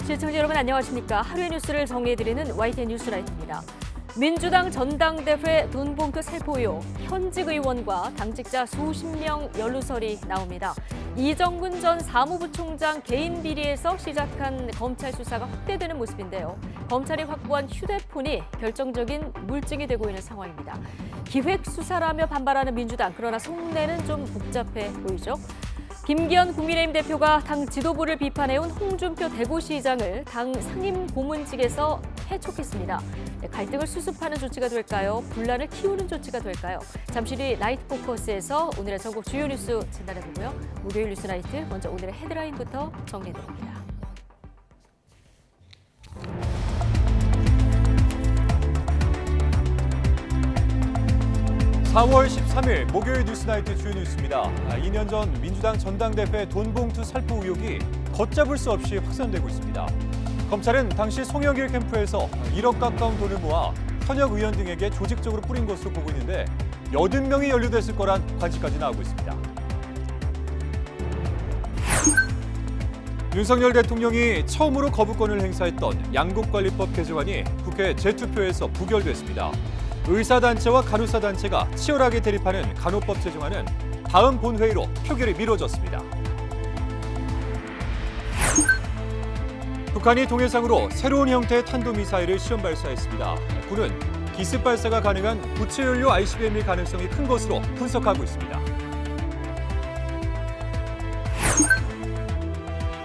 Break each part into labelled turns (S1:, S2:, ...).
S1: 시청자 여러분 안녕하십니까. 하루의 뉴스를 정리해드리는 YTN 뉴스라이트입니다. 민주당 전당대회 돈봉투 살포 의혹, 현직 의원과 당직자 수십 명 연루설이 나옵니다. 이정근 전 사무부총장 개인 비리에서 시작한 검찰 수사가 확대되는 모습인데요. 검찰이 확보한 휴대폰이 결정적인 물증이 되고 있는 상황입니다. 기획수사라며 반발하는 민주당, 그러나 속내는 좀 복잡해 보이죠. 김기현 국민의힘 대표가 당 지도부를 비판해온 홍준표 대구시장을 당 상임고문직에서 해촉했습니다. 갈등을 수습하는 조치가 될까요? 분란을 키우는 조치가 될까요? 잠시 뒤 나이트 포커스에서 오늘의 전국 주요 뉴스 진단해보고요. 목요일 뉴스나이트, 먼저 오늘의 헤드라인부터 정리해드립니다.
S2: 4월 13일 목요일 뉴스나이트 주요 뉴스입니다. 2년 전 민주당 전당대회 돈봉투 살포 의혹이 걷잡을 수 없이 확산되고 있습니다. 검찰은 당시 송영길 캠프에서 1억 가까운 돈을 모아 현역 의원 등에게 조직적으로 뿌린 것으로 보고 있는데 80명이 연루됐을 거란 관측까지 나오고 있습니다. 윤석열 대통령이 처음으로 거부권을 행사했던 양곡관리법 개정안이 국회 재투표에서 부결됐습니다. 의사단체와 간호사단체가 치열하게 대립하는 간호법 제정안은 다음 본회의로 표결이 미뤄졌습니다. 북한이 동해상으로 새로운 형태의 탄도미사일을 시험 발사했습니다. 군은 기습 발사가 가능한 고체연료 ICBM일 가능성이 큰 것으로 분석하고 있습니다.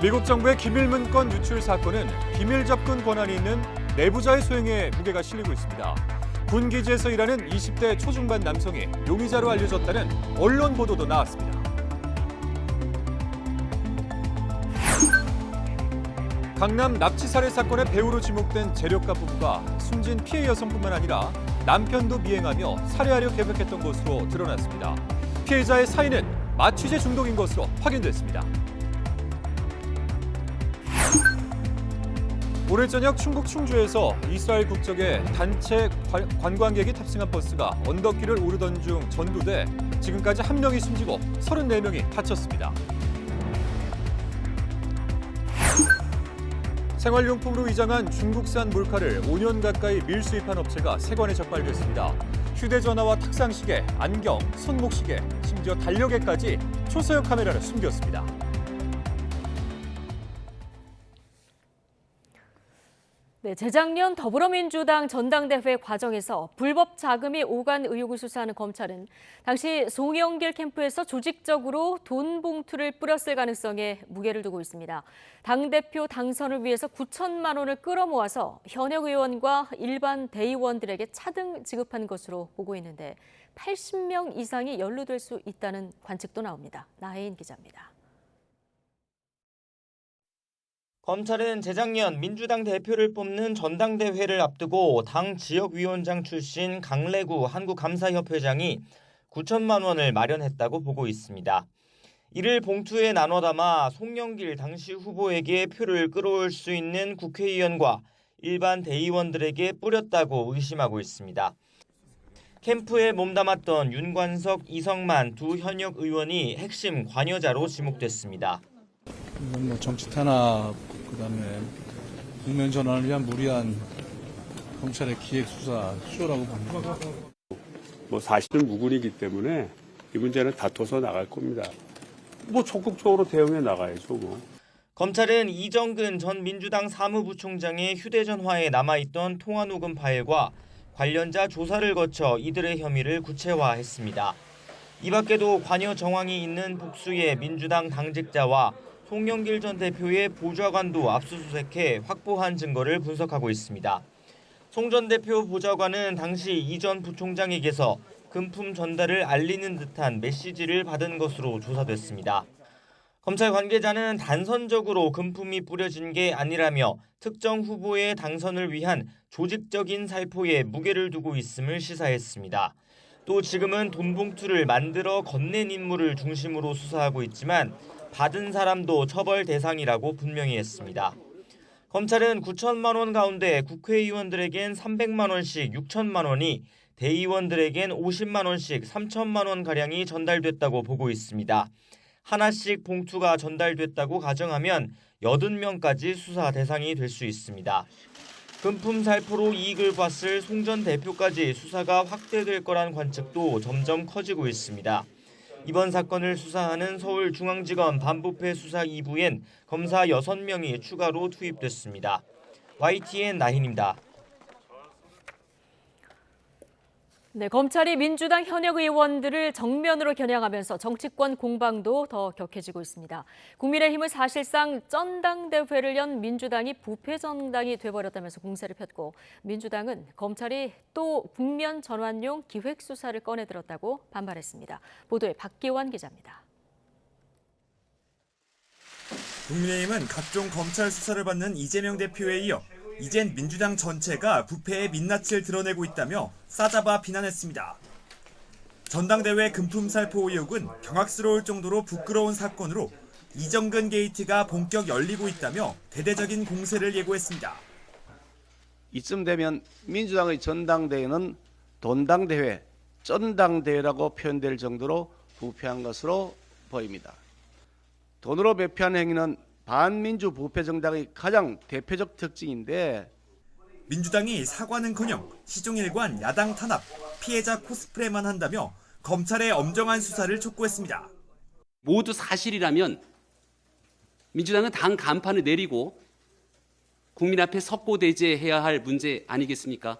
S2: 미국 정부의 기밀문건 유출 사건은 비밀 접근 권한이 있는 내부자의 소행에 무게가 실리고 있습니다. 군 기지에서 일하는 20대 초중반 남성이 용의자로 알려졌다는 언론 보도도 나왔습니다. 강남 납치 살해 사건의 배우로 지목된 재력가 부부가 숨진 피해 여성뿐만 아니라 남편도 미행하며 살해하려 계획했던 것으로 드러났습니다. 피해자의 사인은 마취제 중독인 것으로 확인됐습니다. 오늘 저녁 충북 충주에서 이스라엘 국적의 단체 관광객이 탑승한 버스가 언덕길을 오르던 중 전도돼 지금까지 1명이 숨지고 34명이 다쳤습니다. 생활용품으로 위장한 중국산 몰카를 5년 가까이 밀수입한 업체가 세관에 적발됐습니다. 휴대전화와 탁상시계, 안경, 손목시계, 심지어 달력에까지 초소형 카메라를 숨겼습니다.
S1: 네, 재작년 더불어민주당 전당대회 과정에서 불법 자금이 오간 의혹을 수사하는 검찰은 당시 송영길 캠프에서 조직적으로 돈 봉투를 뿌렸을 가능성에 무게를 두고 있습니다. 당대표 당선을 위해서 9천만 원을 끌어모아서 현역 의원과 일반 대의원들에게 차등 지급한 것으로 보고 있는데 80명 이상이 연루될 수 있다는 관측도 나옵니다. 나혜인 기자입니다.
S3: 검찰은 재작년 민주당 대표를 뽑는 전당대회를 앞두고 당 지역위원장 출신 강래구 한국감사협회장이 9천만 원을 마련했다고 보고 있습니다. 이를 봉투에 나눠 담아 송영길 당시 후보에게 표를 끌어올 수 있는 국회의원과 일반 대의원들에게 뿌렸다고 의심하고 있습니다. 캠프에 몸담았던 윤관석, 이성만 두 현역 의원이 핵심 관여자로 지목됐습니다.
S4: 정치 탄압, 그다음에 국면 전환을 위한 무리한 검찰의 기획 수사 쇼라고 봅니다.
S5: 사실은 무근이기 때문에 이 문제는 다퉈서 나갈 겁니다. 적극적으로 대응해 나가야죠.
S3: 검찰은 이정근 전 민주당 사무부총장의 휴대전화에 남아있던 통화 녹음 파일과 관련자 조사를 거쳐 이들의 혐의를 구체화했습니다. 이 밖에도 관여 정황이 있는 복수의 민주당 당직자와 송영길 전 대표의 보좌관도 압수수색해 확보한 증거를 분석하고 있습니다. 송 전 대표 보좌관은 당시 이 전 부총장에게서 금품 전달을 알리는 듯한 메시지를 받은 것으로 조사됐습니다. 검찰 관계자는 단선적으로 금품이 뿌려진 게 아니라며 특정 후보의 당선을 위한 조직적인 살포에 무게를 두고 있음을 시사했습니다. 또 지금은 돈봉투를 만들어 건넨 인물을 중심으로 수사하고 있지만 받은 사람도 처벌 대상이라고 분명히 했습니다. 검찰은 9천만 원 가운데 국회의원들에겐 300만 원씩 6천만 원이, 대의원들에겐 50만 원씩 3천만 원가량이 전달됐다고 보고 있습니다. 하나씩 봉투가 전달됐다고 가정하면 80명까지 수사 대상이 될 수 있습니다. 금품 살포로 이익을 봤을 송 전 대표까지 수사가 확대될 거란 관측도 점점 커지고 있습니다. 이번 사건을 수사하는 서울중앙지검 반부패 수사 2부엔 검사 6명이 추가로 투입됐습니다. YTN 나힌입니다.
S1: 네, 검찰이 민주당 현역 의원들을 정면으로 겨냥하면서 정치권 공방도 더 격해지고 있습니다. 국민의힘은 사실상 전당대회를 연 민주당이 부패 정당이 돼버렸다면서 공세를 폈고, 민주당은 검찰이 또 국면 전환용 기획 수사를 꺼내들었다고 반발했습니다. 보도에 박기환 기자입니다.
S6: 국민의힘은 각종 검찰 수사를 받는 이재명 대표에 이어 이젠 민주당 전체가 부패의 민낯을 드러내고 있다며 싸잡아 비난했습니다. 전당대회 금품 살포 의혹은 경악스러울 정도로 부끄러운 사건으로 이정근 게이트가 본격 열리고 있다며 대대적인 공세를 예고했습니다.
S7: 이쯤 되면 민주당의 전당대회는 돈당대회, 쩐당대회라고 표현될 정도로 부패한 것으로 보입니다. 돈으로 배표한 행위는 반민주 부패 정당의 가장 대표적 특징인데,
S6: 민주당이 사과는커녕 시종일관 야당 탄압, 피해자 코스프레만 한다며 검찰의 엄정한 수사를 촉구했습니다.
S8: 모두 사실이라면 민주당은 당 간판을 내리고 국민 앞에 석고대죄해야 할 문제 아니겠습니까?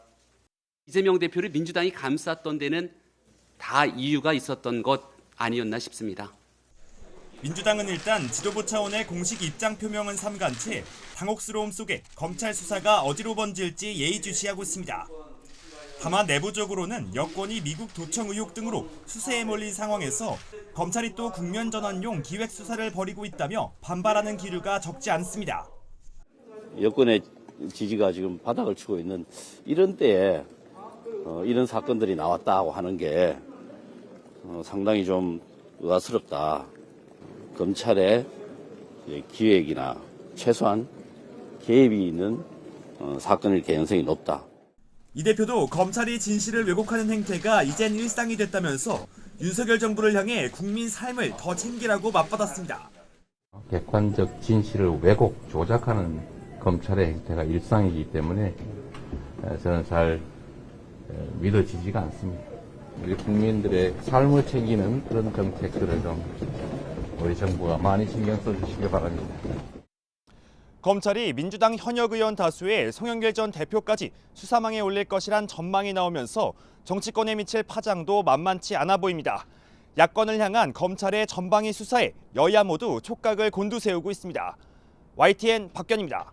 S8: 이재명 대표를 민주당이 감쌌던 데는 다 이유가 있었던 것 아니었나 싶습니다.
S6: 민주당은 일단 지도부 차원의 공식 입장 표명은 삼간 채 당혹스러움 속에 검찰 수사가 어디로 번질지 예의주시하고 있습니다. 다만 내부적으로는 여권이 미국 도청 의혹 등으로 수세에 몰린 상황에서 검찰이 또 국면 전환용 기획 수사를 벌이고 있다며 반발하는 기류가 적지 않습니다.
S9: 여권의 지지가 지금 바닥을 치고 있는 이런 때에 이런 사건들이 나왔다고 하는 게 상당히 좀 의아스럽다. 검찰의 기획이나 최소한 개입이 있는 사건일 가능성이 높다.
S6: 이 대표도 검찰이 진실을 왜곡하는 행태가 이젠 일상이 됐다면서 윤석열 정부를 향해 국민 삶을 더 챙기라고 맞받았습니다.
S10: 객관적 진실을 왜곡, 조작하는 검찰의 행태가 일상이기 때문에 저는 잘 믿어지지가 않습니다. 우리 국민들의 삶을 챙기는 그런 정책들을 좀 우리 정부가 많이 신경 써주시기 바랍니다.
S6: 검찰이 민주당 현역 의원 다수의 송영길 전 대표까지 수사망에 올릴 것이란 전망이 나오면서 정치권에 미칠 파장도 만만치 않아 보입니다. 야권을 향한 검찰의 전방위 수사에 여야 모두 촉각을 곤두세우고 있습니다. YTN 박견입니다.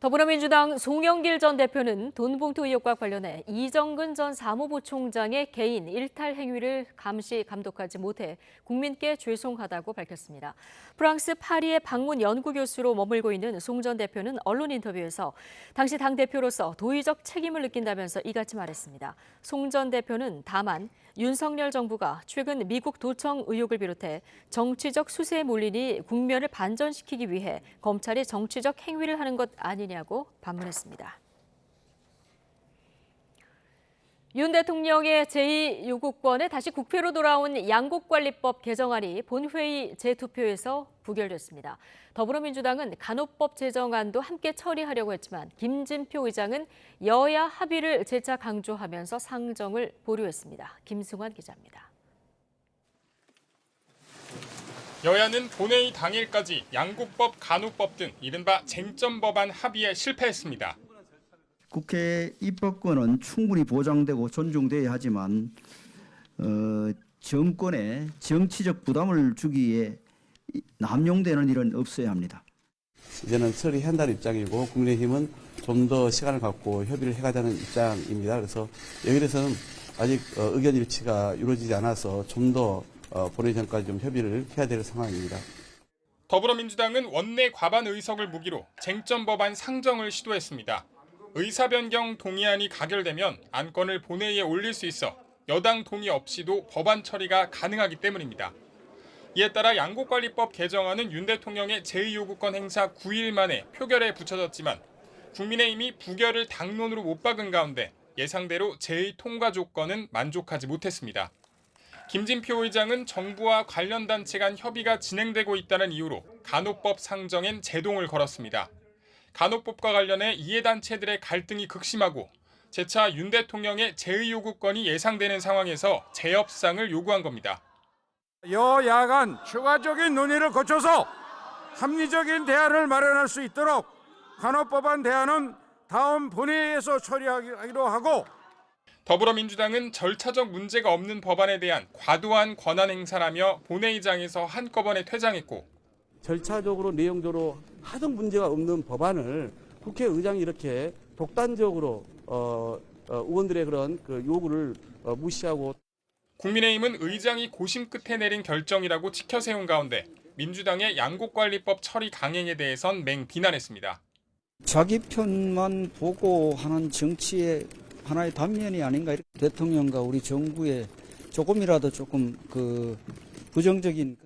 S1: 더불어민주당 송영길 전 대표는 돈봉투 의혹과 관련해 이정근 전 사무부총장의 개인 일탈 행위를 감시 감독하지 못해 국민께 죄송하다고 밝혔습니다. 프랑스 파리의 방문 연구교수로 머물고 있는 송 전 대표는 언론 인터뷰에서 당시 당대표로서 도의적 책임을 느낀다면서 이같이 말했습니다. 송 전 대표는 다만 윤석열 정부가 최근 미국 도청 의혹을 비롯해 정치적 수세에 몰리니 국면을 반전시키기 위해 검찰이 정치적 행위를 하는 것 아니냐고 반문했습니다. 윤 대통령의 제2요구권에 다시 국회로 돌아온 양곡관리법 개정안이 본회의 재투표에서 부결됐습니다. 더불어민주당은 간호법 제정안도 함께 처리하려고 했지만 김진표 의장은 여야 합의를 재차 강조하면서 상정을 보류했습니다. 김승환 기자입니다.
S11: 여야는 본회의 당일까지 양곡법, 간호법 등 이른바 쟁점 법안 합의에 실패했습니다.
S12: 국회 입법권은 충분히 보장되고 존중돼야 하지만 정권에 정치적 부담을 주기에 남용되는 일은 없어야 합니다.
S4: 이제는 처리한다는 입장이고 국민의힘은 좀 더 시간을 갖고 협의를 해가자는 입장입니다. 그래서 여기에 대해서는 아직 의견 일치가 이루어지지 않아서 좀 더 본회의 전까지 좀 협의를 해야 될 상황입니다.
S11: 더불어민주당은 원내 과반 의석을 무기로 쟁점 법안 상정을 시도했습니다. 의사 변경 동의안이 가결되면 안건을 본회의에 올릴 수 있어 여당 동의 없이도 법안 처리가 가능하기 때문입니다. 이에 따라 양곡관리법 개정안은 윤 대통령의 제2요구권 행사 9일 만에 표결에 붙여졌지만 국민의힘이 부결을 당론으로 못 박은 가운데 예상대로 제2통과 조건은 만족하지 못했습니다. 김진표 의장은 정부와 관련 단체 간 협의가 진행되고 있다는 이유로 간호법 상정엔 제동을 걸었습니다. 간호법과 관련해 이해단체들의 갈등이 극심하고 재차 윤 대통령의 재의 요구권이 예상되는 상황에서 재협상을 요구한 겁니다.
S13: 여야 간 추가적인 논의를 거쳐서 합리적인 대안을 마련할 수 있도록 간호법안 대안은 다음 본회의에서 처리하기로 하고,
S11: 더불어민주당은 절차적 문제가 없는 법안에 대한 과도한 권한 행사라며 본회의장에서 한꺼번에 퇴장했고,
S4: 절차적으로 내용적으로 하등 문제가 없는 법안을 국회의장이 이렇게 독단적으로 의원들의 그런 그 요구를 무시하고,
S11: 국민의힘은 의장이 고심 끝에 내린 결정이라고 치켜세운 가운데 민주당의 양곡관리법 처리 강행에 대해선 맹비난했습니다.
S12: 자기 편만 보고 하는 정치의 하나의 단면이 아닌가. 대통령과 우리 정부에 조금이라도 조금 부정적인.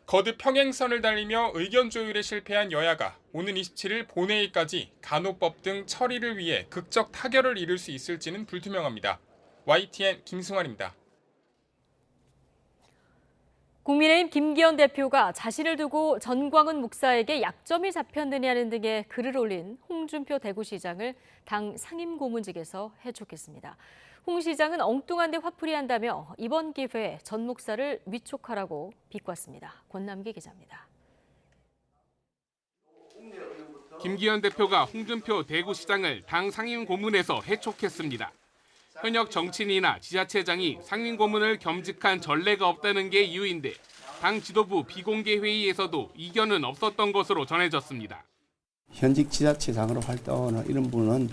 S11: 거듭 평행선을 달리며 의견 조율에 실패한 여야가 오는 27일 본회의까지 간호법 등 처리를 위해 극적 타결을 이룰 수 있을지는 불투명합니다. YTN 김승환입니다.
S1: 국민의힘 김기현 대표가 자신을 두고 전광훈 목사에게 약점이 잡혔느냐는 등의 글을 올린 홍준표 대구시장을 당 상임고문직에서 해촉했습니다. 홍 시장은 엉뚱한 데 화풀이한다며 이번 기회에 전 목사를 위촉하라고 비꼬았습니다. 권남기 기자입니다.
S11: 김기현 대표가 홍준표 대구시장을 당 상임고문에서 해촉했습니다. 현역 정치인이나 지자체장이 상임고문을 겸직한 전례가 없다는 게 이유인데 당 지도부 비공개 회의에서도 이견은 없었던 것으로 전해졌습니다.
S14: 현직 지자체장으로 활동하는 이런 분은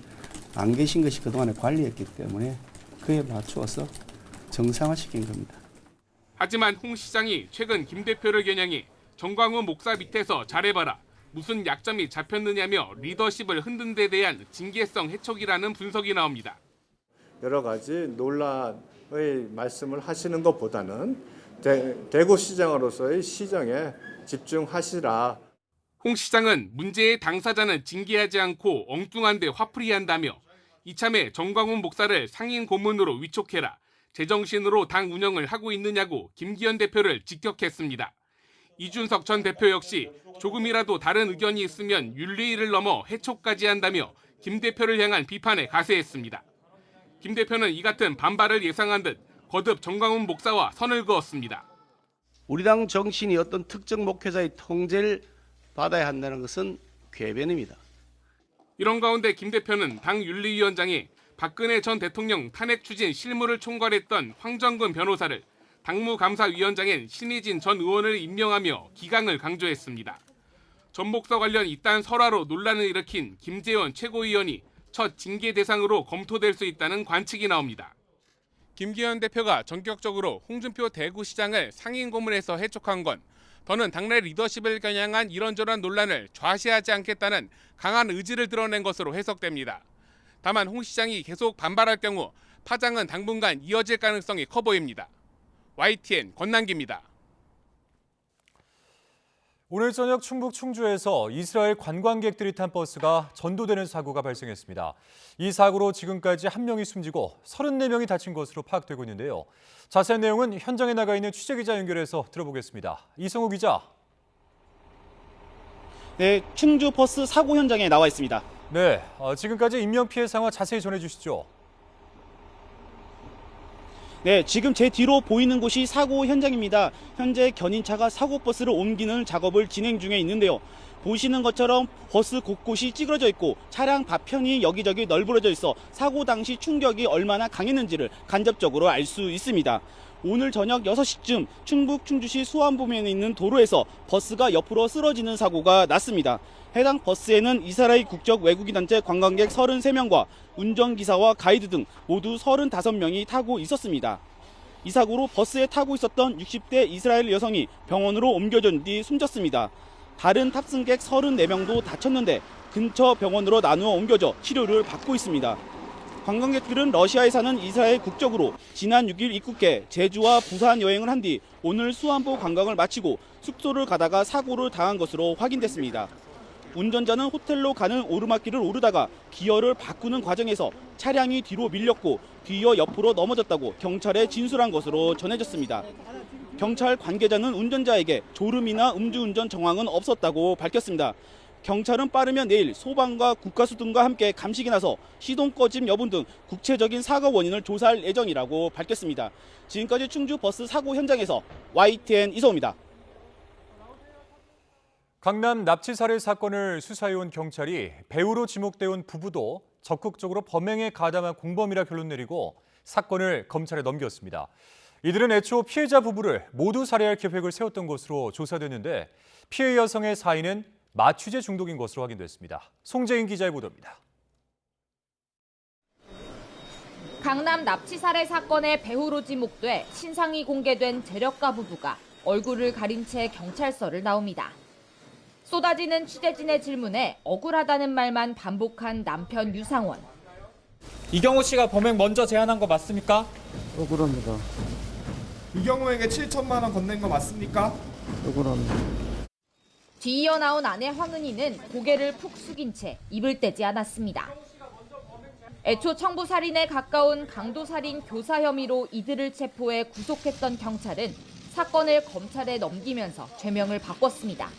S14: 안 계신 것이 그동안에 관리했기 때문에 그에 맞추어서 정상화시킨 겁니다.
S11: 하지만 홍 시장이 최근 김 대표를 겨냥해 정광훈 목사 밑에서 잘해봐라, 무슨 약점이 잡혔느냐며 리더십을 흔든 데 대한 징계성 해촉이라는 분석이 나옵니다.
S15: 여러 가지 논란의 말씀을 하시는 것보다는 대구시장으로서의 시정에 집중하시라.
S11: 홍 시장은 문제의 당사자는 징계하지 않고 엉뚱한 데 화풀이한다며 이참에 정광훈 목사를 상임 고문으로 위촉해라, 제정신으로 당 운영을 하고 있느냐고 김기현 대표를 직격했습니다. 이준석 전 대표 역시 조금이라도 다른 의견이 있으면 윤리위를 넘어 해촉까지 한다며 김 대표를 향한 비판에 가세했습니다. 김 대표는 이 같은 반발을 예상한 듯 거듭 정광훈 목사와 선을 그었습니다.
S7: 우리 당 정신이 어떤 특정 목회자의 통제를 받아야 한다는 것은 궤변입니다.
S11: 이런 가운데 김 대표는 당 윤리위원장에 박근혜 전 대통령 탄핵 추진 실무를 총괄했던 황정근 변호사를 당무감사위원장엔 신희진 전 의원을 임명하며 기강을 강조했습니다. 전 목사 관련 이딴 설화로 논란을 일으킨 김재원 최고위원이 첫 징계 대상으로 검토될 수 있다는 관측이 나옵니다. 김기현 대표가 전격적으로 홍준표 대구시장을 상임고문에서 해촉한 건 더는 당내 리더십을 겨냥한 이런저런 논란을 좌시하지 않겠다는 강한 의지를 드러낸 것으로 해석됩니다. 다만 홍 시장이 계속 반발할 경우 파장은 당분간 이어질 가능성이 커 보입니다. YTN 권남기입니다.
S2: 오늘 저녁 충북 충주에서 이스라엘 관광객들이 탄 버스가 전도되는 사고가 발생했습니다. 이 사고로 지금까지 1명이 숨지고 34명이 다친 것으로 파악되고 있는데요. 자세한 내용은 현장에 나가 있는 취재기자 연결해서 들어보겠습니다. 이성우 기자.
S16: 네, 충주 버스 사고 현장에 나와 있습니다.
S2: 네, 지금까지 인명피해 상황 자세히 전해주시죠.
S16: 네, 지금 제 뒤로 보이는 곳이 사고 현장입니다. 현재 견인차가 사고 버스를 옮기는 작업을 진행 중에 있는데요. 보시는 것처럼 버스 곳곳이 찌그러져 있고 차량 파편이 여기저기 널브러져 있어 사고 당시 충격이 얼마나 강했는지를 간접적으로 알 수 있습니다. 오늘 저녁 6시쯤 충북 충주시 수안보면에 있는 도로에서 버스가 옆으로 쓰러지는 사고가 났습니다. 해당 버스에는 이스라엘 국적 외국인 단체 관광객 33명과 운전기사와 가이드 등 모두 35명이 타고 있었습니다. 이 사고로 버스에 타고 있었던 60대 이스라엘 여성이 병원으로 옮겨진 뒤 숨졌습니다. 다른 탑승객 34명도 다쳤는데 근처 병원으로 나누어 옮겨져 치료를 받고 있습니다. 관광객들은 러시아에 사는 이스라엘 국적으로 지난 6일 입국해 제주와 부산 여행을 한 뒤 오늘 수안보 관광을 마치고 숙소를 가다가 사고를 당한 것으로 확인됐습니다. 운전자는 호텔로 가는 오르막길을 오르다가 기어를 바꾸는 과정에서 차량이 뒤로 밀렸고 뒤어 옆으로 넘어졌다고 경찰에 진술한 것으로 전해졌습니다. 경찰 관계자는 운전자에게 졸음이나 음주운전 정황은 없었다고 밝혔습니다. 경찰은 빠르면 내일 소방과 국가수 등과 함께 감식이 나서 시동 꺼짐 여부 등 구체적인 사고 원인을 조사할 예정이라고 밝혔습니다. 지금까지 충주 버스 사고 현장에서 YTN 이소입니다.
S2: 강남 납치 살해 사건을 수사해온 경찰이 배우로 지목돼온 부부도 적극적으로 범행에 가담한 공범이라 결론 내리고 사건을 검찰에 넘겼습니다. 이들은 애초 피해자 부부를 모두 살해할 계획을 세웠던 것으로 조사됐는데 피해 여성의 사인은 마취제 중독인 것으로 확인됐습니다. 송재인 기자의 보도입니다.
S17: 강남 납치 살해 사건의 배우로 지목돼 신상이 공개된 재력가 부부가 얼굴을 가린 채 경찰서를 나옵니다. 쏟아지는 취재진의 질문에 억울하다는 말만 반복한 남편 유상원.
S18: 이경우 씨가 범행 먼저 제안한 거 맞습니까?
S19: 억울합니다.
S18: 이경우에게 7천만 원 건넨 거 맞습니까?
S19: 억울합니다.
S17: 뒤이어 나온 아내 황은희는 고개를 푹 숙인 채 입을 떼지 않았습니다. 애초 청부살인에 가까운 강도살인 교사 혐의로 이들을 체포해 구속했던 경찰은 사건을 검찰에 넘기면서 죄명을 바꿨습니다.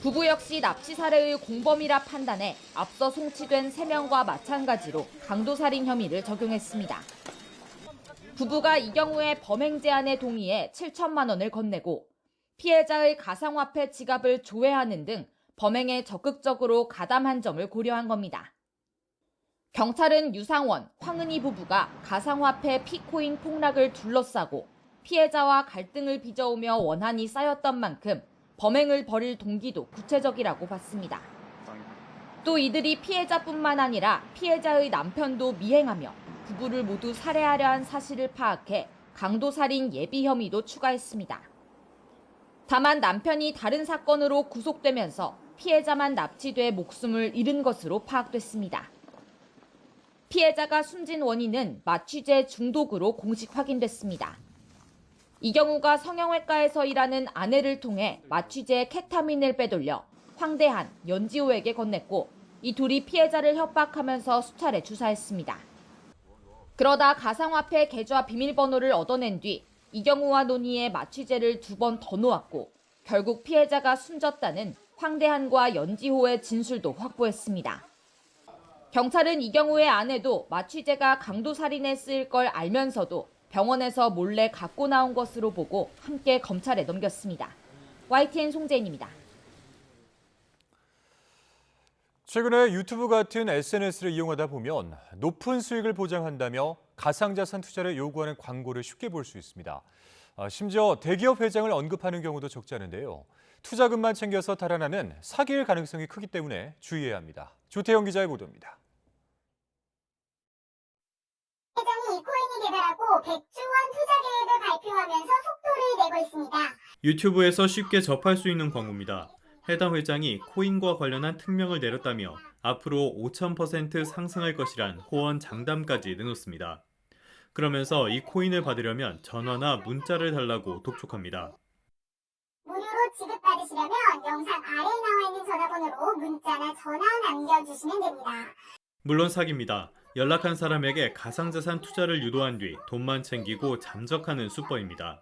S17: 부부 역시 납치 살해의 공범이라 판단해 앞서 송치된 3명과 마찬가지로 강도살인 혐의를 적용했습니다. 부부가 이경우의 범행 제안에 동의해 7천만 원을 건네고 피해자의 가상화폐 지갑을 조회하는 등 범행에 적극적으로 가담한 점을 고려한 겁니다. 경찰은 유상원, 황은희 부부가 가상화폐 피코인 폭락을 둘러싸고 피해자와 갈등을 빚어오며 원한이 쌓였던 만큼 범행을 벌일 동기도 구체적이라고 봤습니다. 또 이들이 피해자뿐만 아니라 피해자의 남편도 미행하며 부부를 모두 살해하려 한 사실을 파악해 강도살인 예비 혐의도 추가했습니다. 다만 남편이 다른 사건으로 구속되면서 피해자만 납치돼 목숨을 잃은 것으로 파악됐습니다. 피해자가 숨진 원인은 마취제 중독으로 공식 확인됐습니다. 이경우가 성형외과에서 일하는 아내를 통해 마취제 케타민을 빼돌려 황대한, 연지호에게 건넸고 이 둘이 피해자를 협박하면서 수차례 주사했습니다. 그러다 가상화폐 계좌 비밀번호를 얻어낸 뒤 이경우와 논의해 마취제를 2번 더 놓았고 결국 피해자가 숨졌다는 황대한과 연지호의 진술도 확보했습니다. 경찰은 이경우의 아내도 마취제가 강도살인에 쓰일 걸 알면서도 병원에서 몰래 갖고 나온 것으로 보고 함께 검찰에 넘겼습니다. YTN 송재인입니다.
S2: 최근에 유튜브 같은 SNS를 이용하다 보면 높은 수익을 보장한다며 가상자산 투자를 요구하는 광고를 쉽게 볼 수 있습니다. 심지어 대기업 회장을 언급하는 경우도 적지 않은데요. 투자금만 챙겨서 달아나는 사기일 가능성이 크기 때문에 주의해야 합니다. 조태영 기자의 보도입니다.
S20: 회장이 이 코인을 개발하고 100조 원 투자 계획을 발표하면서 속도를 내고 있습니다.
S21: 유튜브에서 쉽게 접할 수 있는 광고입니다. 해당 회장이 코인과 관련한 특명을 내렸다며 앞으로 5000% 상승할 것이란 호언 장담까지 내놓습니다. 그러면서 이 코인을 받으려면 전화나 문자를 달라고 독촉합니다.
S20: 무료로 지급받으시려면 영상 아래에 나와 있는 전화번호로 문자나 전화 남겨주시면 됩니다.
S21: 물론 사기입니다. 연락한 사람에게 가상자산 투자를 유도한 뒤 돈만 챙기고 잠적하는 수법입니다.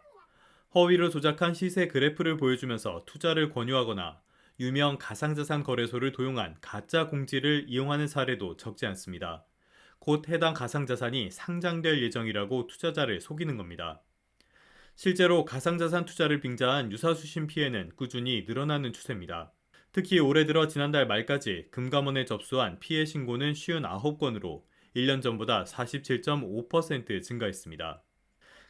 S21: 허위로 조작한 시세 그래프를 보여주면서 투자를 권유하거나 유명 가상자산 거래소를 도용한 가짜 공지를 이용하는 사례도 적지 않습니다. 곧 해당 가상자산이 상장될 예정이라고 투자자를 속이는 겁니다. 실제로 가상자산 투자를 빙자한 유사수신 피해는 꾸준히 늘어나는 추세입니다. 특히 올해 들어 지난달 말까지 금감원에 접수한 피해 신고는 59건으로 1년 전보다 47.5% 증가했습니다.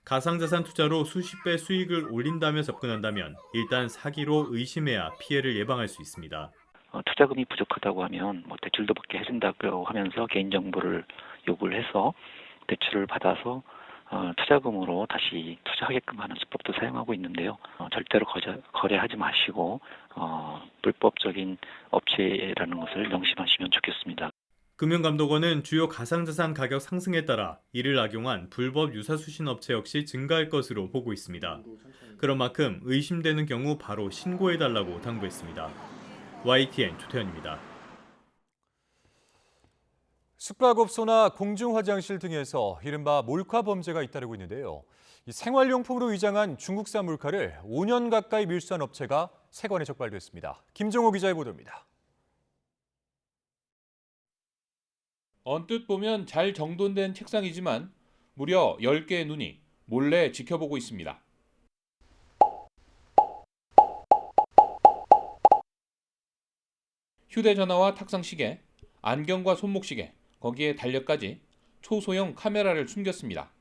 S21: 가상자산 투자로 수십 배 수익을 올린다며 접근한다면 일단 사기로 의심해야 피해를 예방할 수 있습니다.
S22: 투자금이 부족하다고 하면 대출도 받게 해준다고 하면서 개인정보를 요구를 해서 대출을 받아서 투자금으로 다시 투자하게끔 하는 수법도 사용하고 있는데요. 절대로 거래하지 마시고 불법적인 업체라는 것을 명심하시면 좋겠습니다.
S21: 금융감독원은 주요 가상자산 가격 상승에 따라 이를 악용한 불법 유사수신 업체 역시 증가할 것으로 보고 있습니다. 그런 만큼 의심되는 경우 바로 신고해달라고 당부했습니다. YTN 조태현입니다.
S2: 숙박업소나 공중화장실 등에서 이른바 몰카 범죄가 잇따르고 있는데요. 이 생활용품으로 위장한 중국산 몰카를 5년 가까이 밀수한 업체가 세관에 적발됐습니다. 김정호 기자의 보도입니다.
S3: 언뜻 보면 잘 정돈된 책상이지만 무려 10개의 눈이 몰래 지켜보고 있습니다. 휴대전화와 탁상시계, 안경과 손목시계, 거기에 달력까지 초소형 카메라를 숨겼습니다.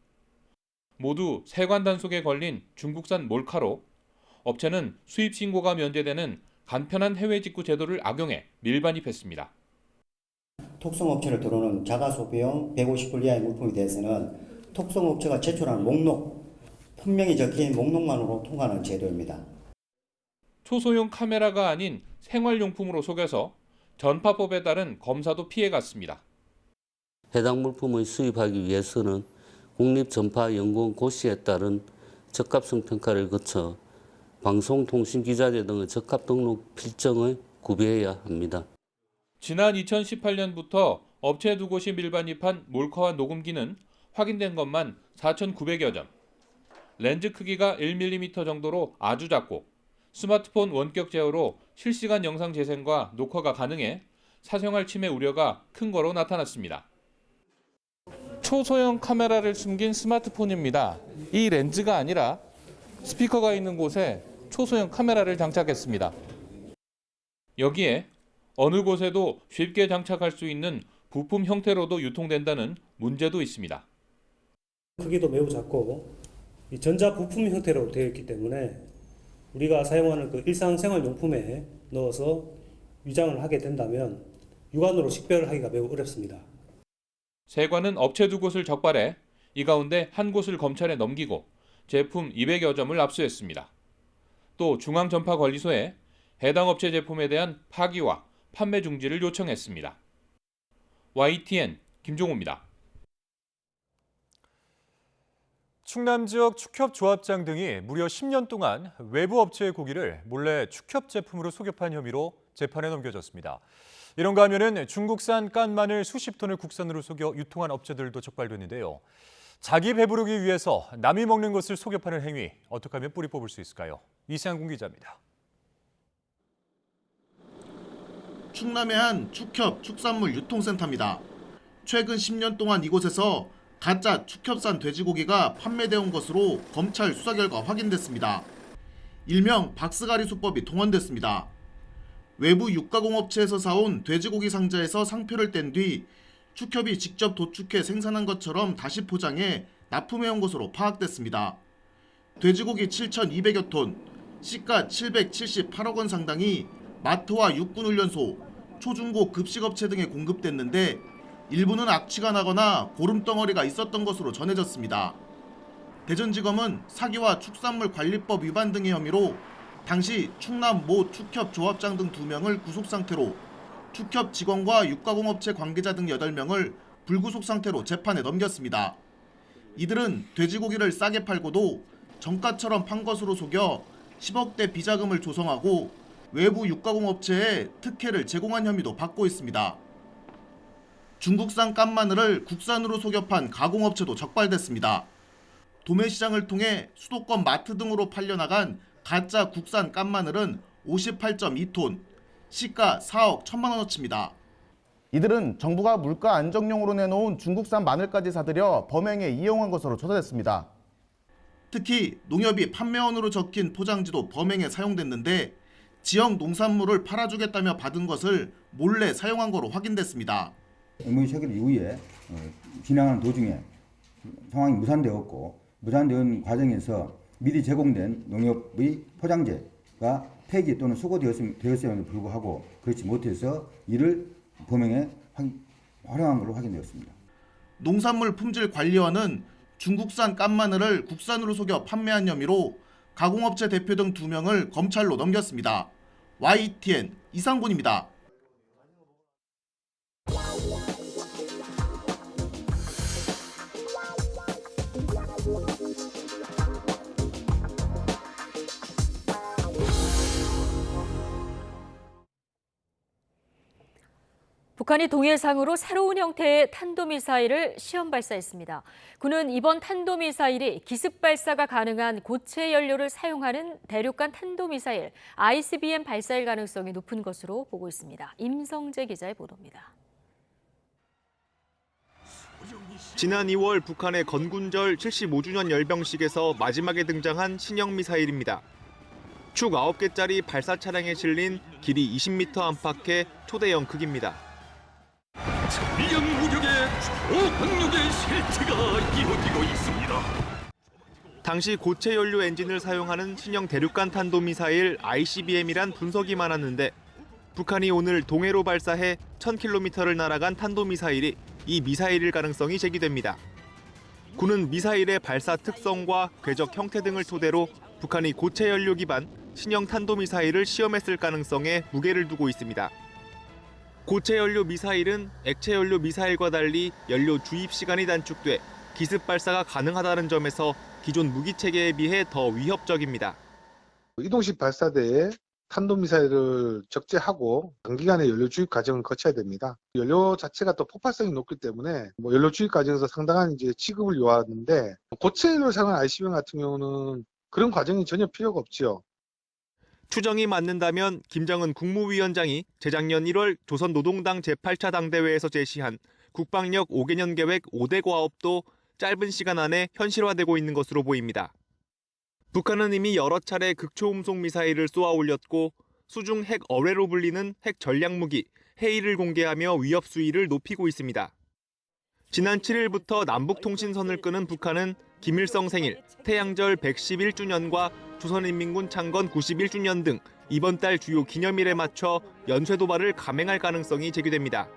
S3: 모두 세관 단속에 걸린 중국산 몰카로 업체는 수입 신고가 면제되는 간편한 해외 직구 제도를 악용해 밀반입했습니다.
S5: 톡송업체를 들어오는 자가소비용 150불 이하의 물품에 대해서는 톡송업체가 제출한 목록, 분명히 적힌 목록만으로 통과하는 제도입니다.
S3: 초소형 카메라가 아닌 생활용품으로 속여서 전파법에 따른 검사도 피해갔습니다.
S23: 해당 물품을 수입하기 위해서는 국립전파연구원 고시에 따른 적합성 평가를 거쳐 방송통신기자재 등의 적합 등록 필정을 구비해야 합니다.
S3: 지난 2018년부터 업체 두 곳이 밀반입한 몰카와 녹음기는 확인된 것만 4,900여 점. 렌즈 크기가 1mm 정도로 아주 작고 스마트폰 원격 제어로 실시간 영상 재생과 녹화가 가능해 사생활 침해 우려가 큰 거로 나타났습니다. 초소형 카메라를 숨긴 스마트폰입니다. 이 렌즈가 아니라 스피커가 있는 곳에 초소형 카메라를 장착했습니다. 여기에 어느 곳에도 쉽게 장착할 수 있는 부품 형태로도 유통된다는 문제도 있습니다.
S24: 크기도 매우 작고 이 전자 부품 형태로 되어 있기 때문에 우리가 사용하는 그 일상생활용품에 넣어서 위장을 하게 된다면 육안으로 식별하기가 매우 어렵습니다.
S3: 세관은 업체 두 곳을 적발해 이 가운데 한 곳을 검찰에 넘기고 제품 200여 점을 압수했습니다. 또 중앙전파관리소에 해당 업체 제품에 대한 파기와 판매 중지를 요청했습니다. YTN 김종호입니다.
S2: 충남 지역 축협조합장 등이 무려 10년 동안 외부 업체의 고기를 몰래 축협 제품으로 속여판 혐의로 재판에 넘겨졌습니다. 이런가 하면은 중국산 깐 마늘 수십 톤을 국산으로 속여 유통한 업체들도 적발됐는데요. 자기 배부르기 위해서 남이 먹는 것을 속여 파는 행위, 어떻게 하면 뿌리 뽑을 수 있을까요? 이상군 기자입니다.
S25: 충남의 한 축협 축산물 유통센터입니다. 최근 10년 동안 이곳에서 가짜 축협산 돼지고기가 판매되어 온 것으로 검찰 수사 결과 확인됐습니다. 일명 박스가리 수법이 동원됐습니다. 외부 육가공업체에서 사온 돼지고기 상자에서 상표를 뗀 뒤 축협이 직접 도축해 생산한 것처럼 다시 포장해 납품해온 것으로 파악됐습니다. 돼지고기 7,200여 톤, 시가 778억 원 상당이 마트와 육군훈련소, 초중고 급식업체 등에 공급됐는데 일부는 악취가 나거나 고름덩어리가 있었던 것으로 전해졌습니다. 대전지검은 사기와 축산물관리법 위반 등의 혐의로 당시 충남 모 축협 조합장 등 2명을 구속 상태로 축협 직원과 육가공업체 관계자 등 8명을 불구속 상태로 재판에 넘겼습니다. 이들은 돼지고기를 싸게 팔고도 정가처럼 판 것으로 속여 10억대 비자금을 조성하고 외부 육가공업체에 특혜를 제공한 혐의도 받고 있습니다. 중국산 깐마늘을 국산으로 속여 판 가공업체도 적발됐습니다. 도매시장을 통해 수도권 마트 등으로 팔려나간 가짜 국산 깐마늘은 58.2톤, 시가 4억 1천만 원어치입니다.
S26: 이들은 정부가 물가 안정용으로 내놓은 중국산 마늘까지 사들여 범행에 이용한 것으로 조사됐습니다.
S25: 특히 농협이 판매원으로 적힌 포장지도 범행에 사용됐는데 지역 농산물을 팔아주겠다며 받은 것을 몰래 사용한 거로 확인됐습니다.
S27: MOU 체결 이후에 진행하는 도중에 상황이 무산되었고 무산된 과정에서 미리 제공된 농협의 포장재가 폐기 또는 수거되었음에도 불구하고 그렇지 못해서 이를 범행에 활용한 걸로 확인되었습니다.
S25: 농산물 품질관리원은 중국산 깐마늘을 국산으로 속여 판매한 혐의로 가공업체 대표 등 2명을 검찰로 넘겼습니다. YTN 이상곤입니다.
S1: 북한이 동해상으로 새로운 형태의 탄도미사일을 시험 발사했습니다. 군은 이번 탄도미사일이 기습 발사가 가능한 고체 연료를 사용하는 대륙간 탄도미사일 ICBM 발사일 가능성이 높은 것으로 보고 있습니다. 임성재 기자의 보도입니다.
S4: 지난 2월 북한의 건군절 75주년 열병식에서 마지막에 등장한 신형 미사일입니다. 축 9개짜리 발사 차량에 실린 길이 20m 안팎의 초대형 크기입니다.
S6: 천리형 무력의 초강력의 실체가 이루어지고 있습니다.
S4: 당시 고체 연료 엔진을 사용하는 신형 대륙간 탄도미사일 ICBM이란 분석이 많았는데 북한이 오늘 동해로 발사해 1000km를 날아간 탄도미사일이 이 미사일일 가능성이 제기됩니다. 군은 미사일의 발사 특성과 궤적 형태 등을 토대로 북한이 고체 연료 기반 신형 탄도미사일을 시험했을 가능성에 무게를 두고 있습니다. 고체 연료 미사일은 액체 연료 미사일과 달리 연료 주입 시간이 단축돼 기습 발사가 가능하다는 점에서 기존 무기 체계에 비해 더 위협적입니다.
S8: 이동식 발사대에 탄도미사일을 적재하고 단기간에 연료 주입 과정을 거쳐야 됩니다. 연료 자체가 또 폭발성이 높기 때문에 연료 주입 과정에서 상당한 취급을 요하는데 고체 연료를 사용한 ICBM 같은 경우는 그런 과정이 전혀 필요가 없지요.
S4: 추정이 맞는다면 김정은 국무위원장이 재작년 1월 조선노동당 제8차 당대회에서 제시한 국방력 5개년 계획 5대 과업도 짧은 시간 안에 현실화되고 있는 것으로 보입니다. 북한은 이미 여러 차례 극초음속 미사일을 쏘아 올렸고 수중 핵 어뢰로 불리는 핵 전략무기 헤이를 공개하며 위협 수위를 높이고 있습니다. 지난 7일부터 남북통신선을 끄는 북한은 김일성 생일, 태양절 111주년과 조선인민군 창건 91주년 등 이번 달 주요 기념일에 맞춰 연쇄 도발을 감행할 가능성이 제기됩니다.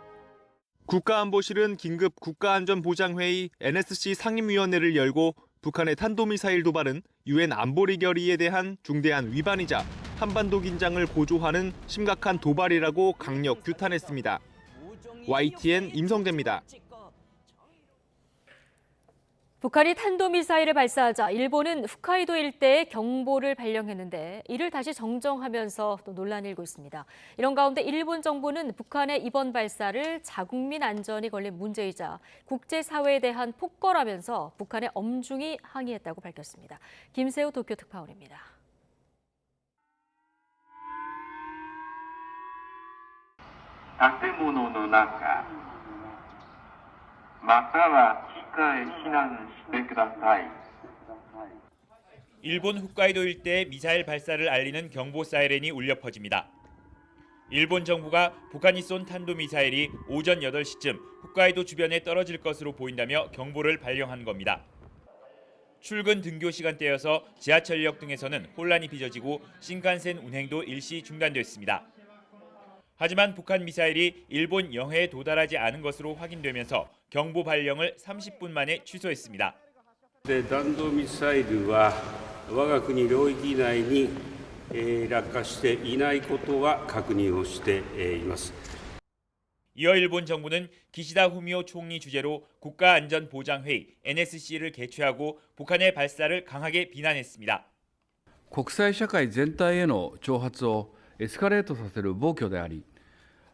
S4: 국가안보실은 긴급 국가안전보장회의 NSC 상임위원회를 열고 북한의 탄도미사일 도발은 UN 안보리 결의에 대한 중대한 위반이자 한반도 긴장을 고조하는 심각한 도발이라고 강력 규탄했습니다. YTN 임성재입니다.
S1: 북한이 탄도미사일을 발사하자 일본은 홋카이도 일대에 경보를 발령했는데 이를 다시 정정하면서 또 논란이 일고 있습니다. 이런 가운데 일본 정부는 북한의 이번 발사를 자국민 안전이 걸린 문제이자 국제사회에 대한 폭거라면서 북한에 엄중히 항의했다고 밝혔습니다. 김세호 도쿄 특파원입니다.
S9: 建物の中
S10: 일본 홋카이도 일대의 미사일 발사를 알리는 경보 사이렌이 울려 퍼집니다. 일본 정부가 북한이 쏜 탄도미사일이 오전 8시쯤 홋카이도 주변에 떨어질 것으로 보인다며 경보를 발령한 겁니다. 출근 등교 시간대여서 지하철역 등에서는 혼란이 빚어지고 신칸센 운행도 일시 중단됐습니다. 하지만 북한 미사일이 일본 영해에 도달하지 않은 것으로 확인되면서 경보 발령을 30분 만에 취소했습니다.
S12: 弾道ミサイルは我が国領域内に落下していないことは確認をしています。
S10: 이어 일본 정부는 기시다 후미오 총리 주재로 국가안전보장회의 NSC를 개최하고 북한의 발사를 강하게 비난했습니다.
S13: 国際社会全体への挑発をエスカレートさせる暴挙であり、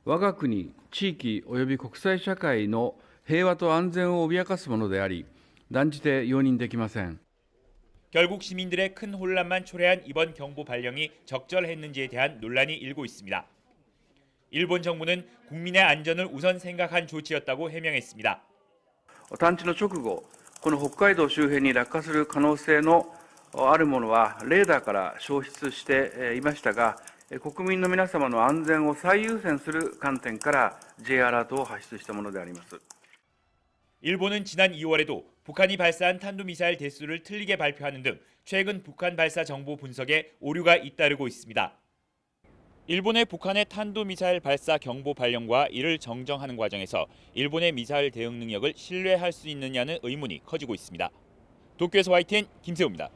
S13: 我が国、地域及び国際社会の平和と安全を脅かすものであり、断じて容認できません。
S10: 결국 시민들의 큰 혼란만 초래한 이번 경보 발령이 적절했는지에 대한 논란이 일고 있습니다. 일본 정부는 국민의 안전을 우선 생각한 조치였다고 해명했습니다.
S13: 探知の直後、この北海道周辺に落下する可能性のあるものはレーダーから消失していましたが、国民の皆様の安全を最優先する観点から Jアラートを発出したものであります。
S10: 일본은 지난 2월에도 북한이 발사한 탄도미사일 대수를 틀리게 발표하는 등 최근 북한 발사 정보 분석에 오류가 잇따르고 있습니다. 일본의 북한의 탄도미사일 발사 경보 발령과 이를 정정하는 과정에서 일본의 미사일 대응 능력을 신뢰할 수 있느냐는 의문이 커지고 있습니다. 도쿄에서 YTN 김세호입니다.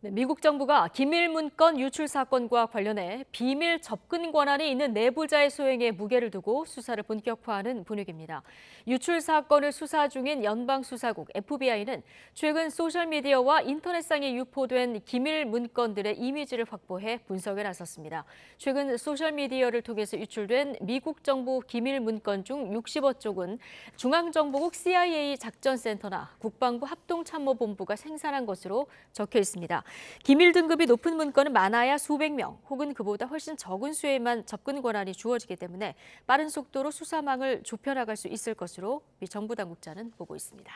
S1: 네, 미국 정부가 기밀 문건 유출 사건과 관련해 비밀 접근 권한이 있는 내부자의 소행에 무게를 두고 수사를 본격화하는 분위기입니다. 유출 사건을 수사 중인 연방수사국 FBI는 최근 소셜미디어와 인터넷상에 유포된 기밀 문건들의 이미지를 확보해 분석에 나섰습니다. 최근 소셜미디어를 통해서 유출된 미국 정부 기밀 문건 중 60여 쪽은 중앙정보국 CIA 작전센터나 국방부 합동참모본부가 생산한 것으로 적혀 있습니다. 기밀 등급이 높은 문건은 많아야 수백 명 혹은 그보다 훨씬 적은 수에만 접근 권한이 주어지기 때문에 빠른 속도로 수사망을 좁혀나갈 수 있을 것으로 미 정부 당국자는 보고 있습니다.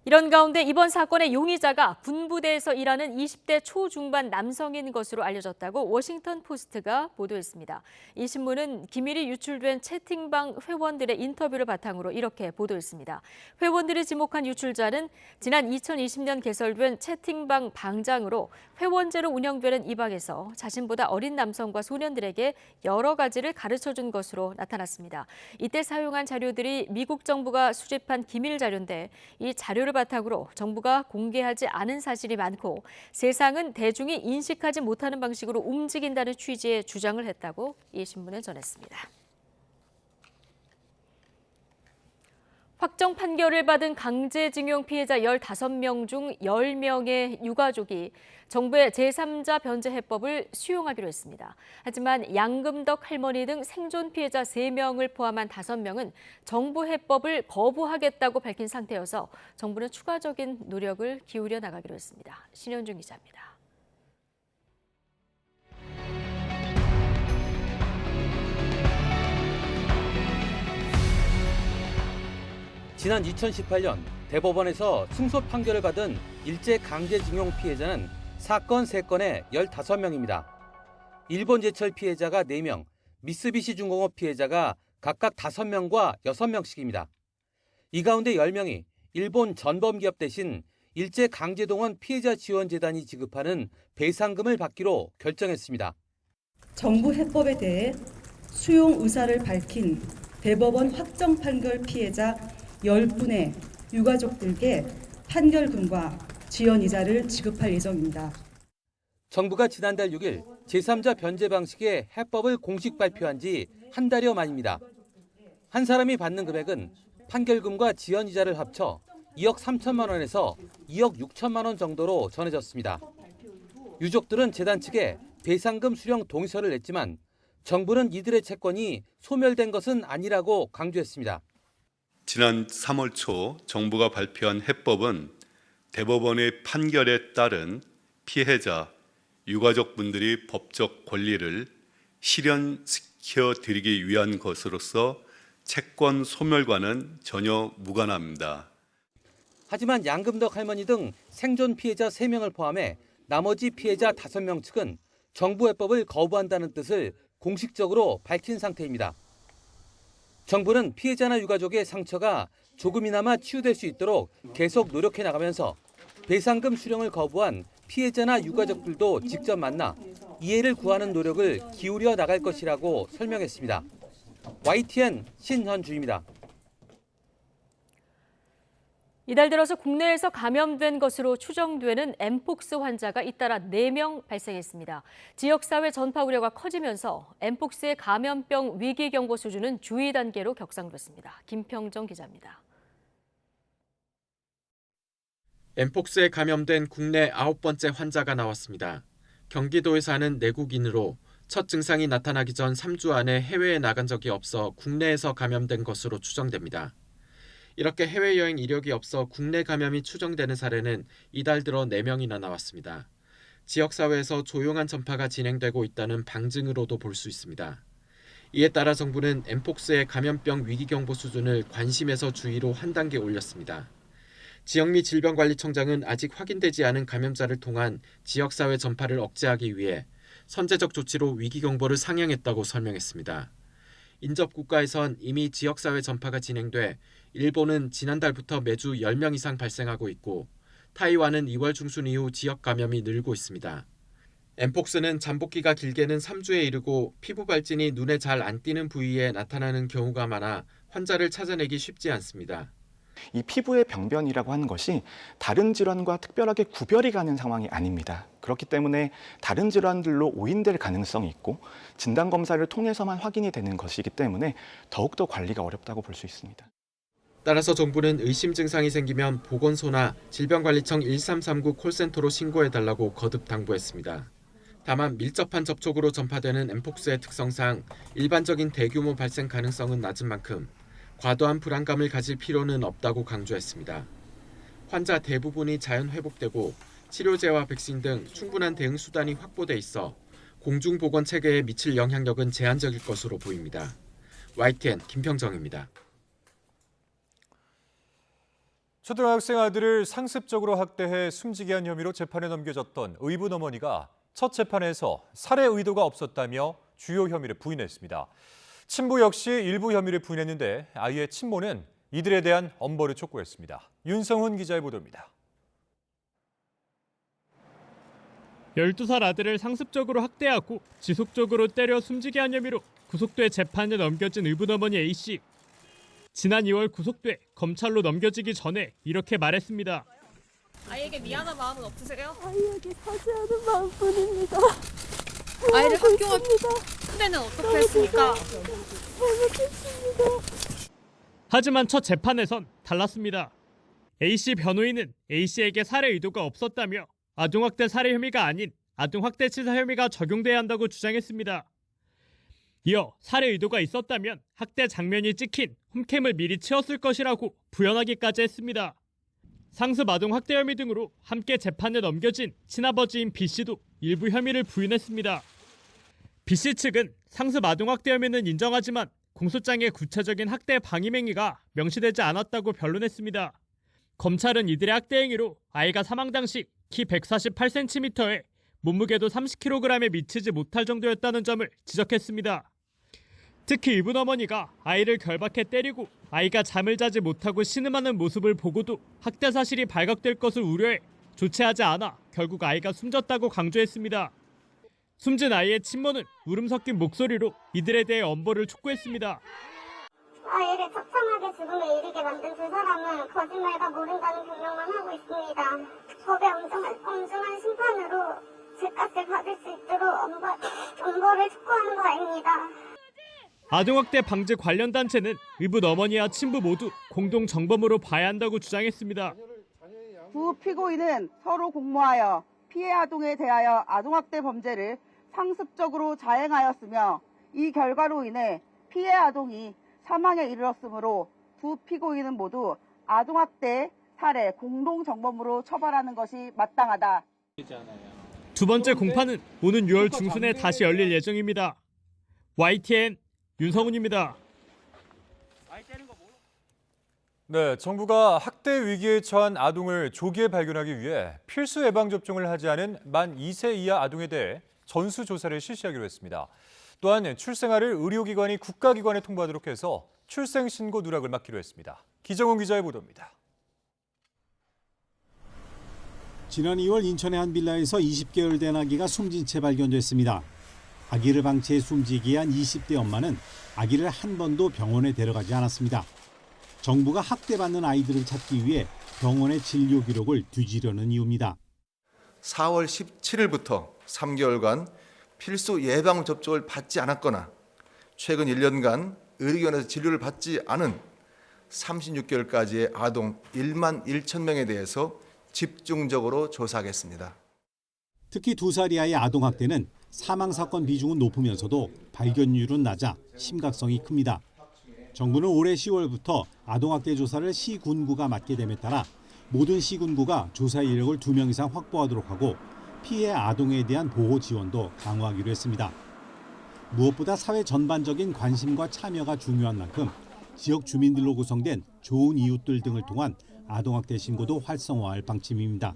S1: 이런 가운데 이번 사건의 용의자가 군부대에서 일하는 20대 초중반 남성인 것으로 알려졌다고 워싱턴 포스트가 보도했습니다. 이 신문은 기밀이 유출된 채팅방 회원들의 인터뷰를 바탕으로 이렇게 보도했습니다. 회원들이 지목한 유출자는 지난 2020년 개설된 채팅방 방장으로 회원제로 운영되는 이 방에서 자신보다 어린 남성과 소년들에게 여러 가지를 가르쳐준 것으로 나타났습니다. 이때 사용한 자료들이 미국 정부가 수집한 기밀 자료인데 이 자료를 바탕으로 정부가 공개하지 않은 사실이 많고 세상은 대중이 인식하지 못하는 방식으로 움직인다는 취지의 주장을 했다고 이 신문은 전했습니다. 확정 판결을 받은 강제징용 피해자 15명 중 10명의 유가족이 정부의 제3자 변제 해법을 수용하기로 했습니다. 하지만 양금덕 할머니 등 생존 피해자 3명을 포함한 5명은 정부 해법을 거부하겠다고 밝힌 상태여서 정부는 추가적인 노력을 기울여 나가기로 했습니다. 신현중 기자입니다.
S7: 지난 2018년 대법원에서 승소 판결을 받은 일제 강제징용 피해자는 사건 3건에 15명입니다. 일본 제철 피해자가 4명, 미쓰비시 중공업 피해자가 각각 5명과 6명씩입니다. 이 가운데 10명이 일본 전범기업 대신 일제 강제동원 피해자 지원재단이 지급하는 배상금을 받기로 결정했습니다.
S9: 정부 해법에 대해 수용 의사를 밝힌 대법원 확정 판결 피해자 10분의 유가족들께 판결금과 지연이자를 지급할 예정입니다.
S7: 정부가 지난달 6일 제3자 변제 방식의 해법을 공식 발표한 지 한 달여 만입니다. 한 사람이 받는 금액은 판결금과 지연이자를 합쳐 2억 3천만 원에서 2억 6천만 원 정도로 전해졌습니다. 유족들은 재단 측에 배상금 수령 동의서를 냈지만 정부는 이들의 채권이 소멸된 것은 아니라고 강조했습니다.
S11: 지난 3월 초 정부가 발표한 해법은 대법원의 판결에 따른 피해자, 유가족분들이 법적 권리를 실현시켜 드리기 위한 것으로서 채권 소멸과는 전혀 무관합니다.
S7: 하지만 양금덕 할머니 등 생존 피해자 3명을 포함해 나머지 피해자 5명 측은 정부 해법을 거부한다는 뜻을 공식적으로 밝힌 상태입니다. 정부는 피해자나 유가족의 상처가 조금이나마 치유될 수 있도록 계속 노력해 나가면서 배상금 수령을 거부한 피해자나 유가족들도 직접 만나 이해를 구하는 노력을 기울여 나갈 것이라고 설명했습니다. YTN 신현주입니다.
S1: 이달 들어서 국내에서 감염된 것으로 추정되는 엠폭스 환자가 잇따라 4명 발생했습니다. 지역사회 전파 우려가 커지면서 엠폭스의 감염병 위기 경보 수준은 주의 단계로 격상됐습니다. 김평정 기자입니다.
S14: 엠폭스에 감염된 국내 9번째 환자가 나왔습니다. 경기도에 사는 내국인으로 첫 증상이 나타나기 전 3주 안에 해외에 나간 적이 없어 국내에서 감염된 것으로 추정됩니다. 이렇게 해외여행 이력이 없어 국내 감염이 추정되는 사례는 이달 들어 4명이나 나왔습니다. 지역사회에서 조용한 전파가 진행되고 있다는 방증으로도 볼 수 있습니다. 이에 따라 정부는 엠폭스의 감염병 위기경보 수준을 관심에서 주의로 한 단계 올렸습니다. 지역미 질병관리청장은 아직 확인되지 않은 감염자를 통한 지역사회 전파를 억제하기 위해 선제적 조치로 위기경보를 상향했다고 설명했습니다. 인접국가에선 이미 지역사회 전파가 진행돼 일본은 지난달부터 매주 10명 이상 발생하고 있고 타이완은 2월 중순 이후 지역 감염이 늘고 있습니다. 엠폭스는 잠복기가 길게는 3주에 이르고 피부 발진이 눈에 잘 안 띄는 부위에 나타나는 경우가 많아 환자를 찾아내기 쉽지 않습니다.
S15: 이 피부의 병변이라고 하는 것이 다른 질환과 특별하게 구별이 가는 상황이 아닙니다. 그렇기 때문에 다른 질환들로 오인될 가능성이 있고 진단검사를 통해서만 확인이 되는 것이기 때문에 더욱더 관리가 어렵다고 볼 수 있습니다.
S14: 따라서 정부는 의심 증상이 생기면 보건소나 질병관리청 1339 콜센터로 신고해달라고 거듭 당부했습니다. 다만 밀접한 접촉으로 전파되는 엠폭스의 특성상 일반적인 대규모 발생 가능성은 낮은 만큼 과도한 불안감을 가질 필요는 없다고 강조했습니다. 환자 대부분이 자연 회복되고 치료제와 백신 등 충분한 대응 수단이 확보돼 있어 공중보건 체계에 미칠 영향력은 제한적일 것으로 보입니다. YTN 김평정입니다.
S2: 초등학생 아들을 상습적으로 학대해 숨지게 한 혐의로 재판에 넘겨졌던 의붓 어머니가 첫 재판에서 살해 의도가 없었다며 주요 혐의를 부인했습니다. 친부 역시 일부 혐의를 부인했는데 아이의 친모는 이들에 대한 엄벌을 촉구했습니다. 윤성훈 기자의 보도입니다.
S16: 12살 아들을 상습적으로 학대하고 지속적으로 때려 숨지게 한 혐의로 구속돼 재판에 넘겨진 의붓 어머니 A씨. 지난 2월 구속돼 검찰로 넘겨지기 전에 이렇게 말했습니다.
S17: 아이에게 미안한 마음은 없으세요?
S18: 아이에게 사죄하는 마음뿐입니다.
S17: 아이를 학교와 그때는 어떻게 했습니까?
S18: 잘못했습니다.
S16: 하지만 첫 재판에선 달랐습니다. A씨 변호인은 A씨에게 살해 의도가 없었다며 아동학대 살해 혐의가 아닌 아동학대치사 혐의가 적용돼야 한다고 주장했습니다. 이어 살해 의도가 있었다면 학대 장면이 찍힌 홈캠을 미리 치웠을 것이라고 부연하기까지 했습니다. 상습 아동학대 혐의 등으로 함께 재판에 넘겨진 친아버지인 B씨도 일부 혐의를 부인했습니다. B씨 측은 상습 아동학대 혐의는 인정하지만 공소장에 구체적인 학대 방임 행위가 명시되지 않았다고 변론했습니다. 검찰은 이들의 학대 행위로 아이가 사망 당시 키 148cm에 몸무게도 30kg에 미치지 못할 정도였다는 점을 지적했습니다. 특히 의붓 어머니가 아이를 결박해 때리고 아이가 잠을 자지 못하고 신음하는 모습을 보고도 학대 사실이 발각될 것을 우려해 조치하지 않아 결국 아이가 숨졌다고 강조했습니다. 숨진 아이의 친모는 울음 섞인 목소리로 이들에 대해 엄벌을 촉구했습니다.
S18: 아이를 처참하게 죽음에 이르게 만든 두 사람은 거짓말과 모른다는 변명만 하고 있습니다. 법의 엄중한 심판으로 죄값을 받을 수 있도록 엄벌을 촉구하는 바입니다.
S16: 아동학대 방지 관련 단체는 의붓 어머니와 친부 모두 공동 정범으로 봐야 한다고 주장했습니다.
S19: 두 피고인은 서로 공모하여 피해 아동에 대하여 아동학대 범죄를 상습적으로 자행하였으며 이 결과로 인해 피해 아동이 사망에 이르렀으므로 두 피고인은 모두 아동학대 살해 공동 정범으로 처벌하는 것이 마땅하다.
S16: 두 번째 공판은 오는 6월 중순에 다시 열릴 예정입니다. YTN 윤성훈입니다.
S2: 네, 정부가 학대 위기에 처한 아동을 조기에 발견하기 위해 필수 예방접종을 하지 않은 만 2세 이하 아동에 대해 전수조사를 실시하기로 했습니다. 또한 출생아를 의료기관이 국가기관에 통보하도록 해서 출생신고 누락을 막기로 했습니다. 기정훈 기자의 보도입니다.
S20: 지난 2월 인천의 한 빌라에서 20개월 된 아기가 숨진 채 발견됐습니다. 아기를 방치해 숨지게 한 20대 엄마는 아기를 한 번도 병원에 데려가지 않았습니다. 정부가 학대받는 아이들을 찾기 위해 병원의 진료 기록을 뒤지려는 이유입니다.
S22: 4월 17일부터 3개월간 필수 예방접종을 받지 않았거나 최근 1년간 의료기관에서 진료를 받지 않은 36개월까지의 아동 1만 1천 명에 대해서 집중적으로 조사하겠습니다.
S20: 특히 2살 이하의 아동학대는 사망사건 비중은 높으면서도 발견율은 낮아 심각성이 큽니다. 정부는 올해 10월부터 아동학대 조사를 시군구가 맡게 됨에 따라 모든 시군구가 조사 인력을 2명 이상 확보하도록 하고 피해 아동에 대한 보호 지원도 강화하기로 했습니다. 무엇보다 사회 전반적인 관심과 참여가 중요한 만큼 지역 주민들로 구성된 좋은 이웃들 등을 통한 아동학대 신고도 활성화할 방침입니다.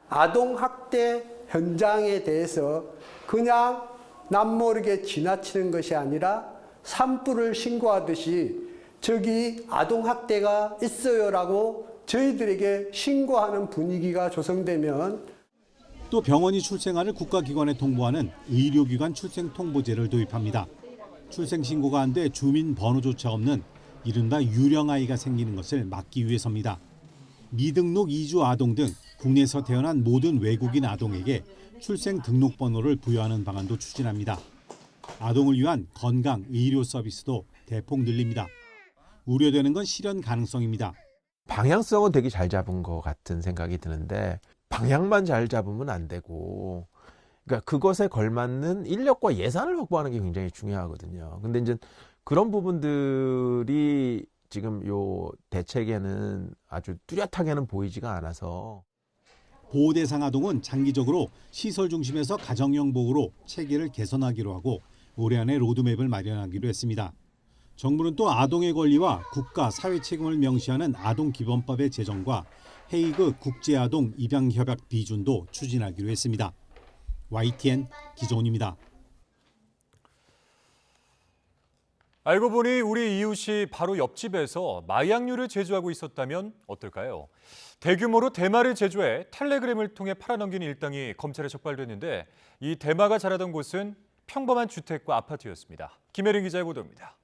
S28: 아동학대 현장에 대해서 그냥 남모르게 지나치는 것이 아니라 산불을 신고하듯이 저기 아동학대가 있어요라고 저희들에게 신고하는 분위기가 조성되면
S20: 또 병원이 출생아를 국가기관에 통보하는 의료기관 출생통보제를 도입합니다. 출생신고가 안 돼 주민번호조차 없는 이른바 유령아이가 생기는 것을 막기 위해서입니다. 미등록 이주 아동 등 국내에서 태어난 모든 외국인 아동에게 출생 등록번호를 부여하는 방안도 추진합니다. 아동을 위한 건강, 의료 서비스도 대폭 늘립니다. 우려되는 건 실현 가능성입니다.
S3: 방향성은 되게 잘 잡은 것 같은 생각이 드는데 방향만 잘 잡으면 안 되고 그러니까 그것에 걸맞는 인력과 예산을 확보하는 게 굉장히 중요하거든요. 근데 이제 그런 부분들이 지금 요 대책에는 아주 뚜렷하게는 보이지가 않아서
S20: 보호 대상 아동은 장기적으로 시설 중심에서 가정형 보호로 체계를 개선하기로 하고 올해 안에 로드맵을 마련하기로 했습니다. 정부는 또 아동의 권리와 국가 사회 책임을 명시하는 아동기본법의 제정과 헤이그 국제아동 입양협약 비준도 추진하기로 했습니다. YTN 기종훈입니다.
S2: 알고 보니 우리 이웃이 바로 옆집에서 마약류를 제조하고 있었다면 어떨까요? 대규모로 대마를 제조해 텔레그램을 통해 팔아넘기는 일당이 검찰에 적발됐는데 이 대마가 자라던 곳은 평범한 주택과 아파트였습니다. 김혜린 기자의 보도입니다.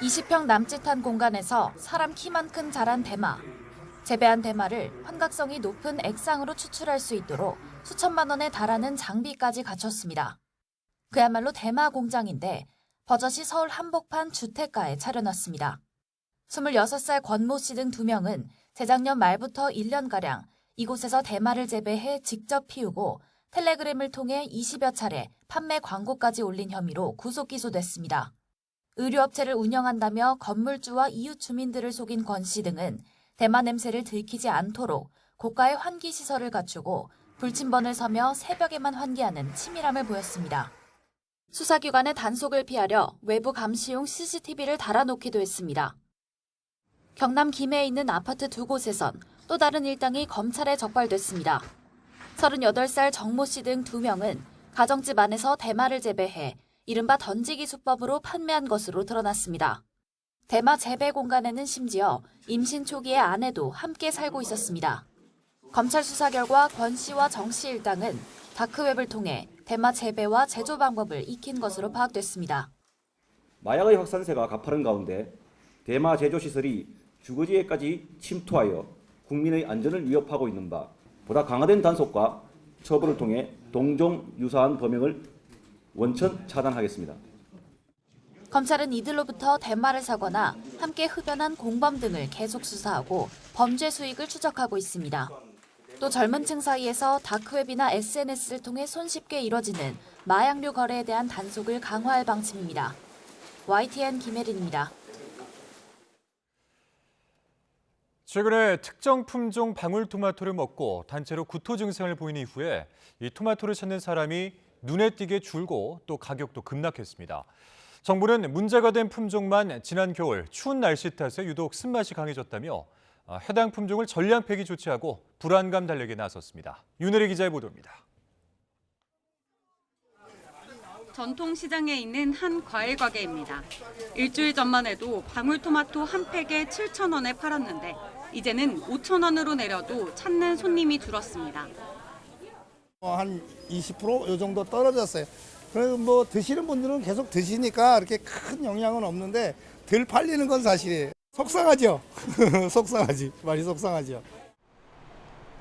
S5: 20평 남짓한 공간에서 사람 키만큼 자란 대마. 재배한 대마를 환각성이 높은 액상으로 추출할 수 있도록 수천만 원에 달하는 장비까지 갖췄습니다. 그야말로 대마 공장인데 버젓이 서울 한복판 주택가에 차려놨습니다. 26살 권모 씨 등 2명은 재작년 말부터 1년가량 이곳에서 대마를 재배해 직접 피우고 텔레그램을 통해 20여 차례 판매 광고까지 올린 혐의로 구속 기소됐습니다. 의류업체를 운영한다며 건물주와 이웃 주민들을 속인 권 씨 등은 대마 냄새를 들키지 않도록 고가의 환기시설을 갖추고 불침번을 서며 새벽에만 환기하는 치밀함을 보였습니다. 수사기관의 단속을 피하려 외부 감시용 CCTV를 달아놓기도 했습니다. 경남 김해에 있는 아파트 2곳에선 또 다른 일당이 검찰에 적발됐습니다. 38살 정모 씨 등 2명은 가정집 안에서 대마를 재배해 이른바 던지기 수법으로 판매한 것으로 드러났습니다. 대마 재배 공간에는 심지어 임신 초기의 아내도 함께 살고 있었습니다. 검찰 수사 결과 권 씨와 정 씨 일당은 다크웹을 통해 대마 재배와 제조 방법을 익힌 것으로 파악됐습니다.
S21: 마약의 확산세가 가파른 가운데 대마 제조 시설이 주거지에까지 침투하여 국민의 안전을 위협하고 있는 바 보다 강화된 단속과 처벌을 통해 동종 유사한 범행을 원천 차단하겠습니다.
S5: 검찰은 이들로부터 대마를 사거나 함께 흡연한 공범 등을 계속 수사하고 범죄 수익을 추적하고 있습니다. 또 젊은 층 사이에서 다크웹이나 SNS를 통해 손쉽게 이뤄지는 마약류 거래에 대한 단속을 강화할 방침입니다. YTN 김혜린입니다.
S2: 최근에 특정 품종 방울토마토를 먹고 단체로 구토 증상을 보이는 이후에 이 토마토를 찾는 사람이 눈에 띄게 줄고 또 가격도 급락했습니다. 정부는 문제가 된 품종만 지난 겨울 추운 날씨 탓에 유독 쓴맛이 강해졌다며 해당 품종을 전량 폐기 조치하고 불안감 달래기에 나섰습니다. 윤혜리 기자의 보도입니다.
S23: 전통시장에 있는 한 과일 가게입니다. 일주일 전만 해도 방울토마토 한 팩에 7,000원에 팔았는데 이제는 5,000원으로 내려도 찾는 손님이 줄었습니다.
S24: 한 20% 이 정도 떨어졌어요. 그래서 뭐 드시는 분들은 계속 드시니까 그렇게 큰 영향은 없는데 덜 팔리는 건 사실이에요. 속상하죠. 속상하지. 많이 속상하죠.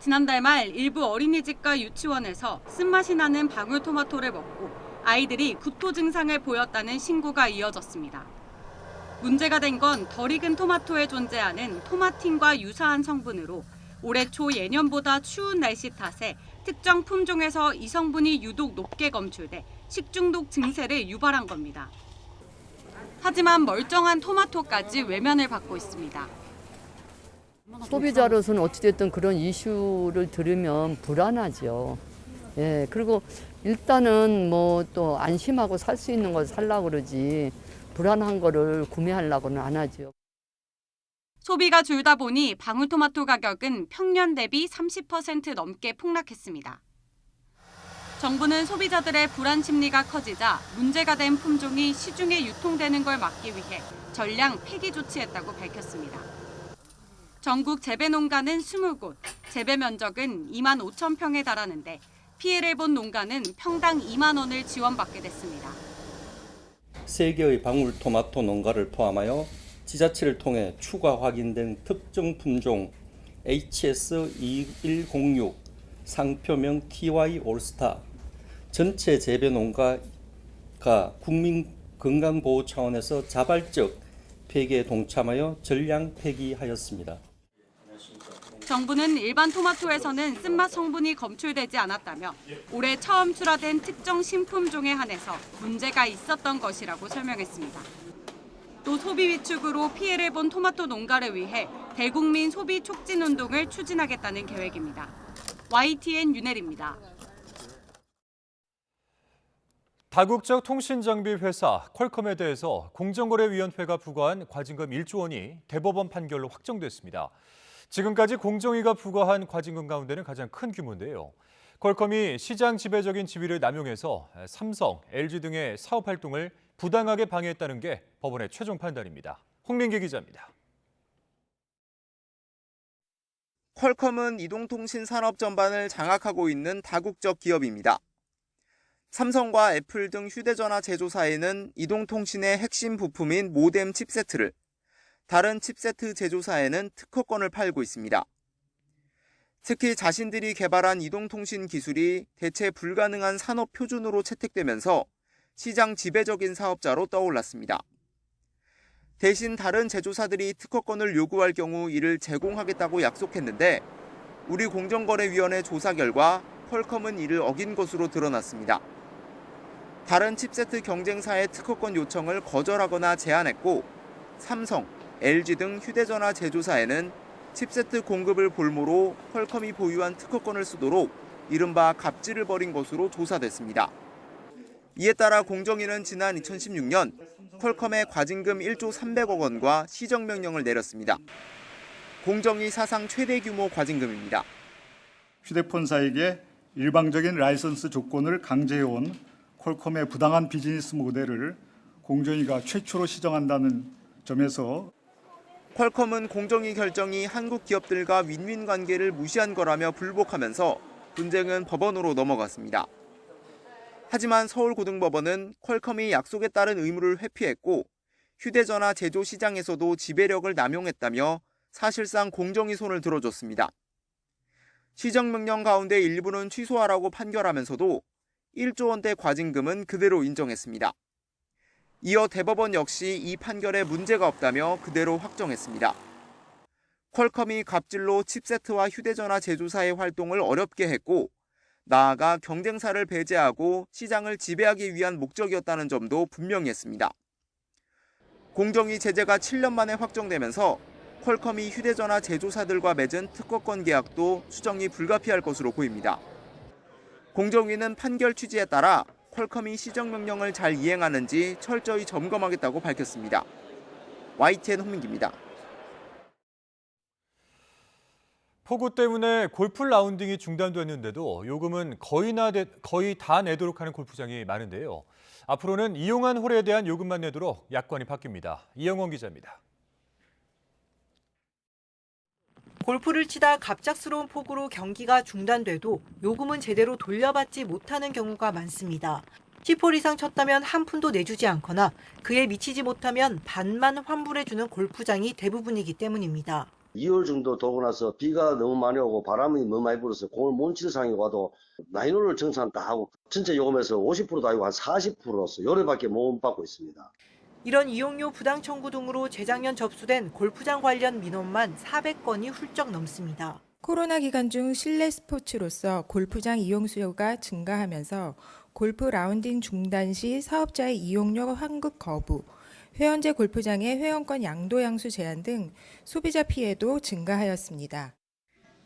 S23: 지난달 말 일부 어린이집과 유치원에서 쓴맛이 나는 방울토마토를 먹고 아이들이 구토 증상을 보였다는 신고가 이어졌습니다. 문제가 된 건 덜 익은 토마토에 존재하는 토마틴과 유사한 성분으로 올해 초 예년보다 추운 날씨 탓에 특정 품종에서 이 성분이 유독 높게 검출돼 식중독 증세를 유발한 겁니다. 하지만 멀쩡한 토마토까지 외면을 받고 있습니다.
S25: 소비자로서는 어찌됐든 그런 이슈를 들으면 불안하죠. 예, 그리고 일단은 뭐 또 안심하고 살 수 있는 걸 살려고 그러지 불안한 거를 구매하려고는 안 하죠.
S23: 소비가 줄다 보니 방울토마토 가격은 평년 대비 30% 넘게 폭락했습니다. 정부는 소비자들의 불안 심리가 커지자 문제가 된 품종이 시중에 유통되는 걸 막기 위해 전량 폐기 조치했다고 밝혔습니다. 전국 재배 농가는 20곳, 재배 면적은 2만 5천 평에 달하는데 피해를 본 농가는 평당 2만 원을 지원받게 됐습니다.
S4: 3개의 방울토마토 농가를 포함하여 지자체를 통해 추가 확인된 특정 품종 HS2106 상표명 TY 올스타 전체 재배 농가가 국민 건강 보호 차원에서 자발적 폐기에 동참하여 전량 폐기하였습니다.
S23: 정부는 일반 토마토에서는 쓴맛 성분이 검출되지 않았다며 올해 처음 출하된 특정 신품종에 한해서 문제가 있었던 것이라고 설명했습니다. 또 소비 위축으로 피해를 본 토마토 농가를 위해 대국민 소비 촉진 운동을 추진하겠다는 계획입니다. YTN 윤혜리입니다.
S2: 다국적 통신장비 회사 퀄컴에 대해서 공정거래위원회가 부과한 과징금 1조 원이 대법원 판결로 확정됐습니다. 지금까지 공정위가 부과한 과징금 가운데는 가장 큰 규모인데요. 퀄컴이 시장 지배적인 지위를 남용해서 삼성, LG 등의 사업 활동을 부당하게 방해했다는 게 법원의 최종 판단입니다. 홍민기 기자입니다.
S6: 퀄컴은 이동통신 산업 전반을 장악하고 있는 다국적 기업입니다. 삼성과 애플 등 휴대전화 제조사에는 이동통신의 핵심 부품인 모뎀 칩세트를, 다른 칩세트 제조사에는 특허권을 팔고 있습니다. 특히 자신들이 개발한 이동통신 기술이 대체 불가능한 산업 표준으로 채택되면서 시장 지배적인 사업자로 떠올랐습니다. 대신 다른 제조사들이 특허권을 요구할 경우 이를 제공하겠다고 약속했는데 우리 공정거래위원회 조사 결과 퀄컴은 이를 어긴 것으로 드러났습니다. 다른 칩세트 경쟁사의 특허권 요청을 거절하거나 제한했고 삼성, LG 등 휴대전화 제조사에는 칩세트 공급을 볼모로 퀄컴이 보유한 특허권을 쓰도록 이른바 갑질을 벌인 것으로 조사됐습니다. 이에 따라 공정위는 지난 2016년 퀄컴에 과징금 1조 300억 원과 시정명령을 내렸습니다. 공정위 사상 최대 규모 과징금입니다.
S8: 휴대폰사에게 일방적인 라이선스 조건을 강제해온 퀄컴의 부당한 비즈니스 모델을 공정위가 최초로 시정한다는 점에서
S6: 퀄컴은 공정위 결정이 한국 기업들과 윈윈 관계를 무시한 거라며 불복하면서 분쟁은 법원으로 넘어갔습니다. 하지만 서울고등법원은 퀄컴이 약속에 따른 의무를 회피했고 휴대전화 제조 시장에서도 지배력을 남용했다며 사실상 공정위 손을 들어줬습니다. 시정명령 가운데 일부는 취소하라고 판결하면서도 1조 원대 과징금은 그대로 인정했습니다. 이어 대법원 역시 이 판결에 문제가 없다며 그대로 확정했습니다. 퀄컴이 갑질로 칩세트와 휴대전화 제조사의 활동을 어렵게 했고 나아가 경쟁사를 배제하고 시장을 지배하기 위한 목적이었다는 점도 분명히 했습니다. 공정위 제재가 7년 만에 확정되면서 퀄컴이 휴대전화 제조사들과 맺은 특허권 계약도 수정이 불가피할 것으로 보입니다. 공정위는 판결 취지에 따라 퀄컴이 시정명령을 잘 이행하는지 철저히 점검하겠다고 밝혔습니다. YTN 홍민기입니다.
S2: 폭우 때문에 골프 라운딩이 중단됐는데도 요금은 거의 다 내도록 하는 골프장이 많은데요. 앞으로는 이용한 홀에 대한 요금만 내도록 약관이 바뀝니다. 이영원 기자입니다.
S10: 골프를 치다 갑작스러운 폭우로 경기가 중단돼도 요금은 제대로 돌려받지 못하는 경우가 많습니다. 10홀 이상 쳤다면 한 푼도 내주지 않거나 그에 미치지 못하면 반만 환불해주는 골프장이 대부분이기 때문입니다.
S12: 2월 정도 도고 나서 비가 너무 많이 오고 바람이 너무 많이 불어서 공을 못 치는 상황이 와도 라인홀을 정산 다 하고 전체 요금에서 50%도 아니고 한 40%로서 요래밖에 못 받고 있습니다.
S10: 이런 이용료 부당 청구 등으로 재작년 접수된 골프장 관련 민원만 400건이 훌쩍 넘습니다.
S13: 코로나 기간 중 실내 스포츠로서 골프장 이용 수요가 증가하면서 골프 라운딩 중단 시 사업자의 이용료 환급 거부, 회원제 골프장의 회원권 양도 양수 제한 등 소비자 피해도 증가하였습니다.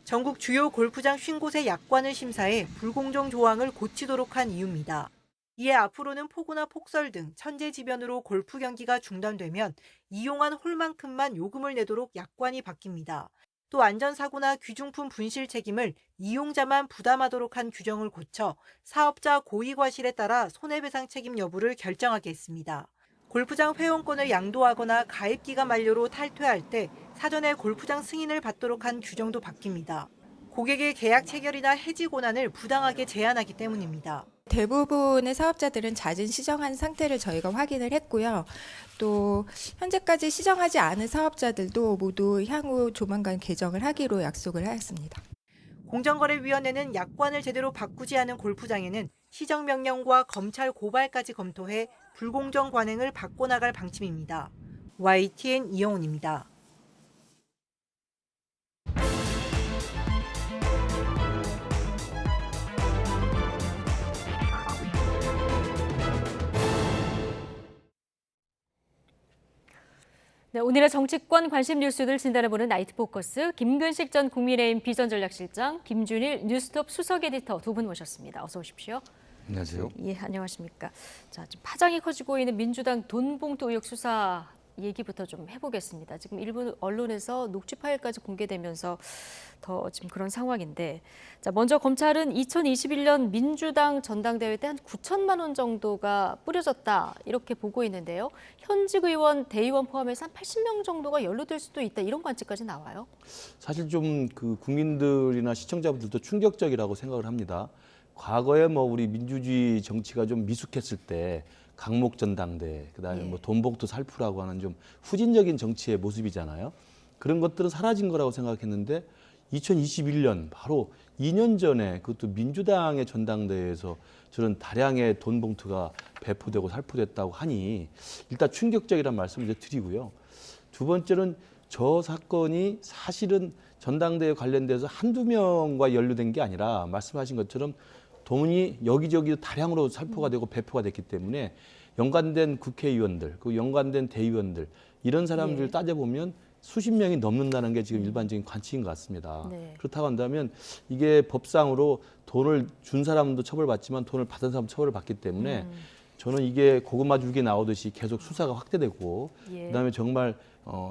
S10: 전국 주요 골프장 50곳의 약관을 심사해 불공정 조항을 고치도록 한 이유입니다. 이에 앞으로는 폭우나 폭설 등 천재지변으로 골프 경기가 중단되면 이용한 홀만큼만 요금을 내도록 약관이 바뀝니다. 또 안전사고나 귀중품 분실 책임을 이용자만 부담하도록 한 규정을 고쳐 사업자 고의과실에 따라 손해배상 책임 여부를 결정하게 했습니다. 골프장 회원권을 양도하거나 가입기간 만료로 탈퇴할 때 사전에 골프장 승인을 받도록 한 규정도 바뀝니다. 고객의 계약 체결이나 해지 권한을 부당하게 제한하기 때문입니다.
S13: 대부분의 사업자들은 잦은 시정한 상태를 저희가 확인을 했고요. 또 현재까지 시정하지 않은 사업자들도 모두 향후 조만간 개정을 하기로 약속을 하였습니다.
S10: 공정거래위원회는 약관을 제대로 바꾸지 않은 골프장에는 시정명령과 검찰 고발까지 검토해 불공정 관행을 바꿔나갈 방침입니다. YTN 이영훈입니다.
S1: 네, 오늘의 정치권 관심 뉴스들 진단해보는 나이트 포커스 김근식 전 국민의힘 비전전략실장, 김준일 뉴스톱 수석 에디터 두 분 모셨습니다. 어서 오십시오.
S7: 안녕하세요.
S1: 예, 안녕하십니까. 자, 지금 파장이 커지고 있는 민주당 돈봉투 의혹 수사 얘기부터 좀 해보겠습니다. 지금 일부 언론에서 녹취 파일까지 공개되면서 더 지금 그런 상황인데, 자, 먼저 검찰은 2021년 민주당 전당대회 때 한 9천만 원 정도가 뿌려졌다 이렇게 보고 있는데요. 현직 의원, 대의원 포함해서 한 80명 정도가 연루될 수도 있다 이런 관측까지 나와요.
S7: 사실 좀 그 국민들이나 시청자분들도 충격적이라고 생각을 합니다. 과거에 뭐 우리 민주주의 정치가 좀 미숙했을 때 강목 전당대, 그다음에 뭐 돈봉투 살푸라고 하는 좀 후진적인 정치의 모습이잖아요. 그런 것들은 사라진 거라고 생각했는데 2021년 바로 2년 전에 그것도 민주당의 전당대회에서 저런 다량의 돈봉투가 배포되고 살포됐다고 하니 일단 충격적이라는 말씀을 이제 드리고요. 두 번째는 저 사건이 사실은 전당대회 관련돼서 한두 명과 연루된 게 아니라 말씀하신 것처럼 돈이 여기저기 다량으로 살포가 되고 배포가 됐기 때문에 연관된 국회의원들, 그 연관된 대의원들 이런 사람들 따져보면 수십 명이 넘는다는 게 지금 일반적인 관측인 것 같습니다. 그렇다고 한다면 이게 법상으로 돈을 준 사람도 처벌받지만 돈을 받은 사람도 처벌을 받기 때문에 저는 이게 고구마 줄기 나오듯이 계속 수사가 확대되고 그다음에 정말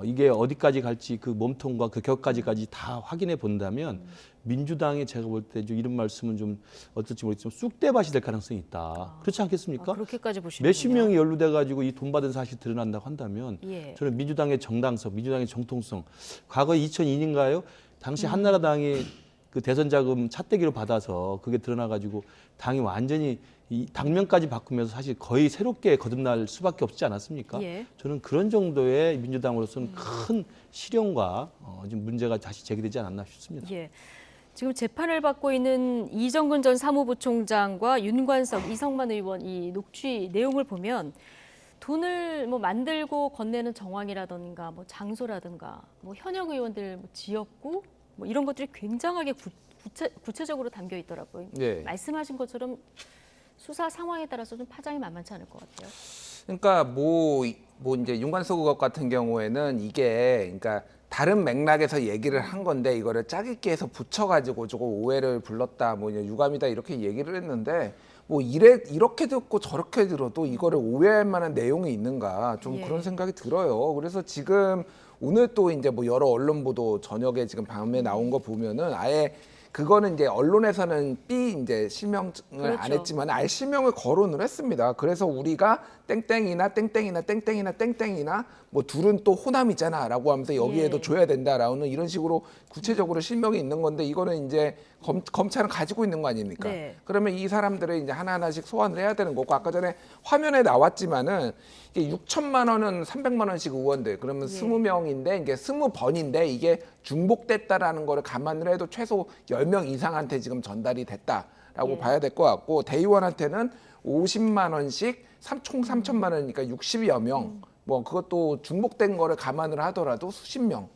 S7: 이게 어디까지 갈지 그 몸통과 그 격까지까지 다 확인해 본다면 민주당이 제가 볼 때 좀 이런 말씀은 좀 어떨지 모르겠지만 쑥대밭이 될 가능성이 있다. 그렇지 않겠습니까?
S1: 그렇게까지 보시는군요.
S7: 몇십 명이 연루돼 가지고 이 돈 받은 사실이 드러난다고 한다면 저는 민주당의 정당성, 민주당의 정통성, 과거 2002년인가요? 당시 한나라당이 그 대선 자금 차떼기로 받아서 그게 드러나 가지고 당이 완전히 이 당면까지 바꾸면서 사실 거의 새롭게 거듭날 수밖에 없지 않았습니까? 저는 그런 정도의 민주당으로서는 큰 실현과 지금 문제가 다시 제기되지 않았나 싶습니다.
S1: 지금 재판을 받고 있는 이정근 전 사무부총장과 윤관석, 이성만 의원 이 녹취 내용을 보면 돈을 뭐 만들고 건네는 정황이라든가 뭐 장소라든가 뭐 현역 의원들 뭐 지역구 뭐 이런 것들이 굉장하게 구체적으로 담겨 있더라고요. 말씀하신 것처럼 수사 상황에 따라서 좀 파장이 만만치 않을 것 같아요.
S9: 그러니까 뭐 이제 윤관석 의원 같은 경우에는 이게 그러니까 다른 맥락에서 얘기를 한 건데 이거를 짜깁기 해서 붙여가지고 조금 오해를 불렀다, 뭐 유감이다 이렇게 얘기를 했는데 뭐 이렇게 듣고 저렇게 들어도 이거를 오해할 만한 내용이 있는가 좀 그런 생각이 들어요. 그래서 지금 오늘 또 이제 뭐 여러 언론 보도 저녁에 지금 밤에 나온 거 보면은 아예 그거는 이제 언론에서는 이제 실명을 안 했지만 아예 실명을 거론을 했습니다. 그래서 우리가 땡땡이나 땡땡이나 땡땡이나 땡땡이나 뭐 둘은 또 호남이잖아라고 하면서 여기에도 줘야 된다라는 이런 식으로 구체적으로 실명이 있는 건데 이거는 이제 검찰은 가지고 있는 거 아닙니까? 그러면 이 사람들을 이제 하나하나씩 소환을 해야 되는 거고 아까 전에 화면에 나왔지만은 이게 6천만 원은 300만 원씩 의원들 그러면 20명인데 이게 20번인데 이게 중복됐다라는 거를 감안을 해도 최소 10명 이상한테 지금 전달이 됐다라고 봐야 될 것 같고 대의원한테는 50만 원씩 총 3천만 원이니까 60여 명 뭐 그것도 중복된 거를 감안을 하더라도 수십 명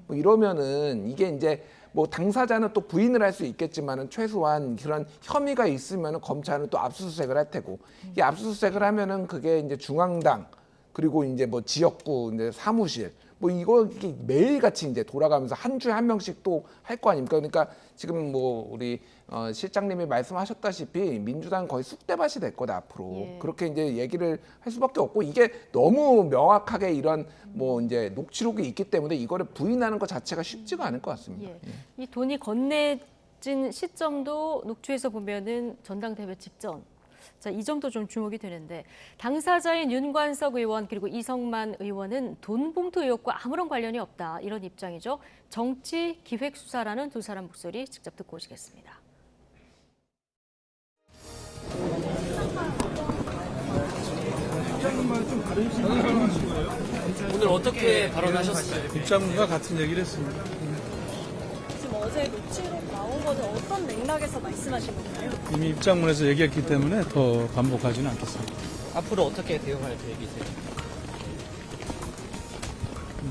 S9: 뭐 이러면은 이게 이제 뭐 당사자는 또 부인을 할 수 있겠지만은 최소한 그런 혐의가 있으면은 검찰은 또 압수수색을 할 테고 이 압수수색을 하면은 그게 이제 중앙당 그리고 이제 뭐 지역구 이제 사무실 뭐 이거 매일같이 이제 돌아가면서 한 주에 한 명씩 또 할 거 아닙니까? 그러니까 지금 뭐 우리 실장님이 말씀하셨다시피 민주당 거의 쑥대밭이 될 거다 앞으로 그렇게 이제 얘기를 할 수밖에 없고 이게 너무 명확하게 이런 뭐 이제 녹취록이 있기 때문에 이거를 부인하는 것 자체가 쉽지가 않을 것 같습니다.
S1: 이 돈이 건네진 시점도 녹취에서 보면은 전당대회 직전. 자, 이 점도 좀 주목이 되는데 당사자인 윤관석 의원 그리고 이성만 의원은 돈봉투 의혹과 아무런 관련이 없다 이런 입장이죠. 정치 기획 수사라는 두 사람 목소리 직접 듣고 오시겠습니다.
S11: 오늘 어떻게 발언하셨어요?
S14: 입장문과 같은 얘기를 했습니다.
S15: 지금 어제 녹취록 나온 것은 어떤 맥락에서 말씀하신 건가요?
S14: 이미 입장문에서 얘기했기 때문에 더 반복하지는 않겠습니다.
S11: 앞으로 어떻게 대응할 계획이세요?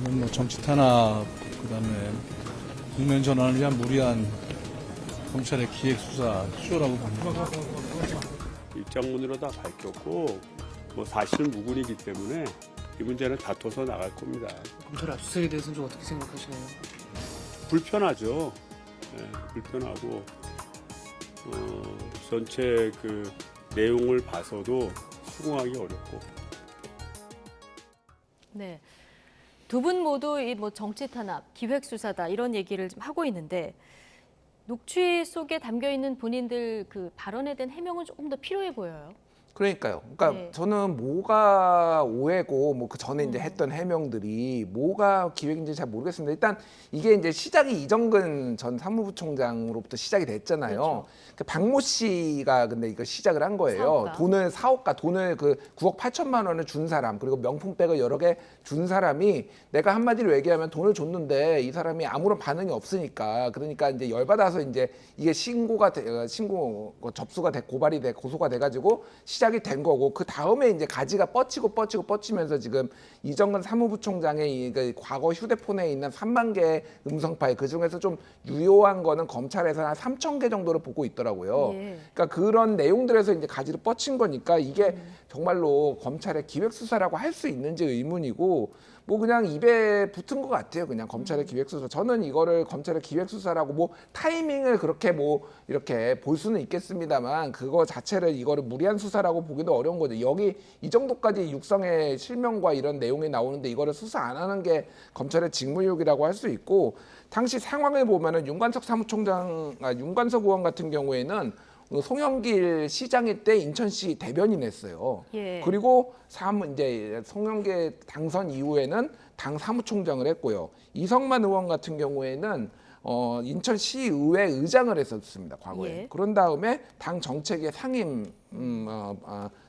S14: 이건 뭐 정치 탄압, 그다음에 국면 전환을 위한 무리한 검찰의 기획 수사 쇼라고 봅니다.
S17: 입장문으로 다 밝혔고 뭐 사실은 무근이기 때문에 이 문제는 다퉈서 나갈 겁니다.
S11: 검찰 압수수색에 대해서는 좀 어떻게 생각하시나요?
S17: 불편하죠. 네, 불편하고 전체 그 내용을 봐서도 수긍하기 어렵고.
S1: 네. 두 분 모두 이 뭐 정치 탄압, 기획 수사다 이런 얘기를 좀 하고 있는데 녹취 속에 담겨 있는 본인들 그 발언에 대한 해명은 조금 더 필요해 보여요.
S9: 그러니까요. 그러니까
S1: 네.
S9: 저는 뭐가 오해고 뭐 그 전에 이제 했던 해명들이 뭐가 기획인지 잘 모르겠습니다. 일단 이게 이제 시작이 이정근 전 사무부총장으로부터 시작이 됐잖아요.
S1: 그렇죠.
S9: 그 박모 씨가 근데 이걸 시작을 한 거예요.
S1: 사업가.
S9: 돈을 그 9억 8천만 원을 준 사람, 그리고 명품백을 여러 개 준 사람이 내가 한마디로 얘기하면 돈을 줬는데 이 사람이 아무런 반응이 없으니까, 그러니까 이제 열받아서 이제 이게 신고 접수가 돼, 고발이 돼, 고소가 돼가지고 시작이 된 거고, 그 다음에 이제 가지가 뻗치면서 지금 이정근 사무부총장의 그 과거 휴대폰에 있는 3만 개의 음성 파일, 그 중에서 좀 유효한 거는 검찰에서 한 3천 개 정도를 보고 있더라고요.
S1: 예.
S9: 그러니까 그런 내용들에서 이제 가지를 뻗친 거니까 이게 정말로 검찰의 기획 수사라고 할 수 있는지 의문이고, 뭐 그냥 입에 붙은 것 같아요. 그냥 검찰의 기획 수사. 저는 이거를 검찰의 기획 수사라고 뭐 타이밍을 그렇게 뭐 이렇게 볼 수는 있겠습니다만, 그거 자체를 이거를 무리한 수사라고 보기도 어려운 거죠. 여기 이 정도까지 육성의 실명과 이런 내용이 나오는데 이거를 수사 안 하는 게 검찰의 직무유기라고 할 수 있고, 당시 상황을 보면은 윤관석 의원 같은 경우에는 송영길 시장일 때 인천시 대변인 했어요.
S1: 예.
S9: 그리고 이제 송영길 당선 이후에는 당 사무총장을 했고요. 이성만 의원 같은 경우에는 인천시의회 의장을 했었습니다, 과거에.
S1: 예.
S9: 그런 다음에 당 정책의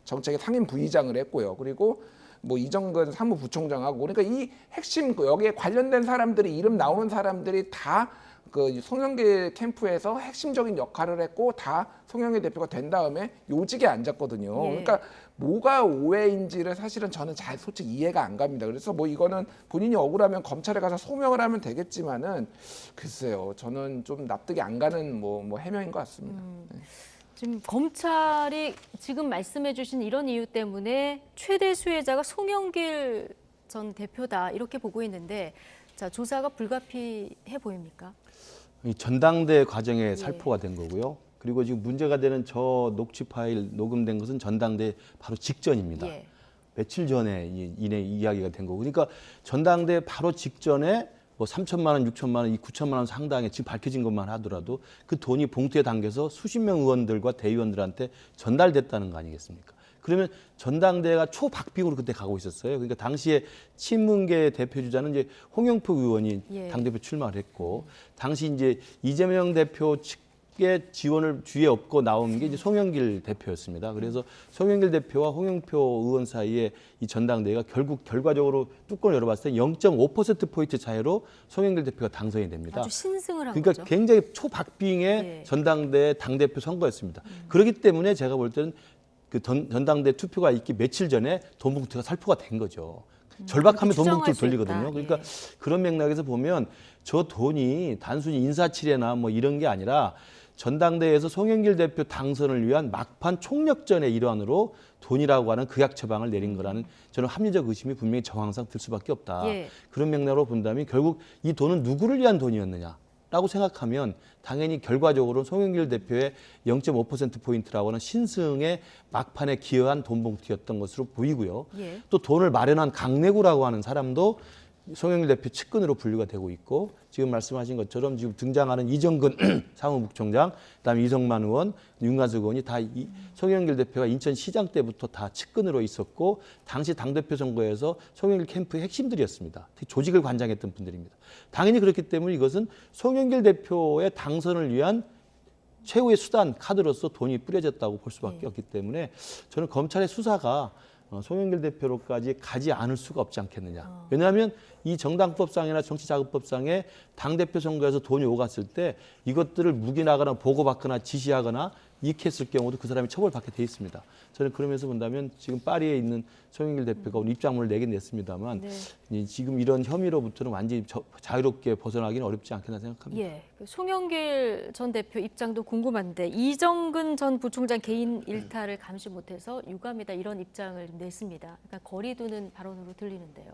S9: 정책의 상임 부의장을 했고요. 그리고 뭐 이정근 사무부총장하고, 그러니까 이 핵심 여기에 관련된 사람들이, 이름 나오는 사람들이 다 그 송영길 캠프에서 핵심적인 역할을 했고, 다 송영길 대표가 된 다음에 요직에 앉았거든요.
S1: 예.
S9: 그러니까 뭐가 오해인지를 사실은 저는 잘 솔직히 이해가 안 갑니다. 그래서 뭐 이거는 본인이 억울하면 검찰에 가서 소명을 하면 되겠지만은, 글쎄요, 저는 좀 납득이 안 가는 뭐 해명인 것 같습니다. 네.
S1: 지금 검찰이 지금 말씀해 주신 이런 이유 때문에 최대 수혜자가 송영길 전 대표다 이렇게 보고 있는데, 자, 조사가 불가피해 보입니까?
S7: 이 전당대 과정에 살포가 된 거고요. 그리고 지금 문제가 되는 저 녹취 파일 녹음된 것은 전당대 바로 직전입니다.
S1: 예.
S7: 며칠 전에 이야기가 된 거고, 그러니까 전당대 바로 직전에 뭐 3천만 원, 6천만 원, 9천만 원 상당의 지금 밝혀진 것만 하더라도 그 돈이 봉투에 담겨서 수십 명 의원들과 대의원들한테 전달됐다는 거 아니겠습니까? 그러면 전당대회가 초박빙으로 그때 가고 있었어요. 그러니까 당시에 친문계 대표주자는 이제 홍영표 의원이 당대표 출마를 했고, 당시 이제 이재명 대표 측의 지원을 주위에 업고 나온 게 이제 송영길 대표였습니다. 그래서 송영길 대표와 홍영표 의원 사이에 이 전당대회가 결국 결과적으로 뚜껑을 열어봤을 때 0.5%포인트 차이로 송영길 대표가 당선이 됩니다.
S1: 아주 신승을 한
S7: 그러니까
S1: 거죠.
S7: 굉장히 초박빙의 전당대회 당대표 선거였습니다. 그렇기 때문에 제가 볼 때는 그 전당대 투표가 있기 며칠 전에 돈봉투가 살포가 된 거죠. 절박하면 돈봉투를 돌리거든요. 그러니까 그런 맥락에서 보면 저 돈이 단순히 인사치레나 뭐 이런 게 아니라 전당대회에서 송영길 대표 당선을 위한 막판 총력전의 일환으로 돈이라고 하는 극약 처방을 내린 거라는 저는 합리적 의심이 분명히 정황상 들 수밖에 없다. 그런 맥락으로 본다면 결국 이 돈은 누구를 위한 돈이었느냐? 라고 생각하면 당연히 결과적으로 송영길 대표의 0.5%포인트라고 하는 신승의 막판에 기여한 돈봉투였던 것으로 보이고요. 또 돈을 마련한 강내구라고 하는 사람도 송영길 대표 측근으로 분류가 되고 있고, 지금 말씀하신 것처럼 지금 등장하는 이정근 사무부총장, 그다음에 이성만 의원, 윤관석 의원이 다 송영길 대표가 인천시장 때부터 다 측근으로 있었고, 당시 당대표 선거에서 송영길 캠프의 핵심들이었습니다. 조직을 관장했던 분들입니다. 당연히 그렇기 때문에 이것은 송영길 대표의 당선을 위한 최후의 수단, 카드로서 돈이 뿌려졌다고 볼 수밖에 없기 때문에 저는 검찰의 수사가 송영길 대표로까지 가지 않을 수가 없지 않겠느냐. 왜냐하면 이 정당법상이나 정치자금법상에 당대표 선거에서 돈이 오갔을 때 이것들을 묵인하거나 보고받거나 지시하거나 이익했을 경우도 그 사람이 처벌받게 돼 있습니다. 저는 그러면서 본다면 지금 파리에 있는 송영길 대표가 오늘 입장문을 내긴 냈습니다만 지금 이런 혐의로부터는 완전히 자유롭게 벗어나기는 어렵지 않겠나 생각합니다.
S1: 예, 송영길 전 대표 입장도 궁금한데 이정근 전 부총장 개인 일탈을 감시 못해서 유감이다 이런 입장을 냈습니다. 그러니까 거리 두는 발언으로 들리는데요.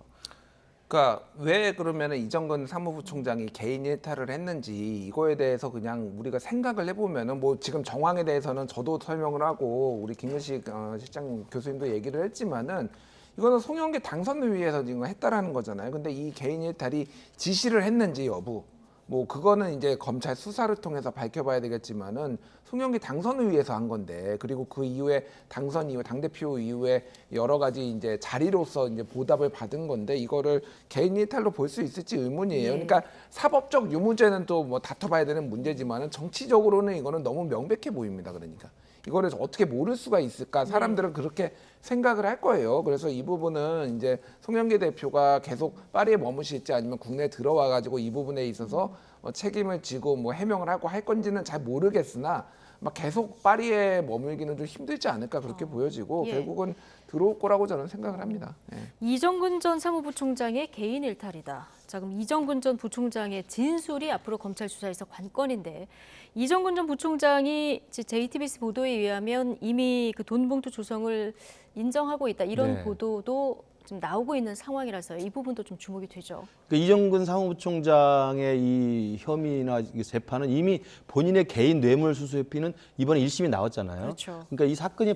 S9: 그러니까 왜 그러면 이정근 사무부총장이 개인 일탈을 했는지 이거에 대해서 그냥 우리가 생각을 해보면은 뭐 지금 정황에 대해서는 저도 설명을 하고 우리 김근식 실장 교수님도 얘기를 했지만은 이거는 송영길 당선을 위해서 지금 했다라는 거잖아요. 근데 이 개인 일탈이 지시를 했는지 여부 뭐 그거는 이제 검찰 수사를 통해서 밝혀봐야 되겠지만은 송영길 당선을 위해서 한 건데 그리고 그 이후에 당선 이후 당대표 이후에 여러 가지 이제 자리로서 이제 보답을 받은 건데 이거를 개인 일탈로 볼 수 있을지 의문이에요. 그러니까 사법적 유무죄는 또 뭐 다퉈봐야 되는 문제지만은 정치적으로는 이거는 너무 명백해 보입니다. 그러니까 이거를 어떻게 모를 수가 있을까? 사람들은 그렇게 생각을 할 거예요. 그래서 이 부분은 이제 송영길 대표가 계속 파리에 머무실지 아니면 국내에 들어와 가지고 이 부분에 있어서 책임을 지고 뭐 해명을 하고 할 건지는 잘 모르겠으나 막 계속 파리에 머물기는 좀 힘들지 않을까 그렇게 보여지고 결국은 들어올 거라고 저는 생각을 합니다.
S1: 이정근 전 사무부총장의 개인 일탈이다. 자, 그럼 이정근 전 부총장의 진술이 앞으로 검찰 수사에서 관건인데 이정근 전 부총장이 JTBC 보도에 의하면 이미 그 돈봉투 조성을 인정하고 있다. 이런 보도도 지금 나오고 있는 상황이라서 이 부분도 좀 주목이 되죠.
S7: 그러니까 이정근 사무부총장의 이 혐의나 재판은 이미 본인의 개인 뇌물수수 협의는 이번에 1심이 나왔잖아요.
S1: 그렇죠.
S7: 그러니까 이 사건이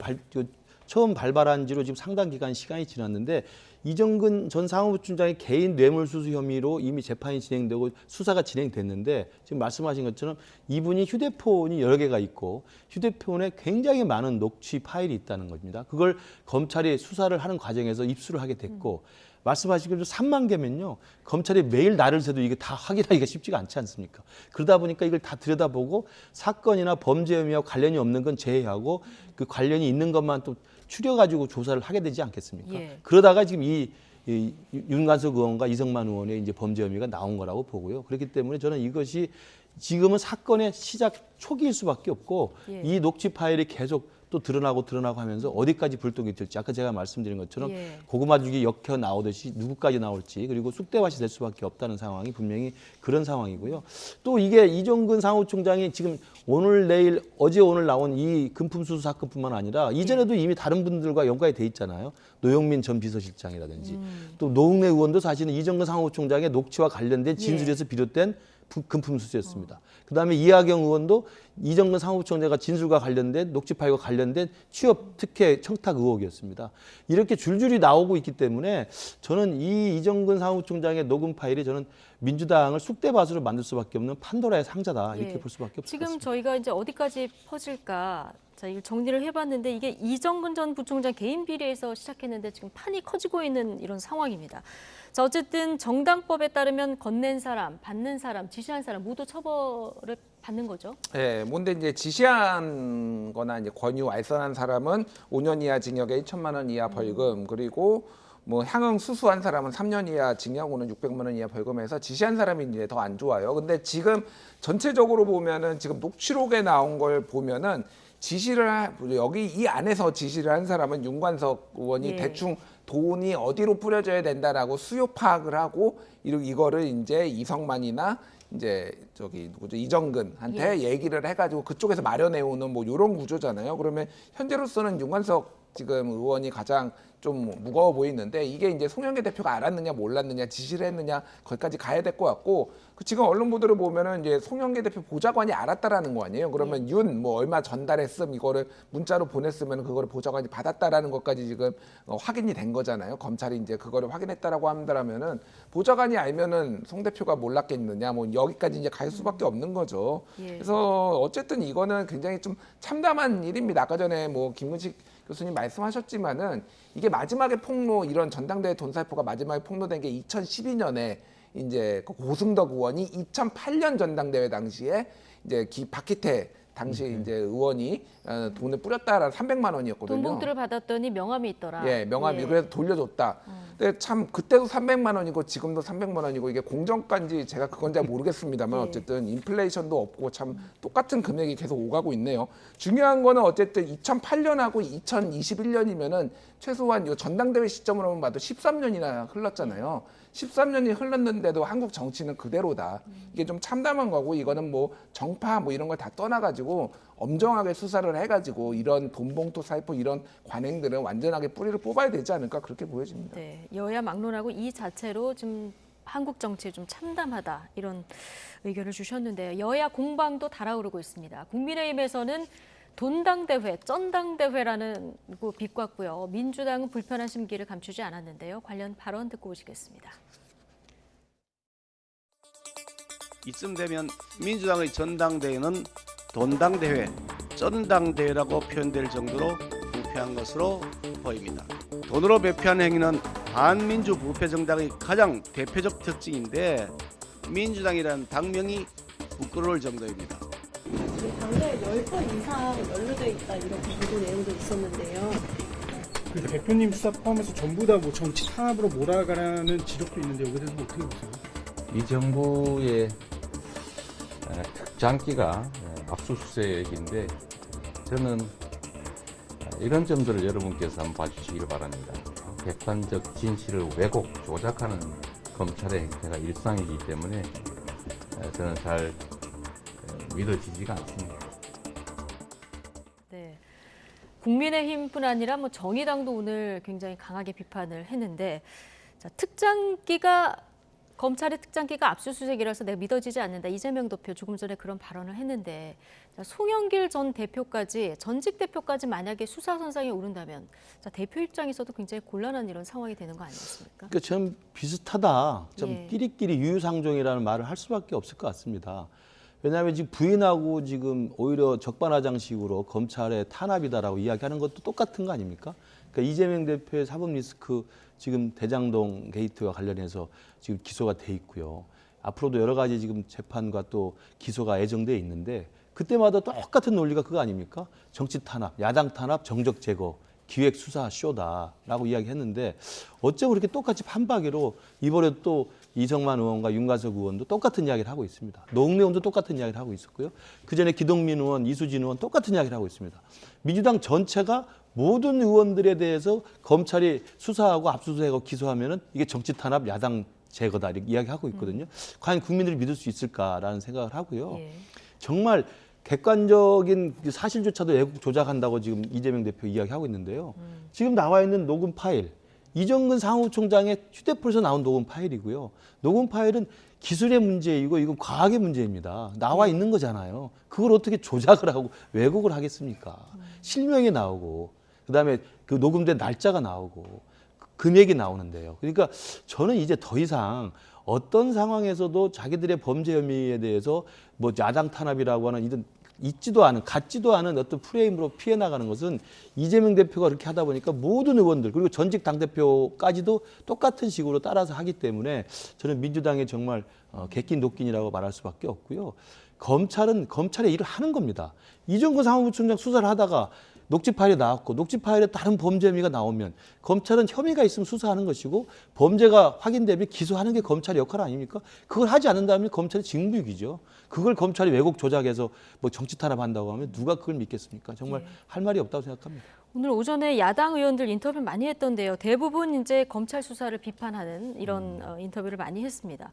S7: 처음 발발한 지로 지금 상당 기간 시간이 지났는데 이정근 전 사무부총장의 개인 뇌물수수 혐의로 이미 재판이 진행되고 수사가 진행됐는데 지금 말씀하신 것처럼 이분이 휴대폰이 여러 개가 있고 휴대폰에 굉장히 많은 녹취 파일이 있다는 겁니다. 그걸 검찰이 수사를 하는 과정에서 입수를 하게 됐고 말씀하신 것처럼 3만 개면요. 검찰이 매일 날을 새도 이게 다 확인하기가 쉽지가 않지 않습니까? 그러다 보니까 이걸 다 들여다보고 사건이나 범죄 혐의와 관련이 없는 건 제외하고 그 관련이 있는 것만 또 추려가지고 조사를 하게 되지 않겠습니까? 그러다가 지금 이 윤관석 의원과 이성만 의원의 이제 범죄 혐의가 나온 거라고 보고요. 그렇기 때문에 저는 이것이 지금은 사건의 시작 초기일 수밖에 없고 이 녹취 파일이 계속 또 드러나고 하면서 어디까지 불똥이 튈지 아까 제가 말씀드린 것처럼 고구마 죽이 역혀 나오듯이 누구까지 나올지 그리고 쑥대밭이 될 수밖에 없다는 상황이 분명히 그런 상황이고요. 또 이게 이정근 사무총장이 지금 오늘 내일 어제 오늘 나온 이 금품수수 사건뿐만 아니라 이전에도 이미 다른 분들과 연관이 돼 있잖아요. 노영민 전 비서실장이라든지 또 노웅래 의원도 사실은 이정근 사무총장의 녹취와 관련된 진술에서 비롯된 금품수수였습니다. 그다음에 이하경 의원도 이정근 사무부총장과 진술과 관련된 녹취 파일과 관련된 취업 특혜 청탁 의혹이었습니다. 이렇게 줄줄이 나오고 있기 때문에 저는 이 이정근 사무부총장의 녹음 파일이 저는 민주당을 쑥대밭으로 만들 수밖에 없는 판도라의 상자다 이렇게 볼 수밖에 없을 것
S1: 지금
S7: 같습니다.
S1: 저희가 이제 어디까지 퍼질까 자, 이 정리를 해봤는데 이게 이정근 전 부총장 개인 비리에서 시작했는데 지금 판이 커지고 있는 이런 상황입니다. 자, 어쨌든 정당법에 따르면 건넨 사람, 받는 사람, 지시한 사람 모두 처벌을 받는 거죠.
S9: 네, 뭔데 이제 지시한 거나 이제 권유 알선한 사람은 5년 이하 징역에 1천만 원 이하 벌금 그리고 뭐 향응 수수한 사람은 3년 이하 징역 또는 600만 원 이하 벌금에서 지시한 사람이 이제 더 안 좋아요. 근데 지금 전체적으로 보면은 지금 녹취록에 나온 걸 보면은 여기 이 안에서 지시를 한 사람은 윤관석 의원이 대충 돈이 어디로 뿌려져야 된다라고 수요 파악을 하고 이거를 이제 이성만이나 이제 저기 누구죠 이정근한테 얘기를 해가지고 그쪽에서 마련해오는 뭐 이런 구조잖아요. 그러면 현재로서는 윤관석 지금 의원이 가장 좀 무거워 보이는데 이게 이제 송영길 대표가 알았느냐 몰랐느냐 지시를 했느냐 거기까지 가야 될 것 같고 지금 언론 보도를 보면은 이제 송영길 대표 보좌관이 알았다라는 거 아니에요. 그러면 윤 뭐 얼마 전달했음 이거를 문자로 보냈으면 그거를 보좌관이 받았다라는 것까지 지금 확인이 된 거잖아요. 검찰이 이제 그거를 확인했다라고 한다면은 보좌관이 알면은 송 대표가 몰랐겠느냐 뭐 여기까지 이제 갈 수밖에 없는 거죠. 그래서 어쨌든 이거는 굉장히 좀 참담한 일입니다. 아까 전에 뭐 김근식 교수님 말씀하셨지만은 이게 마지막에 폭로 이런 전당대회 돈살포가 마지막에 폭로된 게 2012년에 이제 그 고승덕 의원이 2008년 전당대회 당시에 이제 박희태 당시 이제 의원이 돈을 뿌렸다라는 300만 원이었거든요.
S1: 돈봉투를 받았더니 명함이 있더라.
S9: 예, 명함이.
S1: 예.
S9: 그래서 돌려줬다. 근데 참 그때도 300만 원이고 지금도 300만 원이고 이게 공정가인지 제가 그건 잘 모르겠습니다만 어쨌든 인플레이션도 없고 참 똑같은 금액이 계속 오가고 있네요. 중요한 거는 어쨌든 2008년하고 2021년이면은 최소한 이 전당대회 시점으로만 봐도 13년이나 흘렀잖아요. 13년이 흘렀는데도 한국 정치는 그대로다. 이게 좀 참담한 거고 이거는 뭐 정파 뭐 이런 걸 다 떠나가지고 엄정하게 수사를 해가지고 이런 돈봉투 살포 이런 관행들은 완전하게 뿌리를 뽑아야 되지 않을까 그렇게 보여집니다.
S1: 네, 여야 막론하고 이 자체로 좀 한국 정치에 좀 참담하다 이런 의견을 주셨는데요. 여야 공방도 달아오르고 있습니다. 국민의힘에서는 돈당대회, 쩐당대회라는 거 비꼬았고요. 민주당은 불편한 심기를 감추지 않았는데요. 관련 발언 듣고 오시겠습니다.
S3: 이쯤 되면 민주당의 전당대회는 돈당대회, 쩐당대회라고 표현될 정도로 부패한 것으로 보입니다. 돈으로 배표한 행위는 반민주 부패 정당의 가장 대표적 특징인데 민주당이라는 당명이 부끄러울 정도입니다.
S15: 당내에 10건 이상 연루돼 있다 이런 보도 내용도 있었는데요.
S16: 그 대표님 수사 포함해서 전부 다 뭐 정치 탄압으로 몰아가라는 지적도 있는데 여기에 대해서 어떻게 보세요?
S18: 이 정부의 특장기가 압수수색인데 저는 이런 점들을 여러분께서 한번 봐주시길 바랍니다. 객관적 진실을 왜곡, 조작하는 검찰의 행태가 일상이기 때문에 저는 잘 믿어지지가 않습니다.
S1: 네, 국민의힘뿐 아니라 뭐 정의당도 오늘 굉장히 강하게 비판을 했는데, 자, 검찰의 특장기가 압수수색이라서 내가 믿어지지 않는다. 이재명 대표 조금 전에 그런 발언을 했는데, 자, 송영길 전 대표까지 전직 대표까지 만약에 수사 선상에 오른다면, 자, 대표 입장에서도 굉장히 곤란한 이런 상황이 되는 거 아니겠습니까?
S7: 그러니까 좀 비슷하다. 좀
S1: 예.
S7: 끼리끼리 유유상종이라는 말을 할 수밖에 없을 것 같습니다. 왜냐하면 지금 부인하고 지금 오히려 적반하장식으로 검찰의 탄압이다라고 이야기하는 것도 똑같은 거 아닙니까? 그러니까 이재명 대표의 사법 리스크 지금 대장동 게이트와 관련해서 지금 기소가 돼 있고요. 앞으로도 여러 가지 지금 재판과 또 기소가 예정돼 있는데 그때마다 똑같은 논리가 그거 아닙니까? 정치 탄압, 야당 탄압, 정적 제거, 기획 수사 쇼다라고 이야기했는데 어쩌고 그렇게 똑같이 판박이로 이번에 또 이성만 의원과 윤관석 의원도 똑같은 이야기를 하고 있습니다. 노웅래 의원도 똑같은 이야기를 하고 있었고요. 그전에 기동민 의원, 이수진 의원 똑같은 이야기를 하고 있습니다. 민주당 전체가 모든 의원들에 대해서 검찰이 수사하고 압수수색하고 기소하면은 이게 정치 탄압, 야당 제거다 이렇게 이야기하고 있거든요. 과연 국민들이 믿을 수 있을까라는 생각을 하고요.
S1: 예.
S7: 정말 객관적인 사실조차도 왜곡 조작한다고 지금 이재명 대표 이야기하고 있는데요. 지금 나와 있는 녹음 파일, 이정근 사무총장의 휴대폰에서 나온 녹음 파일이고요. 녹음 파일은 기술의 문제이고 이건 과학의 문제입니다. 나와 있는 거잖아요. 그걸 어떻게 조작을 하고 왜곡을 하겠습니까? 실명이 나오고 그다음에 그 녹음된 날짜가 나오고 금액이 나오는데요. 그러니까 저는 이제 더 이상 어떤 상황에서도 자기들의 범죄 혐의에 대해서 뭐 야당 탄압이라고 하는 이런 있지도 않은, 같지도 않은 어떤 프레임으로 피해 나가는 것은 이재명 대표가 그렇게 하다 보니까 모든 의원들 그리고 전직 당대표까지도 똑같은 식으로 따라서 하기 때문에 저는 민주당이 정말 객긴 독긴이라고 말할 수밖에 없고요. 검찰은 검찰의 일을 하는 겁니다. 이정근 사무총장 수사를 하다가 녹취 파일이 나왔고 녹취 파일에 다른 범죄 혐의가 나오면 검찰은 혐의가 있으면 수사하는 것이고 범죄가 확인되면 기소하는 게 검찰의 역할 아닙니까? 그걸 하지 않는다면 검찰이 직무유기죠. 그걸 검찰이 왜곡 조작해서 뭐 정치 탄압한다고 하면 누가 그걸 믿겠습니까? 정말 할 말이 없다고 생각합니다.
S1: 오늘 오전에 야당 의원들 인터뷰 많이 했던데요. 대부분 이제 검찰 수사를 비판하는 이런 인터뷰를 많이 했습니다.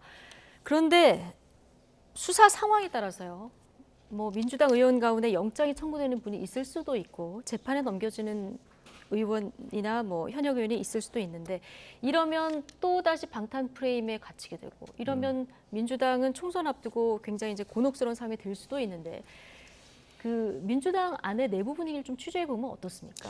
S1: 그런데 수사 상황에 따라서요. 뭐 민주당 의원 가운데 영장이 청구되는 분이 있을 수도 있고 재판에 넘겨지는 의원이나 뭐 현역 의원이 있을 수도 있는데 이러면 또 다시 방탄 프레임에 갇히게 되고 이러면 민주당은 총선 앞두고 굉장히 이제 곤혹스러운 상황이 될 수도 있는데 그 민주당 안에 내부 분위기를 좀 취재해 보면 어떻습니까?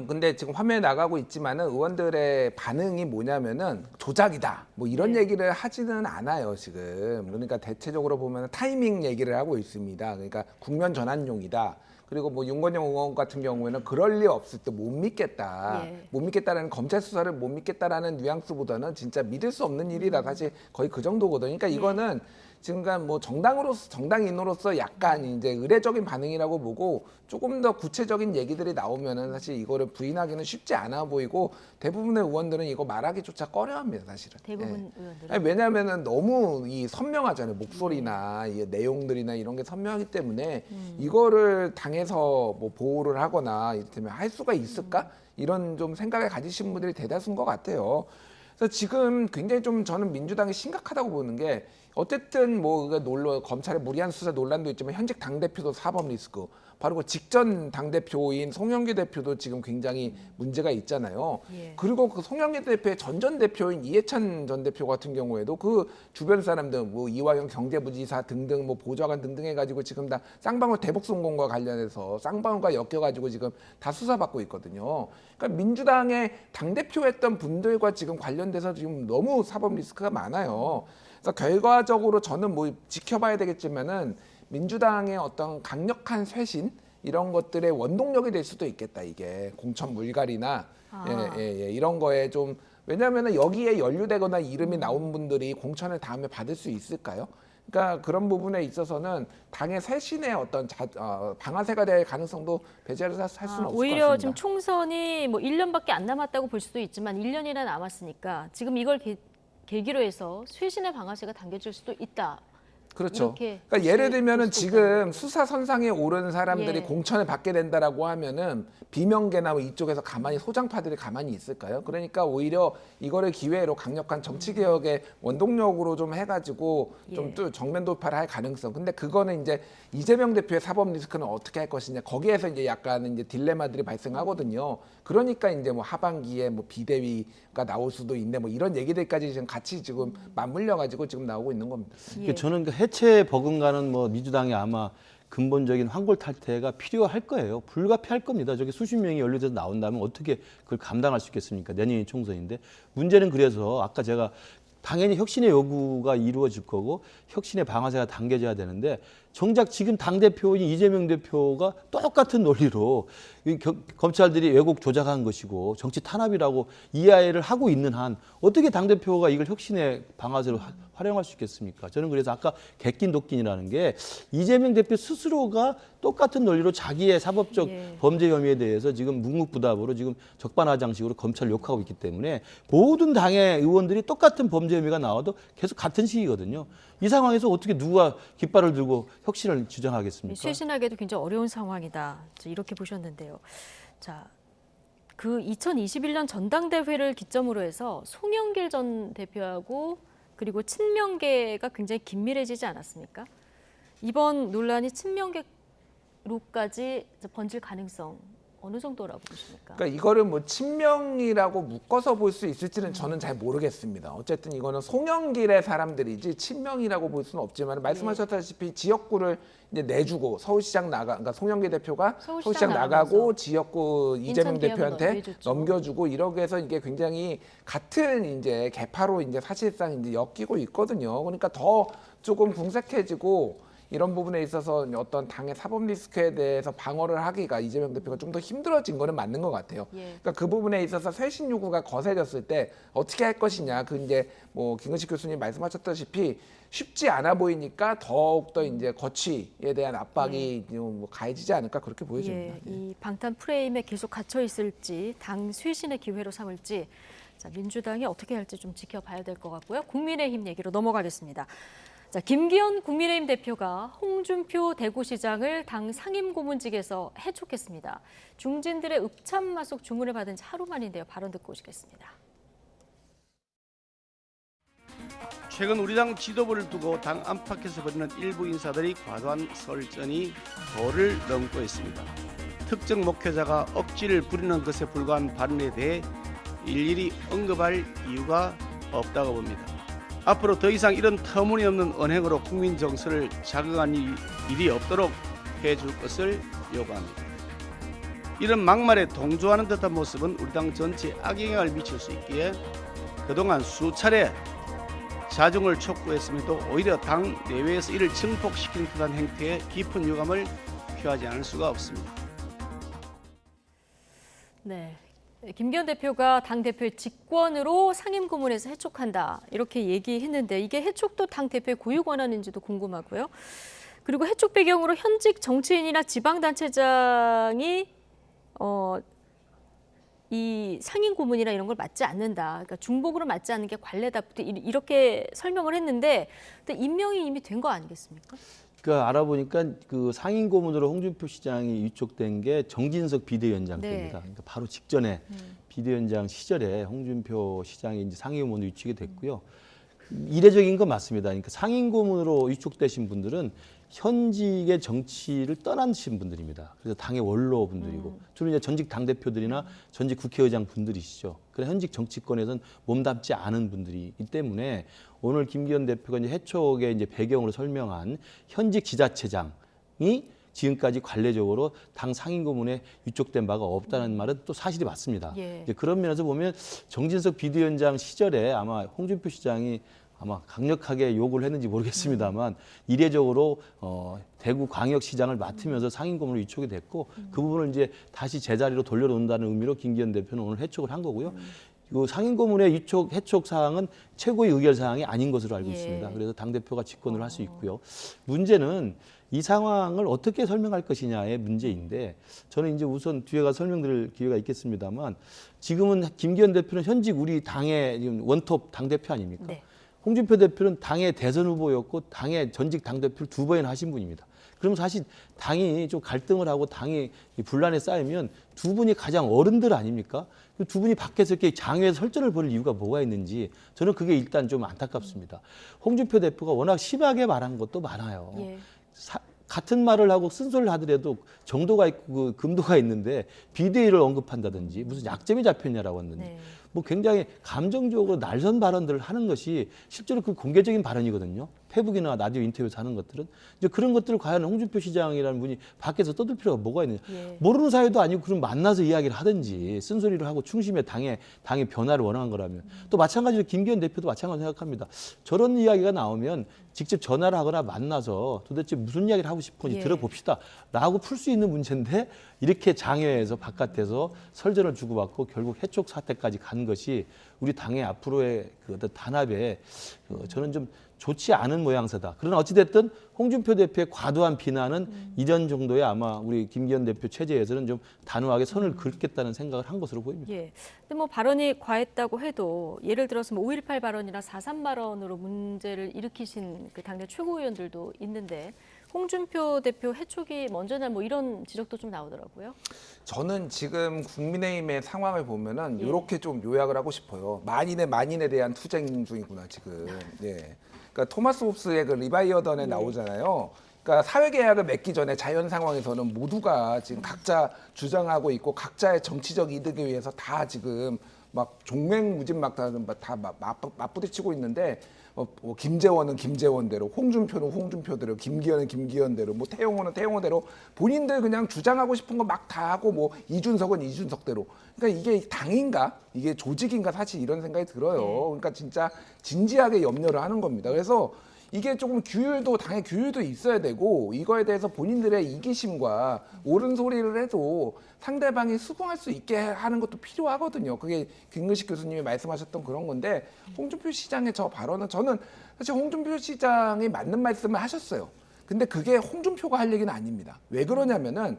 S9: 근데 지금 화면에 나가고 있지만은 의원들의 반응이 뭐냐면은 조작이다. 뭐 이런 얘기를 하지는 않아요, 지금. 그러니까 대체적으로 보면 타이밍 얘기를 하고 있습니다. 그러니까 국면 전환용이다. 그리고 뭐 윤건영 의원 같은 경우에는 그럴 리 없을 때 못 믿겠다. 못 믿겠다라는 검찰 수사를 못 믿겠다라는 뉘앙스보다는 진짜 믿을 수 없는 일이다. 사실 거의 그 정도거든요. 그러니까 이거는 지금 뭐 정당인으로서 약간 이제 의례적인 반응이라고 보고 조금 더 구체적인 얘기들이 나오면은 사실 이거를 부인하기는 쉽지 않아 보이고 대부분의 의원들은 이거 말하기조차 꺼려합니다, 사실은.
S1: 대부분 의원들은.
S9: 아니, 왜냐하면은 너무 이 선명하잖아요, 목소리나 이 내용들이나 이런 게 선명하기 때문에 이거를 당에서 뭐 보호를 하거나 이를테면 할 수가 있을까 이런 좀 생각을 가지신 분들이 대다수인 것 같아요. 그래서 지금 굉장히 좀 저는 민주당이 심각하다고 보는 게 어쨌든 뭐 검찰의 무리한 수사 논란도 있지만 현직 당대표도 사법 리스크, 바로 그 직전 당대표인 송영길 대표도 지금 굉장히 문제가 있잖아요.
S1: 예.
S9: 그리고 그 송영길 대표의 전 대표인 이해찬 전 대표 같은 경우에도 그 주변 사람들 뭐 이화영 경제부지사 등등 뭐 보좌관 등등 해가지고 지금 다 쌍방울 대북 성공과 관련해서 쌍방울과 엮여가지고 지금 다 수사받고 있거든요. 그러니까 민주당의 당대표했던 분들과 지금 관련돼서 지금 너무 사법 리스크가 많아요. 그래서 결과적으로 저는 뭐 지켜봐야 되겠지만은 민주당의 어떤 강력한 쇄신 이런 것들의 원동력이 될 수도 있겠다. 이게 공천 물갈이나 이런 거에 좀 왜냐하면 여기에 연루되거나 이름이 나온 분들이 공천을 다음에 받을 수 있을까요? 그러니까 그런 부분에 있어서는 당의 쇄신의 어떤 방아쇠가 될 가능성도 배제를 할 수는 없을 것 같습니다.
S1: 오히려 지금 총선이 뭐 1년밖에 안 남았다고 볼 수도 있지만 1년이나 남았으니까 지금 이걸 계기로 해서 쇄신의 방아쇠가 당겨질 수도 있다.
S9: 그렇죠. 그러니까 예를 들면은 지금 수사 선상에 오른 사람들이
S1: 예.
S9: 공천을 받게 된다라고 하면은 비명계나 뭐 이쪽에서 가만히 소장파들이 가만히 있을까요? 그러니까 오히려 이거를 기회로 강력한 정치 개혁의 원동력으로 좀 해가지고 좀 또 정면 돌파를 할 가능성. 근데 그거는 이제 이재명 대표의 사법 리스크는 어떻게 할 것이냐. 거기에서 이제 약간 이제 딜레마들이 발생하거든요. 그러니까 이제 뭐 하반기에 뭐 비대위가 나올 수도 있네. 뭐 이런 얘기들까지 지금 같이 지금 맞물려가지고 지금 나오고 있는 겁니다.
S7: 그러니까 저는 그 해체 버금가는 뭐 민주당이 아마 근본적인 환골 탈퇴가 필요할 거예요. 불가피할 겁니다. 저게 수십 명이 연루돼서 나온다면 어떻게 그걸 감당할 수 있겠습니까? 내년이 총선인데. 문제는 그래서 아까 제가 당연히 혁신의 요구가 이루어질 거고 혁신의 방아쇠가 당겨져야 되는데 정작 지금 당대표인 이재명 대표가 똑같은 논리로 검찰들이 왜곡 조작한 것이고 정치 탄압이라고 이해를 하고 있는 한 어떻게 당대표가 이걸 혁신의 방아쇠로 활용할 수 있겠습니까? 저는 그래서 아까 객긴독긴이라는 게 이재명 대표 스스로가 똑같은 논리로 자기의 사법적 범죄 혐의에 대해서 지금 묵묵부답으로 지금 적반하장식으로 검찰을 욕하고 있기 때문에 모든 당의 의원들이 똑같은 범죄 혐의가 나와도 계속 같은 식이거든요. 이 상황에서 어떻게 누가 깃발을 들고 혁신을 주장하겠습니까?
S1: 쇄신하기도 굉장히 어려운 상황이다. 이렇게 보셨는데요. 자, 그 2021년 전당대회를 기점으로 해서 송영길 전 대표하고 그리고 친명계가 굉장히 긴밀해지지 않았습니까? 이번 논란이 친명계로까지 번질 가능성 어느 정도라고 보십니까?
S9: 그러니까 이거를 뭐 친명이라고 묶어서 볼 수 있을지는 저는 잘 모르겠습니다. 어쨌든 이거는 송영길의 사람들이지 친명이라고 볼 수는 없지만 말씀하셨다시피 지역구를 이제 내주고 서울시장 그러니까 송영길 대표가 서울시장 나가고 지역구 이재명 대표한테 넘겨주고 이렇게 해서 이게 굉장히 같은 이제 개파로 이제 사실상 이제 엮이고 있거든요. 그러니까 더 조금 궁색해지고. 이런 부분에 있어서 어떤 당의 사법 리스크에 대해서 방어를 하기가 이재명 대표가 좀 더 힘들어진 거는 맞는 것 같아요. 그러니까 그 부분에 있어서 쇄신 요구가 거세졌을 때 어떻게 할 것이냐. 그 이제 뭐 김근식 교수님 말씀하셨다시피 쉽지 않아 보이니까 더욱 더 이제 거취에 대한 압박이 뭐 가해지지 않을까 그렇게 보여집니다.
S1: 이 방탄 프레임에 계속 갇혀 있을지 당 쇄신의 기회로 삼을지 자, 민주당이 어떻게 할지 좀 지켜봐야 될 것 같고요. 국민의힘 얘기로 넘어가겠습니다. 자, 김기현 국민의힘 대표가 홍준표 대구시장을 당 상임고문직에서 해촉했습니다. 중진들의 읍참마속 주문을 받은 지 하루 만인데요. 발언 듣고 오시겠습니다.
S3: 최근 우리 당 지도부를 두고 당 안팎에서 벌이는 일부 인사들이 과도한 설전이 도를 넘고 있습니다. 특정 목회자가 억지를 부리는 것에 불과한 발언에 대해 일일이 언급할 이유가 없다고 봅니다. 앞으로 더 이상 이런 터무니없는 언행으로 국민 정서를 자극하는 일이 없도록 해줄 것을 요구합니다. 이런 막말에 동조하는 듯한 모습은 우리 당 전체에 악영향을 미칠 수 있기에 그동안 수차례 자중을 촉구했음에도 오히려 당 내외에서 이를 증폭시키는 듯한 행태에 깊은 유감을 표하지 않을 수가 없습니다.
S1: 네. 김기현 대표가 당대표의 직권으로 상임고문에서 해촉한다 이렇게 얘기했는데 이게 해촉도 당대표의 고유 권한인지도 궁금하고요. 그리고 해촉 배경으로 현직 정치인이나 지방단체장이 이 상임고문이나 이런 걸 맡지 않는다. 그러니까 중복으로 맡지 않는 게 관례다. 이렇게 설명을 했는데 임명이 이미 된 거 아니겠습니까?
S7: 그러니까 알아보니까 그 상임고문으로 홍준표 시장이 위촉된 게 정진석 비대위원장 때입니다. 그러니까 바로 직전에 비대위원장 시절에 홍준표 시장이 이제 상임고문으로 위촉이 됐고요. 이례적인 건 맞습니다. 그러니까 상임고문으로 위촉되신 분들은 현직의 정치를 떠나신 분들입니다. 그래서 당의 원로 분들이고 주로 이제 전직 당대표들이나 전직 국회의장 분들이시죠. 그래서 현직 정치권에서는 몸담지 않은 분들이기 때문에 오늘 김기현 대표가 이제 해촉의 이제 배경으로 설명한 현직 지자체장이 지금까지 관례적으로 당 상임고문에 위촉된 바가 없다는 말은 또 사실이 맞습니다. 이제 그런 면에서 보면 정진석 비대위원장 시절에 아마 홍준표 시장이 아마 강력하게 요구를 했는지 모르겠습니다만 이례적으로 대구광역시장을 맡으면서 상임고문으로 위촉이 됐고 그 부분을 이제 다시 제자리로 돌려놓는다는 의미로 김기현 대표는 오늘 해촉을 한 거고요. 이 상임고문의 해촉 사항은 최고의 의결 사항이 아닌 것으로 알고 있습니다. 그래서 당대표가 직권을 할 수 있고요. 문제는 이 상황을 어떻게 설명할 것이냐의 문제인데 저는 이제 우선 뒤에 가서 설명드릴 기회가 있겠습니다만 지금은 김기현 대표는 현직 우리 당의 원톱 당대표 아닙니까? 홍준표 대표는 당의 대선 후보였고 당의 전직 당대표를 2번이나 하신 분입니다. 그럼 사실 당이 좀 갈등을 하고 당이 분란에 쌓이면 두 분이 가장 어른들 아닙니까? 두 분이 밖에서 이렇게 장외에서 설전을 벌일 이유가 뭐가 있는지 저는 그게 일단 좀 안타깝습니다. 홍준표 대표가 워낙 심하게 말한 것도 많아요. 같은 말을 하고 쓴소리를 하더라도 정도가 있고 그 금도가 있는데 비대위를 언급한다든지 무슨 약점이 잡혔냐라고 했는데 뭐 굉장히 감정적으로 날선 발언들을 하는 것이 실제로 그 공개적인 발언이거든요. 페북이나 라디오 인터뷰에서 하는 것들은 이제 그런 것들을 과연 홍준표 시장이라는 분이 밖에서 떠들 필요가 뭐가 있느냐. 모르는 사이도 아니고 그럼 만나서 이야기를 하든지 쓴소리를 하고 충심에 당의 변화를 원하는 거라면 또 마찬가지로 김기현 대표도 마찬가지로 생각합니다. 저런 이야기가 나오면 직접 전화를 하거나 만나서 도대체 무슨 이야기를 하고 싶은지 들어봅시다 라고 풀 수 있는 문제인데 이렇게 장외에서 바깥에서 설전을 주고받고 결국 해촉 사태까지 간 것이 우리 당의 앞으로의 그 어떤 단합에 저는 좀 좋지 않은 모양새다. 그러나 어찌됐든 홍준표 대표의 과도한 비난은 이전 정도의 아마 우리 김기현 대표 체제에서는 좀 단호하게 선을 긋겠다는 생각을 한 것으로 보입니다.
S1: 근데 뭐 발언이 과했다고 해도 예를 들어서 뭐 5.18 발언이나 4.3 발언으로 문제를 일으키신 그 당내 최고위원들도 있는데 홍준표 대표 해촉이 먼저냐 뭐 이런 지적도 좀 나오더라고요.
S9: 저는 지금 국민의힘의 상황을 보면은 이렇게 좀 요약을 하고 싶어요. 만인에 대한 투쟁 중이구나 지금. 그러니까 토마스 홉스의 그 리바이어던에 나오잖아요. 그러니까 사회계약을 맺기 전에 자연 상황에서는 모두가 지금 각자 주장하고 있고 각자의 정치적 이득을 위해서 다 지금 막 종횡무진 다 맞부딪히고 있는데 김재원은 김재원대로, 홍준표는 홍준표대로, 김기현은 김기현대로, 뭐 태용호는 태용호대로 본인들 그냥 주장하고 싶은 거 막 다 하고 뭐 이준석은 이준석대로. 그러니까 이게 당인가? 이게 조직인가? 사실 이런 생각이 들어요. 그러니까 진짜 진지하게 염려를 하는 겁니다. 그래서 이게 조금 당의 규율도 있어야 되고 이거에 대해서 본인들의 이기심과 옳은 소리를 해도 상대방이 수긍할 수 있게 하는 것도 필요하거든요. 그게 김근식 교수님이 말씀하셨던 그런 건데 홍준표 시장의 저 발언은 저는 사실 홍준표 시장이 맞는 말씀을 하셨어요. 근데 그게 홍준표가 할 얘기는 아닙니다. 왜 그러냐면은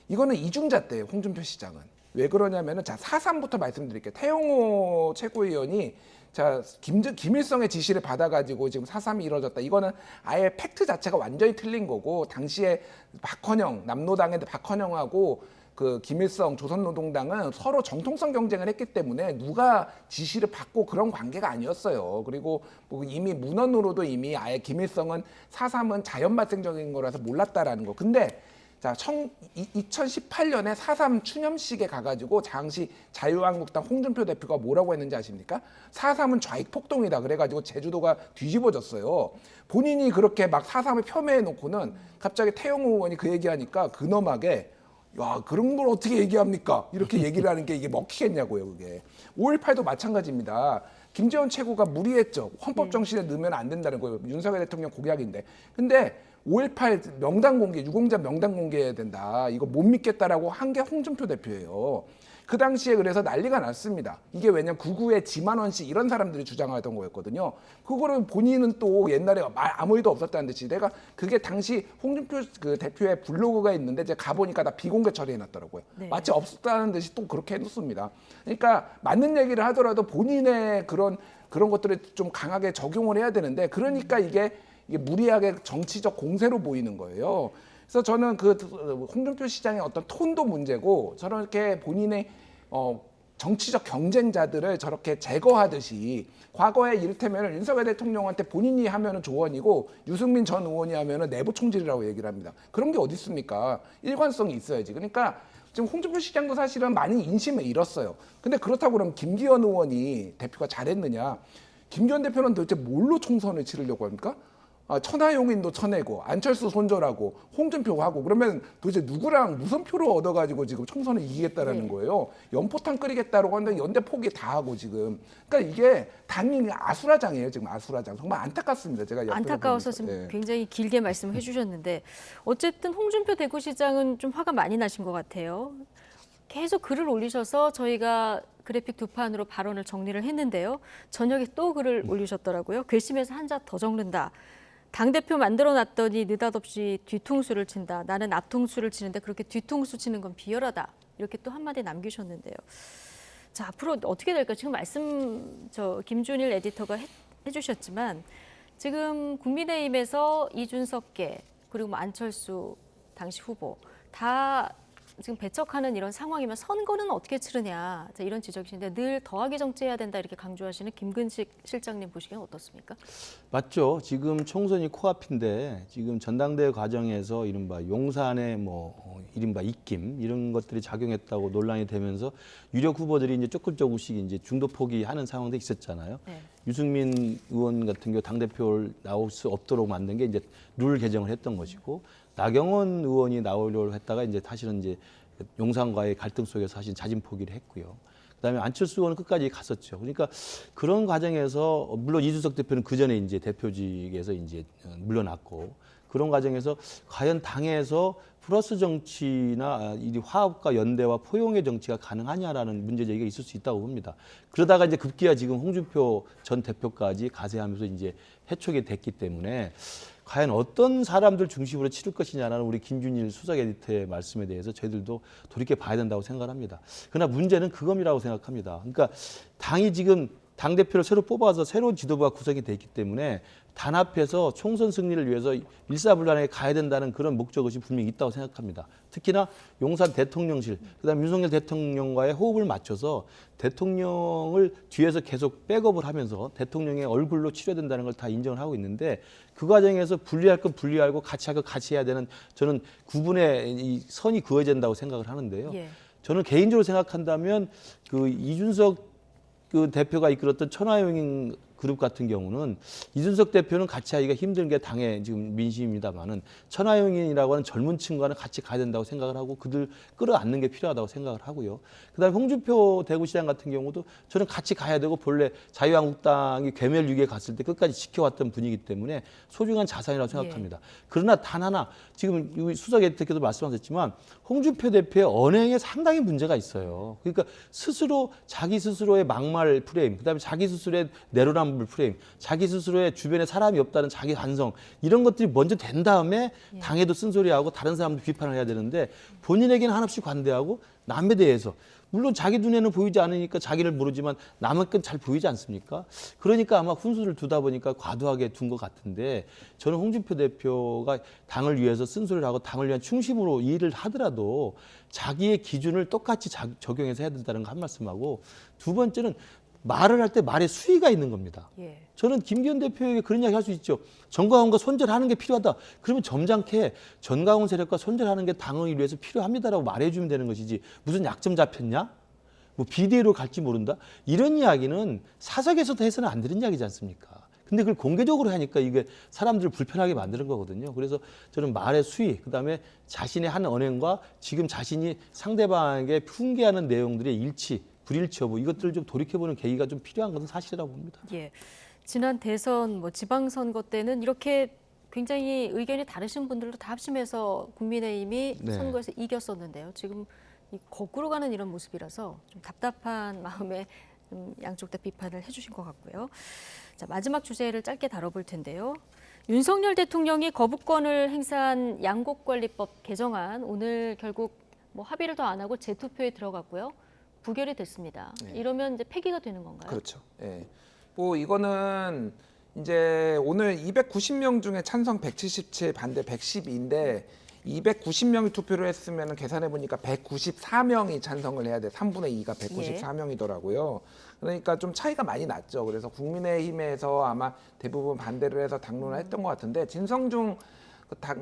S9: 이거는 이중잣 대예요. 홍준표 시장은. 왜 그러냐면은 자 4.3부터 말씀드릴게요. 태용호 최고위원이 자 김일성의 지시를 받아가지고 지금 4.3이 이루어졌다. 이거는 아예 팩트 자체가 완전히 틀린 거고 당시에 박헌영 남노당의 박헌영하고 그 김일성 조선노동당은 서로 정통성 경쟁을 했기 때문에 누가 지시를 받고 그런 관계가 아니었어요. 그리고 뭐 이미 문헌으로도 이미 아예 김일성은 4.3은 자연 발생적인 거라서 몰랐다라는 거. 근데 자, 2018년에 4.3 추념식에 가가지고 당시 자유한국당 홍준표 대표가 뭐라고 했는지 아십니까? 4.3은 좌익폭동이다. 그래가지고 제주도가 뒤집어졌어요. 본인이 그렇게 막 4.3을 폄훼해놓고는 갑자기 태용호 의원이 그 얘기하니까 근엄하게 야 그런 걸 어떻게 얘기합니까? 이렇게 얘기를 하는 게 이게 먹히겠냐고요. 그게. 5.18도 마찬가지입니다. 김재원 최고가 무리했죠. 헌법 정신에 넣으면 안 된다는 거예요. 윤석열 대통령 공약인데. 근데 5.18 명단 공개, 유공자 명단 공개해야 된다. 이거 못 믿겠다라고 한 게 홍준표 대표예요. 그 당시에 그래서 난리가 났습니다. 이게 왜냐면 구구에 지만원 씨 이런 사람들이 주장하던 거였거든요. 그거를 본인은 또 옛날에 아무 일도 없었다는 듯이 내가 그게 당시 홍준표 그 대표의 블로그가 있는데 제가 가보니까 다 비공개 처리해놨더라고요.
S1: 네.
S9: 마치 없었다는 듯이 또 그렇게 해놓습니다. 그러니까 맞는 얘기를 하더라도 본인의 그런 것들을 좀 강하게 적용을 해야 되는데 그러니까 이게 무리하게 정치적 공세로 보이는 거예요. 그래서 저는 그 홍준표 시장의 어떤 톤도 문제고 저렇게 본인의 정치적 경쟁자들을 저렇게 제거하듯이 과거에 이를테면 윤석열 대통령한테 본인이 하면은 조언이고 유승민 전 의원이 하면은 내부 총질이라고 얘기를 합니다. 그런 게 어디 있습니까? 일관성이 있어야지. 그러니까 지금 홍준표 시장도 사실은 많이 인심을 잃었어요. 근데 그렇다고 그러면 김기현 의원이 대표가 잘했느냐? 김기현 대표는 도대체 뭘로 총선을 치르려고 합니까? 천하용인도 쳐내고 안철수 손절하고 홍준표 하고 그러면 도대체 누구랑 무슨 표를 얻어가지고 지금 총선을 이기겠다라는 거예요. 연포탕 끓이겠다라고 하는데 연대 포기 다 하고 지금. 그러니까 이게 당연히 아수라장이에요. 지금 아수라장. 정말 안타깝습니다. 제가
S1: 안타까워서 지금 굉장히 길게 말씀해 주셨는데 어쨌든 홍준표 대구시장은 좀 화가 많이 나신 것 같아요. 계속 글을 올리셔서 저희가 그래픽 두 판으로 발언을 정리를 했는데요. 저녁에 또 글을 올리셨더라고요. 괘씸해서 한자 더 적는다. 당대표 만들어놨더니 느닷없이 뒤통수를 친다. 나는 앞통수를 치는데 그렇게 뒤통수 치는 건 비열하다. 이렇게 또 한마디 남기셨는데요. 자, 앞으로 어떻게 될까? 지금 김준일 에디터가 해주셨지만 지금 국민의힘에서 이준석계 그리고 안철수 당시 후보 다 지금 배척하는 이런 상황이면 선거는 어떻게 치르냐 이런 지적이신데 늘 더하기 정치해야 된다 이렇게 강조하시는 김근식 실장님 보시기엔 어떻습니까?
S7: 맞죠. 지금 총선이 코앞인데 지금 전당대회 과정에서 이른바 용산의 이른바 입김 이런 것들이 작용했다고 논란이 되면서 유력 후보들이 이제 조금씩 이제 중도 포기하는 상황도 있었잖아요. 네. 유승민 의원 같은 경우 당대표를 나올 수 없도록 만든 게 이제 룰 개정을 했던 것이고 나경원 의원이 나오려고 했다가 이제 사실은 이제 용산과의 갈등 속에서 사실 자진 포기를 했고요. 그다음에 안철수 의원은 끝까지 갔었죠. 그러니까 그런 과정에서 물론 이준석 대표는 그 전에 이제 대표직에서 이제 물러났고 그런 과정에서 과연 당에서 플러스 정치나 이 화합과 연대와 포용의 정치가 가능하냐라는 문제 제기가 있을 수 있다고 봅니다. 그러다가 이제 급기야 지금 홍준표 전 대표까지 가세하면서 이제 해촉이 됐기 때문에 과연 어떤 사람들 중심으로 치를 것이냐라는 우리 김준일 수석 에디터의 말씀에 대해서 저희들도 돌이켜 봐야 된다고 생각합니다. 그러나 문제는 그겁이라고 생각합니다. 그러니까 당이 지금 당대표를 새로 뽑아서 새로운 지도부가 구성이 됐기 때문에 단합해서 총선 승리를 위해서 일사불란하게 가야 된다는 그런 목적의식이 분명히 있다고 생각합니다. 특히나 용산 대통령실, 그다음에 윤석열 대통령과의 호흡을 맞춰서 대통령을 뒤에서 계속 백업을 하면서 대통령의 얼굴로 치러야 된다는 걸 다 인정을 하고 있는데 그 과정에서 분리할 건 분리하고 같이 할 건 같이 해야 되는 저는 구분의 이 선이 그어야 된다고 생각을 하는데요. 예. 저는 개인적으로 생각한다면 그 이준석 그 대표가 이끌었던 천하용 그룹 같은 경우는 이준석 대표는 같이 하기가 힘든 게 당의 지금 민심입니다만은 천하용인이라고 하는 젊은 층과는 같이 가야 된다고 생각을 하고 그들 끌어안는 게 필요하다고 생각을 하고요. 그다음에 홍준표 대구시장 같은 경우도 저는 같이 가야 되고 본래 자유한국당이 괴멸 위기에 갔을 때 끝까지 지켜왔던 분이기 때문에 소중한 자산이라고 생각합니다. 예. 그러나 단 하나 지금 수석 에디터께도 말씀하셨지만 홍준표 대표의 언행에 상당히 문제가 있어요. 그러니까 스스로 자기 스스로의 막말 프레임, 그다음에 자기 스스로의 내로남 프레임, 자기 스스로의 주변에 사람이 없다는 자기 반성 이런 것들이 먼저 된 다음에 당에도 쓴소리하고 다른 사람도 비판을 해야 되는데 본인에게는 한없이 관대하고 남에 대해서 물론 자기 눈에는 보이지 않으니까 자기를 모르지만 남의 건 잘 보이지 않습니까? 그러니까 아마 훈수를 두다 보니까 과도하게 둔 것 같은데 저는 홍준표 대표가 당을 위해서 쓴소리를 하고 당을 위한 충심으로 일을 하더라도 자기의 기준을 똑같이 적용해서 해야 된다는 거 한 말씀하고 두 번째는 말을 할 때 말에 수위가 있는 겁니다. 예. 저는 김기현 대표에게 그런 이야기 할 수 있죠. 전광훈과 손절하는 게 필요하다. 그러면 점잖게 전광훈 세력과 손절하는 게 당을 위해서 필요합니다라고 말해주면 되는 것이지 무슨 약점 잡혔냐? 뭐 비대위로 갈지 모른다? 이런 이야기는 사석에서도 해서는 안 되는 이야기지 않습니까? 근데 그걸 공개적으로 하니까 이게 사람들을 불편하게 만드는 거거든요. 그래서 저는 말의 수위, 그다음에 자신의 한 언행과 지금 자신이 상대방에게 훈계하는 내용들의 일치, 불일치 여부 이것들을 좀 돌이켜보는 계기가 좀 필요한 것은 사실이라고 봅니다.
S1: 예, 지난 대선 지방선거 때는 이렇게 굉장히 의견이 다르신 분들도 다 합심해서 국민의힘이 선거에서 이겼었는데요. 지금 이 거꾸로 가는 이런 모습이라서 좀 답답한 마음에 양쪽 다 비판을 해주신 것 같고요. 자, 마지막 주제를 짧게 다뤄볼 텐데요. 윤석열 대통령이 거부권을 행사한 양곡관리법 개정안 오늘 결국 뭐 합의를 더 안 하고 재투표에 들어갔고요. 부결이 됐습니다.
S9: 네.
S1: 이러면 이제 폐기가 되는 건가요?
S9: 그렇죠. 예. 뭐 이거는 이제 오늘 290명 중에 찬성 177, 반대 112인데 290명이 투표를 했으면 계산해 보니까 194명이 찬성을 해야 돼. 3분의 2가 194명이더라고요. 그러니까 좀 차이가 많이 났죠. 그래서 국민의힘에서 아마 대부분 반대를 해서 당론을 했던 것 같은데 진성중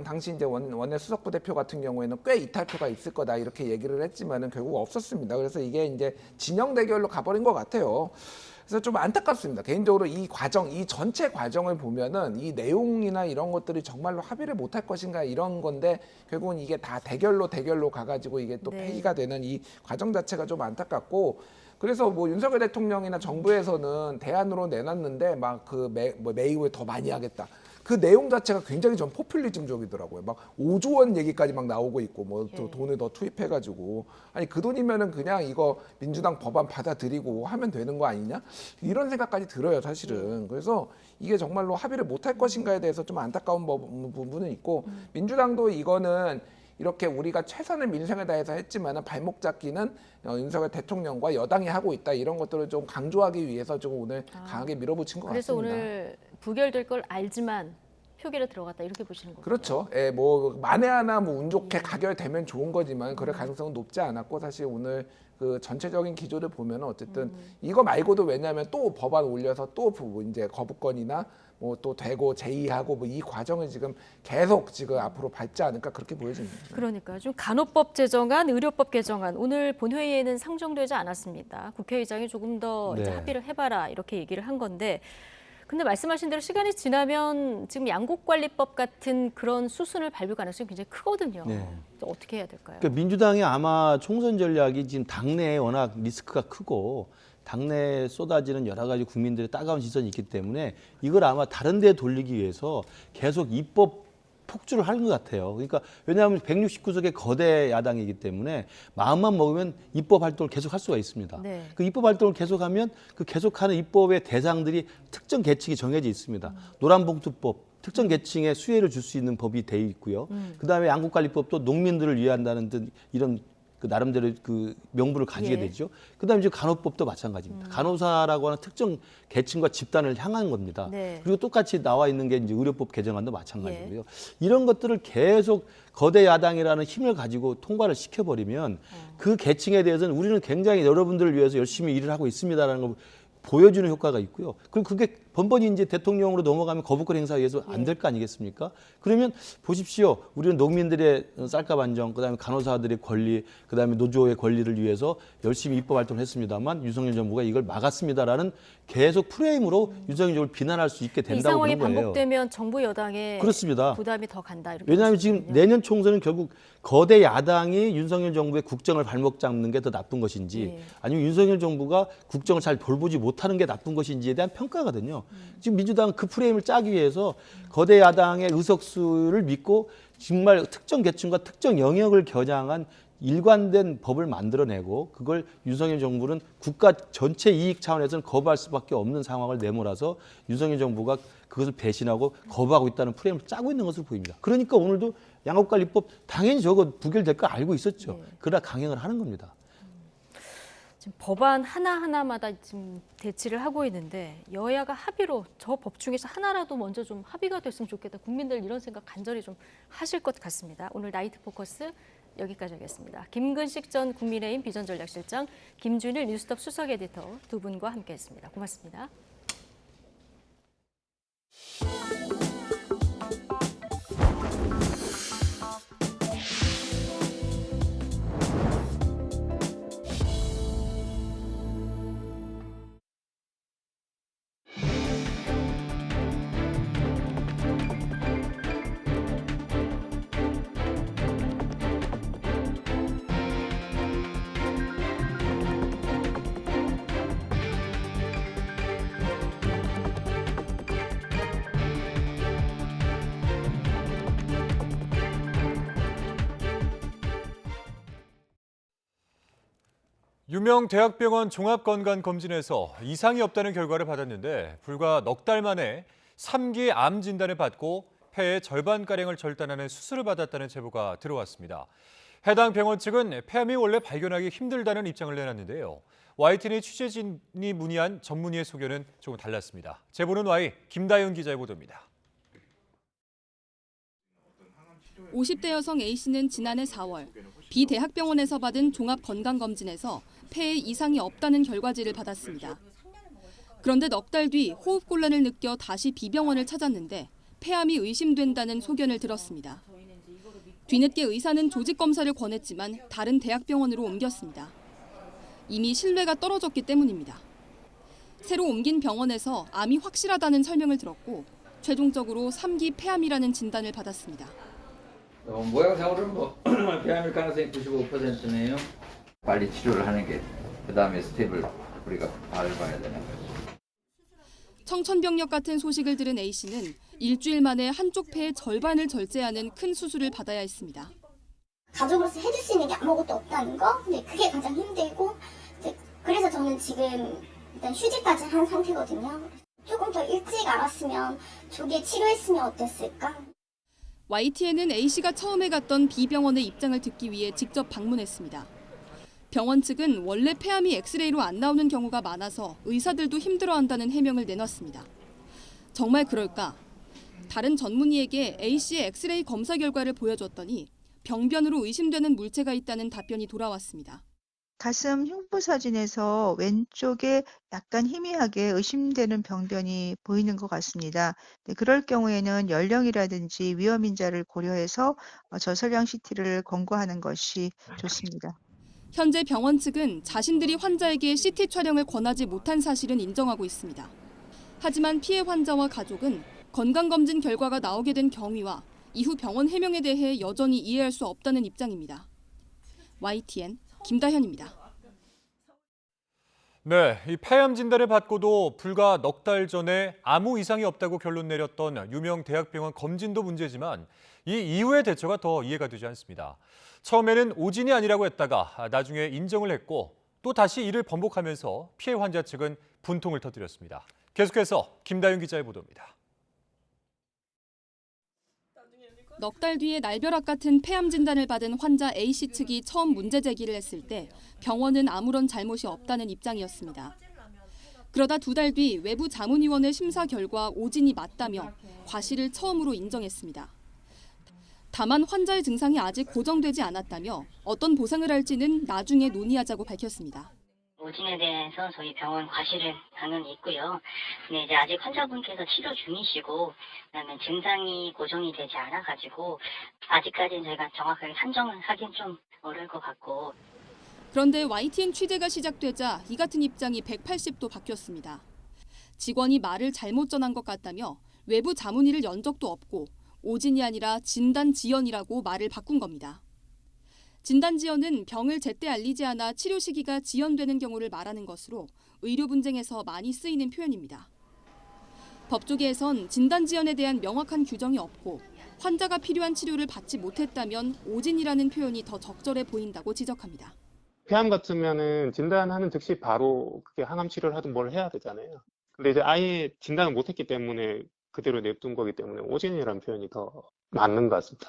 S9: 당시 이제 원내 수석부 대표 같은 경우에는 꽤 이탈표가 있을 거다 이렇게 얘기를 했지만은 결국 없었습니다. 그래서 이게 이제 진영 대결로 가버린 것 같아요. 그래서 좀 안타깝습니다. 개인적으로 이 과정, 이 전체 과정을 보면은 이 내용이나 이런 것들이 정말로 합의를 못할 것인가 이런 건데 결국은 이게 다 대결로 가가지고 이게 또
S1: 네.
S9: 폐기가 되는 이 과정 자체가 좀 안타깝고 그래서 뭐 윤석열 대통령이나 정부에서는 대안으로 내놨는데 막 그 매입을 더 많이 하겠다. 그 내용 자체가 굉장히 좀 포퓰리즘적이더라고요. 막 5조 원 얘기까지 막 나오고 있고 뭐 또 돈을 더 투입해가지고 아니 그 돈이면은 그냥 이거 민주당 법안 받아들이고 하면 되는 거 아니냐 이런 생각까지 들어요 사실은. 그래서 이게 정말로 합의를 못할 것인가에 대해서 좀 안타까운 부분은 있고 민주당도 이거는 이렇게 우리가 최선의 민생을 다해서 했지만은 발목 잡기는 윤석열 대통령과 여당이 하고 있다 이런 것들을 좀 강조하기 위해서 좀 오늘 강하게 밀어붙인 것
S1: 그래서
S9: 같습니다.
S1: 오늘 부결될 걸 알지만 표결에 들어갔다 이렇게 보시는 거죠?
S9: 그렇죠. 예, 뭐 만에 하나 뭐 운 좋게 가결되면 좋은 거지만 그럴 가능성은 높지 않았고 사실 오늘 그 전체적인 기조를 보면 어쨌든 이거 말고도 왜냐하면 또 법안 올려서 또 이제 거부권이나 뭐 또 되고 제의하고 뭐 이 과정을 지금 계속 지금 앞으로 밟지 않을까 그렇게 보여집니다.
S1: 그러니까 좀 간호법 제정안, 의료법 개정안 오늘 본회의에는 상정되지 않았습니다. 국회의장이 조금 더 이제 합의를 해봐라 이렇게 얘기를 한 건데 근데 말씀하신 대로 시간이 지나면 지금 양곡관리법 같은 그런 수순을 밟을 가능성이 굉장히 크거든요.
S7: 네.
S1: 어떻게 해야 될까요?
S7: 그러니까 민주당이 아마 총선 전략이 지금 당내에 워낙 리스크가 크고 당내에 쏟아지는 여러 가지 국민들의 따가운 시선이 있기 때문에 이걸 아마 다른 데에 돌리기 위해서 계속 입법 폭주를 하는 것 같아요. 그러니까 왜냐하면 169석의 거대 야당이기 때문에 마음만 먹으면 입법 활동을 계속할 수가 있습니다.
S1: 네.
S7: 그 입법 활동을 계속하면 그 계속하는 입법의 대상들이 특정 계층이 정해져 있습니다. 노란봉투법 특정 계층에 수혜를 줄 수 있는 법이 돼 있고요. 그다음에 양곡관리법도 농민들을 위한다는 듯 이런 그 나름대로 그 명분을 가지게 되죠. 그다음에 이제 간호법도 마찬가지입니다. 간호사라고 하는 특정 계층과 집단을 향한 겁니다. 그리고 똑같이 나와 있는 게 이제 의료법 개정안도 마찬가지고요. 이런 것들을 계속 거대 야당이라는 힘을 가지고 통과를 시켜버리면 그 계층에 대해서는 우리는 굉장히 여러분들을 위해서 열심히 일을 하고 있습니다라는 걸 보여주는 효과가 있고요. 그럼 그게 번번이 이제 대통령으로 넘어가면 거부권 행사에 의해서 안 될 거 아니겠습니까? 그러면 보십시오. 우리는 농민들의 쌀값 안정, 그다음에 간호사들의 권리, 그다음에 노조의 권리를 위해서 열심히 입법 활동을 했습니다만 윤석열 정부가 이걸 막았습니다라는 계속 프레임으로 윤석열 정부를 비난할 수 있게 된다고
S1: 이 상황이
S7: 보는 거예요.
S1: 반복되면 정부 여당의
S7: 그렇습니다.
S1: 부담이 더 간다. 이렇게
S7: 왜냐하면 지금 내년 총선은 결국 거대 야당이 윤석열 정부의 국정을 발목 잡는 게 더 나쁜 것인지 아니면 윤석열 정부가 국정을 잘 돌보지 못하는 게 나쁜 것인지에 대한 평가거든요. 지금 민주당은 그 프레임을 짜기 위해서 거대 야당의 의석수를 믿고 정말 특정 계층과 특정 영역을 겨냥한 일관된 법을 만들어내고 그걸 윤석열 정부는 국가 전체 이익 차원에서는 거부할 수밖에 없는 상황을 내몰아서 윤석열 정부가 그것을 배신하고 거부하고 있다는 프레임을 짜고 있는 것으로 보입니다. 그러니까 오늘도 양곡관리법 당연히 저거 부결될 거 알고 있었죠. 그러나 강행을 하는 겁니다.
S1: 지금 법안 하나하나마다 지금 대치를 하고 있는데 여야가 합의로 저 법 중에서 하나라도 먼저 좀 합의가 됐으면 좋겠다. 국민들 이런 생각 간절히 좀 하실 것 같습니다. 오늘 나이트 포커스 여기까지 하겠습니다. 김근식 전 국민의힘 비전전략실장, 김준일 뉴스톱 수석 에디터 두 분과 함께했습니다. 고맙습니다.
S2: 유명 대학병원 종합건강검진에서 이상이 없다는 결과를 받았는데 불과 넉 달 만에 3기 암 진단을 받고 폐의 절반가량을 절단하는 수술을 받았다는 제보가 들어왔습니다. 해당 병원 측은 폐암이 원래 발견하기 힘들다는 입장을 내놨는데요. YTN 취재진이 문의한 전문의의 소견은 조금 달랐습니다. 제보는 Y 김다현 기자의 보도입니다.
S5: 50대 여성 A씨는 지난해 4월 비대학병원에서 받은 종합건강검진에서 폐에 이상이 없다는 결과지를 받았습니다. 그런데 넉 달 뒤 호흡곤란을 느껴 다시 B병원을 찾았는데 폐암이 의심된다는 소견을 들었습니다. 뒤늦게 의사는 조직검사를 권했지만 다른 대학병원으로 옮겼습니다. 이미 신뢰가 떨어졌기 때문입니다. 새로 옮긴 병원에서 암이 확실하다는 설명을 들었고 최종적으로 3기 폐암이라는 진단을 받았습니다.
S19: 모양상으로는 폐암일 가능성이 95%네요. 빨리 치료를 하는 게 그다음에 스텝을 우리가 밟아야 되는 거죠.
S5: 청천벽력 같은 소식을 들은 A씨는 일주일 만에 한쪽 폐의 절반을 절제하는 큰 수술을 받아야 했습니다.
S20: 가족으로서 해줄 수 있는 게 아무것도 없다는 거? 근데 그게 가장 힘들고 그래서 저는 지금 일단 휴직까지 한 상태거든요. 조금 더 일찍 알았으면 조기에 치료했으면 어땠을까?
S5: YTN은 A씨가 처음에 갔던 B병원의 입장을 듣기 위해 직접 방문했습니다. 병원 측은 원래 폐암이 엑스레이로 안 나오는 경우가 많아서 의사들도 힘들어한다는 해명을 내놨습니다. 정말 그럴까? 다른 전문의에게 A씨의 엑스레이 검사 결과를 보여줬더니 병변으로 의심되는 물체가 있다는 답변이 돌아왔습니다.
S21: 가슴 흉부 사진에서 왼쪽에 약간 희미하게 의심되는 병변이 보이는 것 같습니다. 그럴 경우에는 연령이라든지 위험 인자를 고려해서 저설량 CT를 권고하는 것이 좋습니다.
S5: 현재 병원 측은 자신들이 환자에게 CT 촬영을 권하지 못한 사실은 인정하고 있습니다. 하지만 피해 환자와 가족은 건강검진 결과가 나오게 된 경위와 이후 병원 해명에 대해 여전히 이해할 수 없다는 입장입니다. YTN 김다현입니다.
S2: 네, 이 폐암 진단을 받고도 불과 넉 달 전에 아무 이상이 없다고 결론 내렸던 유명 대학병원 검진도 문제지만 이 이후의 대처가 더 이해가 되지 않습니다. 처음에는 오진이 아니라고 했다가 나중에 인정을 했고 또 다시 이를 번복하면서 피해 환자 측은 분통을 터뜨렸습니다. 계속해서 김다윤 기자의 보도입니다.
S5: 넉 달 뒤에 날벼락 같은 폐암 진단을 받은 환자 A씨 측이 처음 문제 제기를 했을 때 병원은 아무런 잘못이 없다는 입장이었습니다. 그러다 2달 뒤 외부 자문위원회 심사 결과 오진이 맞다며 과실을 처음으로 인정했습니다. 다만 환자의 증상이 아직 고정되지 않았다며 어떤 보상을 할지는 나중에 논의하자고 밝혔습니다.
S22: 오진에 대해서 저희 병원 과실은 당연히 있고요. 근데 이제 아직 환자분께서 치료 중이시고, 그다음에 증상이 고정이 되지 않아가지고 아직까지는 저희가 정확하게 산정을 하긴 좀 어려울 것 같고.
S5: 그런데 YTN 취재가 시작되자 이 같은 입장이 180도 바뀌었습니다. 직원이 말을 잘못 전한 것 같다며 외부 자문의를 연 적도 없고 오진이 아니라 진단지연이라고 말을 바꾼 겁니다. 진단지연은 병을 제때 알리지 않아 치료 시기가 지연되는 경우를 말하는 것으로 의료 분쟁에서 많이 쓰이는 표현입니다. 법조계에선 진단지연에 대한 명확한 규정이 없고 환자가 필요한 치료를 받지 못했다면 오진이라는 표현이 더 적절해 보인다고 지적합니다.
S26: 폐암 같으면은 진단하는 즉시 바로 그게 항암 치료를 하든 뭘 해야 되잖아요. 근데 이제 아예 진단을 못했기 때문에 그대로 냅둔 거기 때문에 오진이라는 표현이 더 맞는 것 같습니다.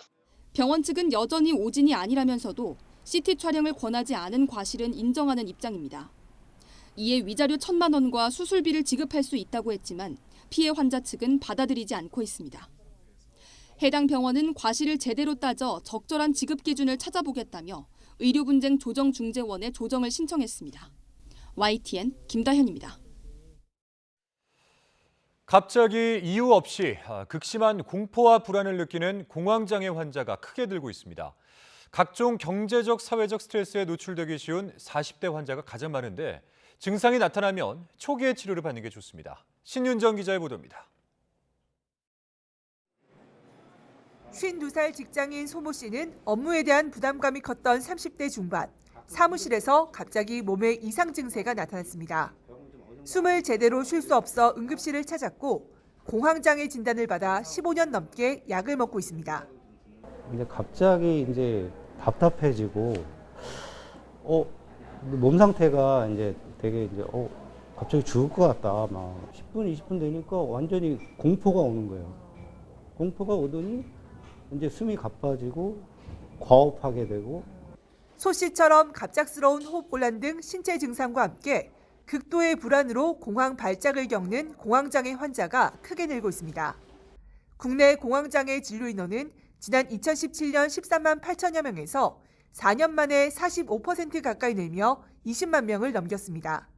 S5: 병원 측은 여전히 오진이 아니라면서도 CT 촬영을 권하지 않은 과실은 인정하는 입장입니다. 이에 위자료 1,000만 원과 수술비를 지급할 수 있다고 했지만 피해 환자 측은 받아들이지 않고 있습니다. 해당 병원은 과실을 제대로 따져 적절한 지급 기준을 찾아보겠다며 의료분쟁조정중재원에 조정을 신청했습니다. YTN 김다현입니다.
S2: 갑자기 이유 없이 극심한 공포와 불안을 느끼는 공황장애 환자가 크게 늘고 있습니다. 각종 경제적, 사회적 스트레스에 노출되기 쉬운 40대 환자가 가장 많은데 증상이 나타나면 초기에 치료를 받는 게 좋습니다. 신윤정 기자의 보도입니다.
S27: 52살 직장인 소모 씨는 업무에 대한 부담감이 컸던 30대 중반. 사무실에서 갑자기 몸에 이상 증세가 나타났습니다. 숨을 제대로 쉴 수 없어 응급실을 찾았고 공황장애 진단을 받아 15년 넘게 약을 먹고 있습니다.
S28: 근데 갑자기 이제 답답해지고
S4: 몸 상태가 이제 되게 이제 갑자기 죽을 것 같다. 막 10분, 20분 되니까 완전히 공포가 오는 거예요. 공포가 오더니 이제 숨이 가빠지고 과호흡하게 되고.
S27: 소 씨처럼 갑작스러운 호흡곤란 등 신체 증상과 함께 극도의 불안으로 공황 발작을 겪는 공황장애 환자가 크게 늘고 있습니다. 국내 공황장애 진료 인원은 지난 2017년 13만 8천여 명에서 4년 만에 45% 가까이 늘며 20만 명을 넘겼습니다.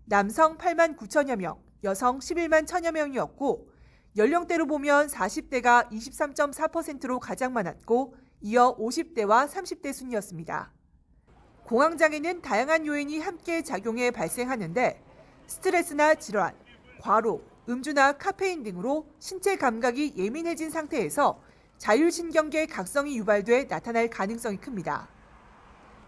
S27: 남성 8만 9천여 명, 여성 11만 1천여 명이었고 연령대로 보면 40대가 23.4%로 가장 많았고 이어 50대와 30대 순이었습니다. 공황장애는 다양한 요인이 함께 작용해 발생하는데 스트레스나 질환, 과로, 음주나 카페인 등으로 신체 감각이 예민해진 상태에서 자율신경계 각성이 유발돼 나타날 가능성이 큽니다.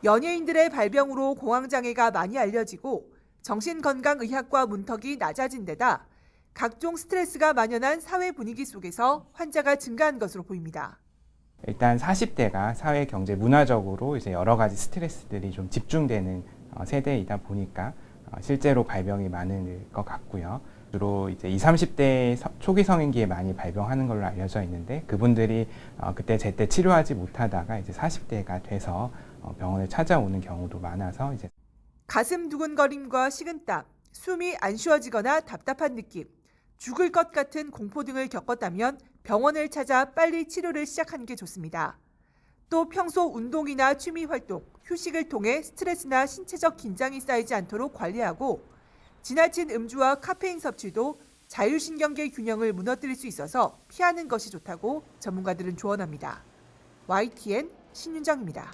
S27: 연예인들의 발병으로 공황장애가 많이 알려지고 정신건강의학과 문턱이 낮아진 데다 각종 스트레스가 만연한 사회 분위기 속에서 환자가 증가한 것으로 보입니다.
S6: 일단 40대가 사회, 경제, 문화적으로 이제 여러 가지 스트레스들이 좀 집중되는 세대이다 보니까 실제로 발병이 많을 것 같고요. 주로 이제 20, 30대 초기 성인기에 많이 발병하는 걸로 알려져 있는데 그분들이 그때 제때 치료하지 못하다가 이제 40대가 돼서 병원을 찾아오는 경우도 많아서 이제
S27: 가슴 두근거림과 식은땀, 숨이 안 쉬어지거나 답답한 느낌, 죽을 것 같은 공포 등을 겪었다면 병원을 찾아 빨리 치료를 시작하는 게 좋습니다. 또 평소 운동이나 취미 활동, 휴식을 통해 스트레스나 신체적 긴장이 쌓이지 않도록 관리하고 지나친 음주와 카페인 섭취도 자율신경계 균형을 무너뜨릴 수 있어서 피하는 것이 좋다고 전문가들은 조언합니다. YTN 신윤정입니다.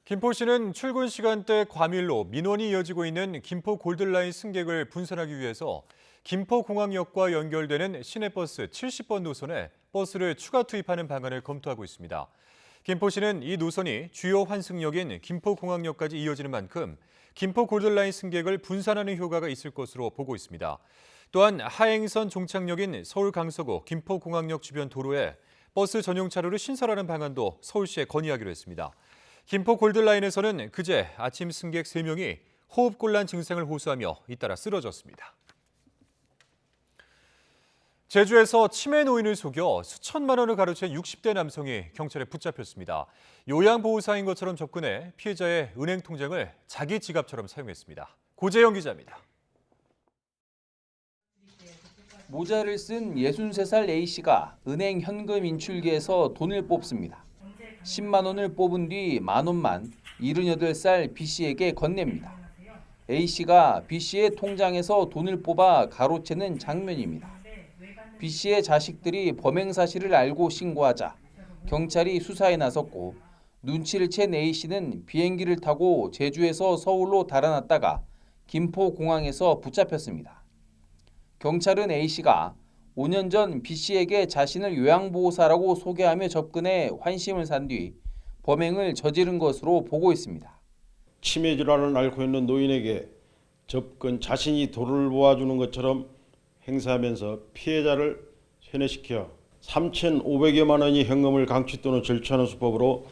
S2: 김포시는 출근 시간대 과밀로 민원이 이어지고 있는 김포 골든라인 승객을 분산하기 위해서 김포공항역과 연결되는 시내버스 70번 노선에 버스를 추가 투입하는 방안을 검토하고 있습니다. 김포시는 이 노선이 주요 환승역인 김포공항역까지 이어지는 만큼 김포 골든라인 승객을 분산하는 효과가 있을 것으로 보고 있습니다. 또한 하행선 종착역인 서울 강서구 김포공항역 주변 도로에 버스 전용 차로를 신설하는 방안도 서울시에 건의하기로 했습니다. 김포 골든라인에서는 그제 아침 승객 3명이 호흡곤란 증상을 호소하며 잇따라 쓰러졌습니다. 제주에서 치매 노인을 속여 수천만 원을 가로챈 60대 남성이 경찰에 붙잡혔습니다. 요양보호사인 것처럼 접근해 피해자의 은행 통장을 자기 지갑처럼 사용했습니다. 고재영 기자입니다.
S8: 모자를 쓴 63살 A씨가 은행 현금 인출기에서 돈을 뽑습니다. 10만 원을 뽑은 뒤 10,000원만 78살 B씨에게 건넵니다. A씨가 B씨의 통장에서 돈을 뽑아 가로채는 장면입니다. B씨의 자식들이 범행 사실을 알고 신고하자 경찰이 수사에 나섰고 눈치를 챈 A씨는 비행기를 타고 제주에서 서울로 달아났다가 김포공항에서 붙잡혔습니다. 경찰은 A씨가 5년 전 B씨에게 자신을 요양보호사라고 소개하며 접근해 환심을 산 뒤 범행을 저지른 것으로 보고 있습니다.
S12: 치매 질환을 앓고 있는 노인에게 접근 자신이 돈을 모아주는 것처럼 행사하면서 피해자를 세뇌시켜 3,500여만 원이 현금을 강취 또는 절취하는 수법으로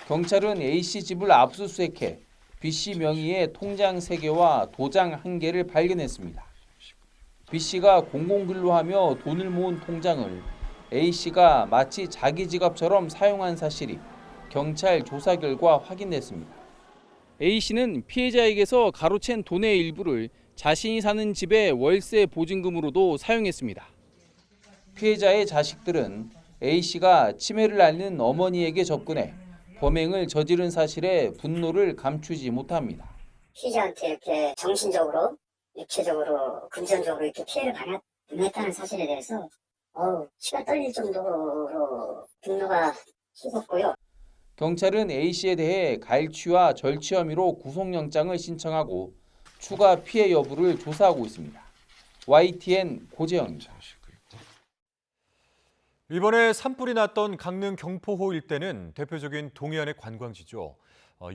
S8: 경찰은 A씨 집을 압수수색해 B씨 명의의 통장 3개와 도장 1개를 발견했습니다. B씨가 공공근로하며 돈을 모은 통장을 A씨가 마치 자기 지갑처럼 사용한 사실이 경찰 조사 결과 확인됐습니다. A씨는 피해자에게서 가로챈 돈의 일부를 자신이 사는 집의 월세 보증금으로도 사용했습니다. 피해자의 자식들은 A씨가 치매를 앓는 어머니에게 접근해 범행을 저지른 사실에 분노를 감추지 못합니다.
S20: 피해자한테 이렇게 정신적으로, 육체적으로, 금전적으로 이렇게 피해를 당했다는 사실에 대해서 치가 떨릴 정도로 분노가 쏟았고요.
S8: 경찰은 A씨에 대해 갈취와 절취 혐의로 구속영장을 신청하고 추가 피해 여부를 조사하고 있습니다. YTN 고재영입니다.
S2: 이번에 산불이 났던 강릉 경포호 일대는 대표적인 동해안의 관광지죠.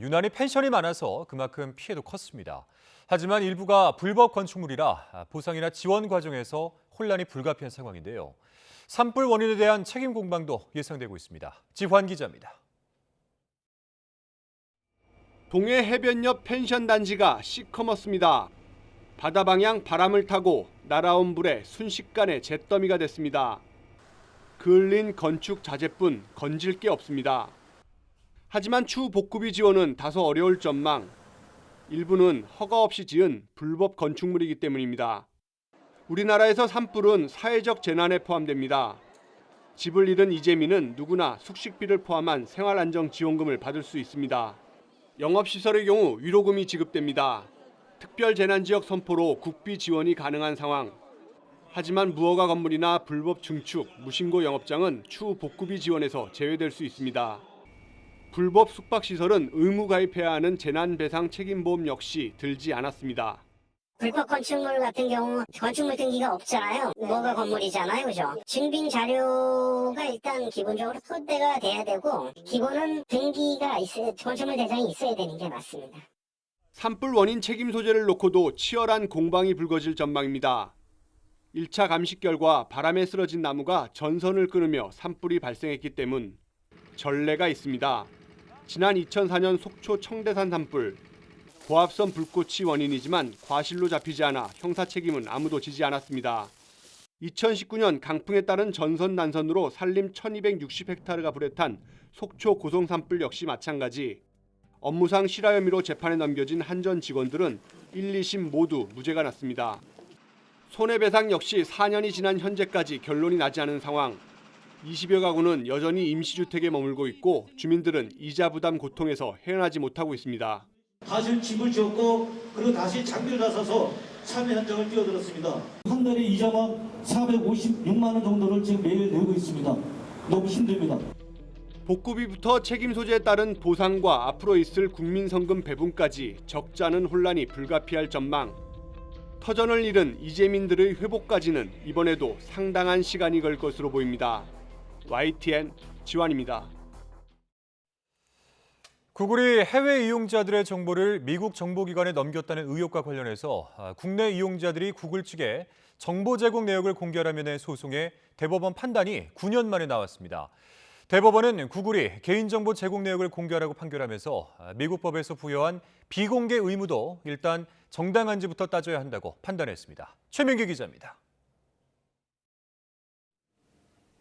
S2: 유난히 펜션이 많아서 그만큼 피해도 컸습니다. 하지만 일부가 불법 건축물이라 보상이나 지원 과정에서 혼란이 불가피한 상황인데요. 산불 원인에 대한 책임 공방도 예상되고 있습니다. 지환 기자입니다.
S10: 동해 해변 옆 펜션 단지가 시커멓습니다. 바다 방향 바람을 타고 날아온 불에 순식간에 잿더미가 됐습니다. 그을린 건축 자재뿐 건질 게 없습니다. 하지만 추후 복구비 지원은 다소 어려울 전망. 일부는 허가 없이 지은 불법 건축물이기 때문입니다. 우리나라에서 산불은 사회적 재난에 포함됩니다. 집을 잃은 이재민은 누구나 숙식비를 포함한 생활안정지원금을 받을 수 있습니다. 영업시설의 경우 위로금이 지급됩니다. 특별재난지역 선포로 국비 지원이 가능한 상황. 하지만 무허가 건물이나 불법 증축, 무신고 영업장은 추후 복구비 지원에서 제외될 수 있습니다. 불법 숙박시설은 의무 가입해야 하는 재난배상 책임보험 역시 들지 않았습니다.
S11: 불법 건축물 같은 경우 건축물 등기가 없잖아요. 무허가 건물이잖아요. 그죠? 증빙 자료가 일단 기본적으로 토대가 돼야 되고 기본은 등기가 건축물 대장이 있어야 되는 게 맞습니다.
S10: 산불 원인 책임 소재를 놓고도 치열한 공방이 불거질 전망입니다. 1차 감식 결과 바람에 쓰러진 나무가 전선을 끊으며 산불이 발생했기 때문 전례가 있습니다. 지난 2004년 속초 청대산 산불. 고압선 불꽃이 원인이지만 과실로 잡히지 않아 형사 책임은 아무도 지지 않았습니다. 2019년 강풍에 따른 전선 난선으로 산림 1260헥타르가 불에 탄 속초 고성 산불 역시 마찬가지. 업무상 실화 혐의로 재판에 넘겨진 한전 직원들은 1, 2심 모두 무죄가 났습니다. 손해배상 역시 4년이 지난 현재까지 결론이 나지 않은 상황. 20여 가구는 여전히 임시주택에 머물고 있고 주민들은 이자 부담 고통에서 헤어나지 못하고 있습니다.
S13: 다시 집을 지었고 그리고 다시 장비를 나서서 참여 현장을 뛰어들었습니다. 한 달에 이자만 456만 원 정도를 지금 매일 내고 있습니다. 너무 힘듭니다.
S10: 복구비부터 책임 소재에 따른 보상과 앞으로 있을 국민성금 배분까지 적지 않은 혼란이 불가피할 전망. 터전을 잃은 이재민들의 회복까지는 이번에도 상당한 시간이 걸 것으로 보입니다. YTN 지환입니다.
S2: 구글이 해외 이용자들의 정보를 미국 정보기관에 넘겼다는 의혹과 관련해서 국내 이용자들이 구글 측에 정보 제공 내역을 공개하라면의 소송에 대법원 판단이 9년 만에 나왔습니다. 대법원은 구글이 개인정보 제공 내역을 공개하라고 판결하면서 미국 법에서 부여한 비공개 의무도 일단 정당한지부터 따져야 한다고 판단했습니다. 최민기 기자입니다.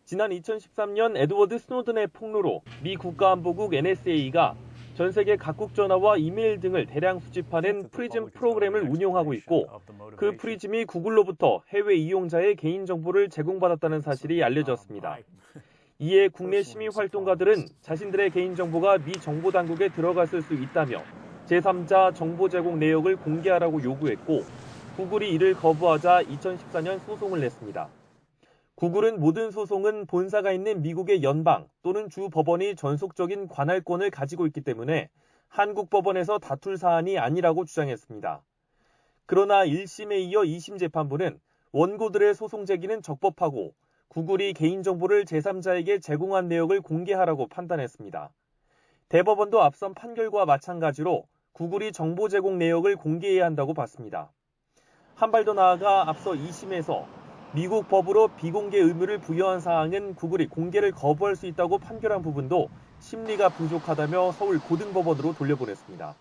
S14: 지난 2013년 에드워드 스노든의 폭로로 미 국가안보국 NSA가 전 세계 각국 전화와 이메일 등을 대량 수집하는 프리즘 프로그램을 운용하고 있고 그 프리즘이 구글로부터 해외 이용자의 개인정보를 제공받았다는 사실이 알려졌습니다. 이에 국내 시민활동가들은 자신들의 개인정보가 미 정보당국에 들어갔을 수 있다며 제3자 정보 제공 내역을 공개하라고 요구했고 구글이 이를 거부하자 2014년 소송을 냈습니다. 구글은 모든 소송은 본사가 있는 미국의 연방 또는 주 법원이 전속적인 관할권을 가지고 있기 때문에 한국 법원에서 다툴 사안이 아니라고 주장했습니다. 그러나 1심에 이어 2심 재판부는 원고들의 소송 제기는 적법하고 구글이 개인정보를 제3자에게 제공한 내역을 공개하라고 판단했습니다. 대법원도 앞선 판결과 마찬가지로 구글이 정보 제공 내역을 공개해야 한다고 봤습니다. 한 발 더 나아가 앞서 2심에서 미국 법으로 비공개 의무를 부여한 사항은 구글이 공개를 거부할 수 있다고 판결한 부분도 심리가 부족하다며 서울 고등법원으로 돌려보냈습니다.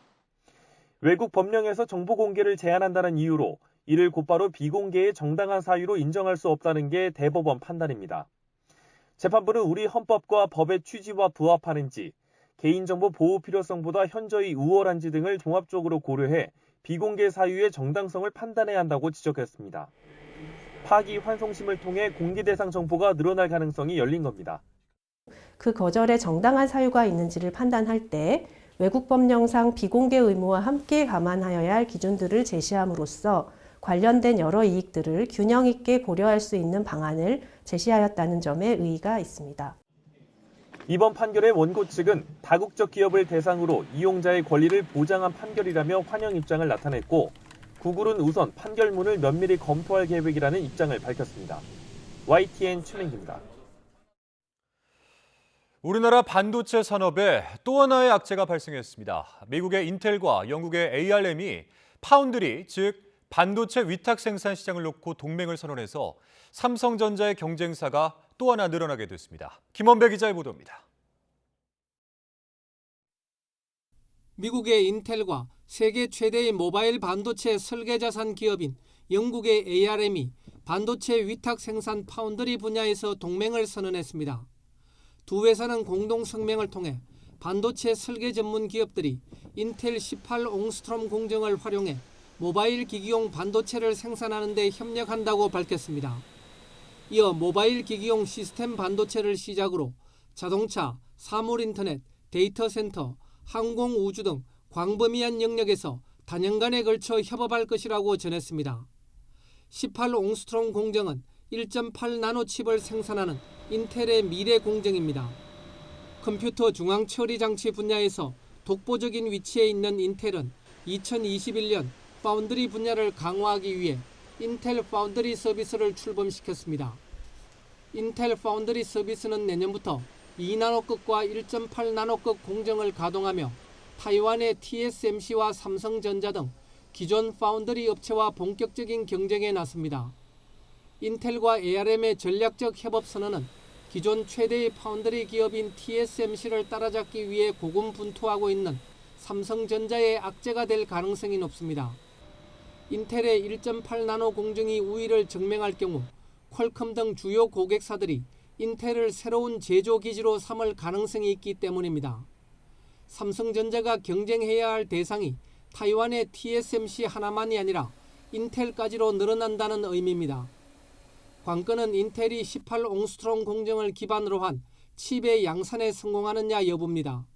S14: 외국 법령에서 정보 공개를 제한한다는 이유로 이를 곧바로 비공개의 정당한 사유로 인정할 수 없다는 게 대법원 판단입니다. 재판부는 우리 헌법과 법의 취지와 부합하는지, 개인정보 보호 필요성보다 현저히 우월한지 등을 종합적으로 고려해 비공개 사유의 정당성을 판단해야 한다고 지적했습니다. 파기환송심을 통해 공개 대상 정보가 늘어날 가능성이 열린 겁니다.
S23: 그 거절에 정당한 사유가 있는지를 판단할 때 외국 법령상 비공개 의무와 함께 감안하여야 할 기준들을 제시함으로써 관련된 여러 이익들을 균형 있게 고려할 수 있는 방안을 제시하였다는 점에 의의가 있습니다.
S14: 이번 판결의 원고 측은 다국적 기업을 대상으로 이용자의 권리를 보장한 판결이라며 환영 입장을 나타냈고 구글은 우선 판결문을 면밀히 검토할 계획이라는 입장을 밝혔습니다. YTN 최민기입니다.
S2: 우리나라 반도체 산업에 또 하나의 악재가 발생했습니다. 미국의 인텔과 영국의 ARM이 파운드리, 즉 반도체 위탁 생산 시장을 놓고 동맹을 선언해서 삼성전자의 경쟁사가 또 하나 늘어나게 됐습니다. 김원배 기자의 보도입니다.
S3: 미국의 인텔과 세계 최대의 모바일 반도체 설계 자산 기업인 영국의 ARM이 반도체 위탁 생산 파운드리 분야에서 동맹을 선언했습니다. 두 회사는 공동 성명을 통해 반도체 설계 전문 기업들이 인텔 18옹스트롬 공정을 활용해 모바일 기기용 반도체를 생산하는 데 협력한다고 밝혔습니다. 이어 모바일 기기용 시스템 반도체를 시작으로 자동차, 사물인터넷, 데이터 센터, 항공우주 등 광범위한 영역에서 단연간에 걸쳐 협업할 것이라고 전했습니다. 18옹스트롬 공정은 1.8 나노칩을 생산하는 인텔의 미래 공정입니다. 컴퓨터 중앙 처리 장치 분야에서 독보적인 위치에 있는 인텔은 2021년 파운드리 분야를 강화하기 위해 인텔 파운드리 서비스를 출범시켰습니다. 인텔 파운드리 서비스는 내년부터 2나노급과 1.8나노급 공정을 가동하며 타이완의 TSMC와 삼성전자 등 기존 파운드리 업체와 본격적인 경쟁에 나섭니다. 인텔과 ARM의 전략적 협업 선언은 기존 최대의 파운드리 기업인 TSMC를 따라잡기 위해 고군분투하고 있는 삼성전자의 악재가 될 가능성이 높습니다. 인텔의 1.8나노 공정이 우위를 증명할 경우 퀄컴 등 주요 고객사들이 인텔을 새로운 제조 기지로 삼을 가능성이 있기 때문입니다. 삼성전자가 경쟁해야 할 대상이 타이완의 TSMC 하나만이 아니라 인텔까지로 늘어난다는 의미입니다. 관건은 인텔이 18옹스트롬 공정을 기반으로 한 칩의 양산에 성공하느냐 여부입니다.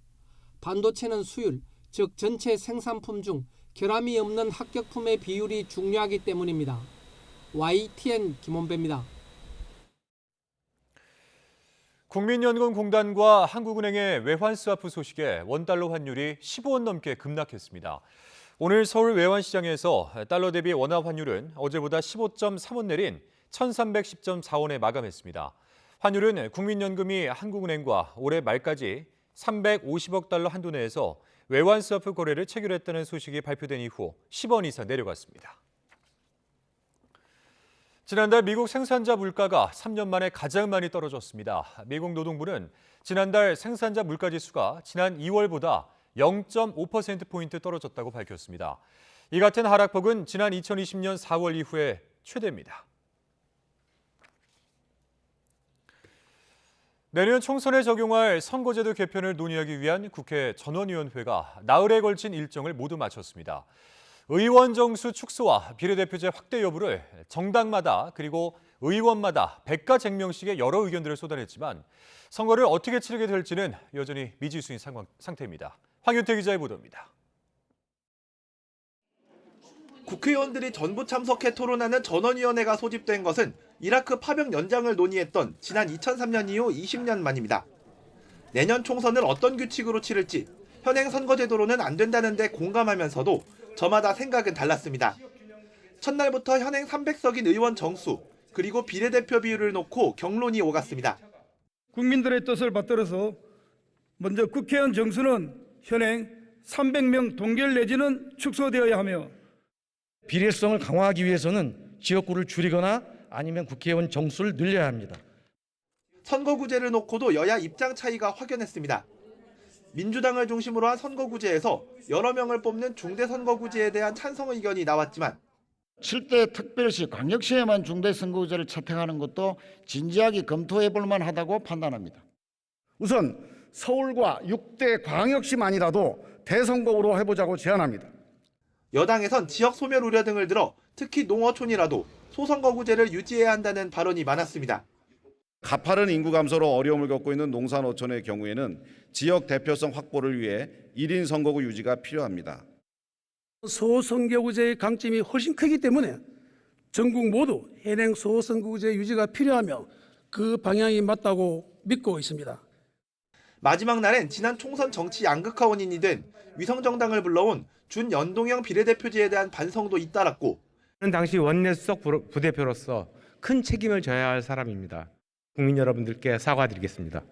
S3: 반도체는 수율, 즉 전체 생산품 중 결함이 없는 합격품의 비율이 중요하기 때문입니다. YTN 김원배입니다.
S2: 국민연금공단과 한국은행의 외환스와프 소식에 원달러 환율이 15원 넘게 급락했습니다. 오늘 서울 외환시장에서 달러 대비 원화 환율은 어제보다 15.3원 내린 1310.4원에 마감했습니다. 환율은 국민연금이 한국은행과 올해 말까지 350억 달러 한도 내에서 외환스와프 거래를 체결했다는 소식이 발표된 이후 10원 이상 내려갔습니다. 지난달 미국 생산자 물가가 3년 만에 가장 많이 떨어졌습니다. 미국 노동부는 지난달 생산자 물가지수가 지난 2월보다 0.5%포인트 떨어졌다고 밝혔습니다. 이 같은 하락폭은 지난 2020년 4월 이후에 최대입니다. 내년 총선에 적용할 선거제도 개편을 논의하기 위한 국회 전원위원회가 나흘에 걸친 일정을 모두 마쳤습니다. 의원 정수 축소와 비례대표제 확대 여부를 정당마다 그리고 의원마다 백가쟁명식의 여러 의견들을 쏟아냈지만 선거를 어떻게 치르게 될지는 여전히 미지수인 상태입니다. 황윤태 기자의 보도입니다.
S15: 국회의원들이 전부 참석해 토론하는 전원위원회가 소집된 것은 이라크 파병 연장을 논의했던 지난 2003년 이후 20년 만입니다. 내년 총선을 어떤 규칙으로 치를지 현행 선거제도로는 안 된다는 데 공감하면서도 저마다 생각은 달랐습니다. 첫날부터 현행 300석인 의원 정수 그리고 비례대표 비율을 놓고 격론이 오갔습니다.
S16: 국민들의 뜻을 받들어서 먼저 국회의원 정수는 현행 300명 동결 내지는 축소되어야 하며
S17: 비례성을 강화하기 위해서는 지역구를 줄이거나 아니면 국회의원 정수를 늘려야 합니다.
S15: 선거구제를 놓고도 여야 입장 차이가 확연했습니다. 민주당을 중심으로 한 선거구제에서 여러 명을 뽑는 중대선거구제에 대한 찬성 의견이 나왔지만
S18: 7대 특별시, 광역시에만 중대선거구제를 채택하는 것도 진지하게 검토해 볼 만하다고 판단합니다.
S24: 우선 서울과 6대 광역시만이라도 대선거구로 해보자고 제안합니다.
S15: 여당에선 지역 소멸 우려 등을 들어 특히 농어촌이라도 소선거구제를 유지해야 한다는 발언이 많았습니다.
S25: 가파른 인구 감소로 어려움을 겪고 있는 농산어촌의 경우에는 지역 대표성 확보를 위해 1인 선거구 유지가 필요합니다.
S24: 소선거구제의 강점이 훨씬 크기 때문에 전국 모두 현행 소선거구제 유지가 필요하며 그 방향이 맞다고 믿고 있습니다.
S15: 마지막 날엔 지난 총선 정치 양극화 원인이 된 위성정당을 불러온 준연동형 비례대표제에 대한 반성도 잇따랐고
S28: 당시 원내수석 부대표로서 큰 책임을 져야 할 사람입니다. 국민 여러분들께 사과드리겠습니다.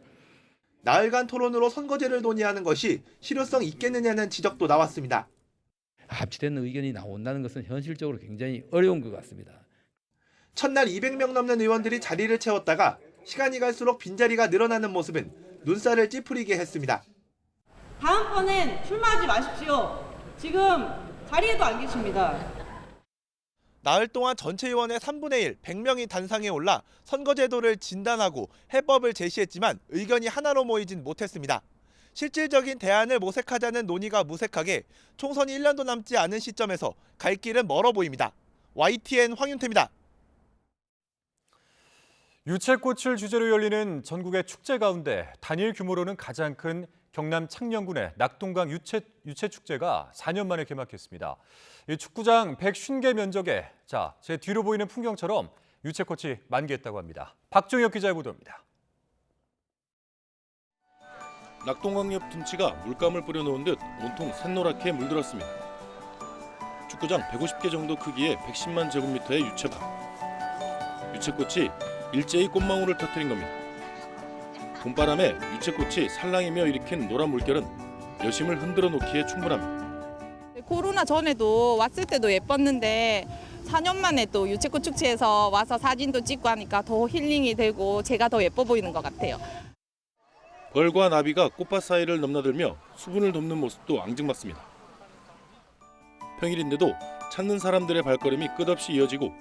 S15: 나흘간 토론으로 선거제를 논의하는 것이 실효성 있겠느냐는 지적도 나왔습니다.
S29: 합치된 의견이 나온다는 것은 현실적으로 굉장히 어려운 것 같습니다.
S15: 첫날 200명 넘는 의원들이 자리를 채웠다가 시간이 갈수록 빈자리가 늘어나는 모습은 눈살을 찌푸리게 했습니다.
S1: 다음번엔 출마하지 마십시오. 지금 자리에도 안 계십니다.
S15: 나흘 동안 전체 의원의 3분의 1, 100명이 단상에 올라 선거제도를 진단하고 해법을 제시했지만 의견이 하나로 모이진 못했습니다. 실질적인 대안을 모색하자는 논의가 무색하게 총선이 1년도 남지 않은 시점에서 갈 길은 멀어 보입니다. YTN 황윤태입니다.
S2: 유채꽃을 주제로 열리는 전국의 축제 가운데 단일 규모로는 가장 큰 경남 창녕군의 낙동강 유채축제가 4년 만에 개막했습니다. 이 축구장 150개 면적에 제 뒤로 보이는 풍경처럼 유채꽃이 만개했다고 합니다. 박종혁 기자의 보도입니다.
S4: 낙동강 옆 둔치가 물감을 뿌려놓은 듯 온통 샛노랗게 물들었습니다. 축구장 150개 정도 크기의 110만 제곱미터의 유채밭. 유채꽃이 일제히 꽃망울을 터뜨린 겁니다. 봄바람에 유채꽃이 살랑이며 일으킨 노란 물결은 여심을 흔들어 놓기에 충분합니다.
S5: 코로나 전에도 왔을 때도 예뻤는데 4년 만에 또 유채꽃 축제에서 와서 사진도 찍고 하니까 더 힐링이 되고 제가 더 예뻐 보이는 것 같아요.
S4: 벌과 나비가 꽃밭 사이를 넘나들며 수분을 돕는 모습도 앙증맞습니다. 평일인데도 찾는 사람들의 발걸음이 끝없이 이어지고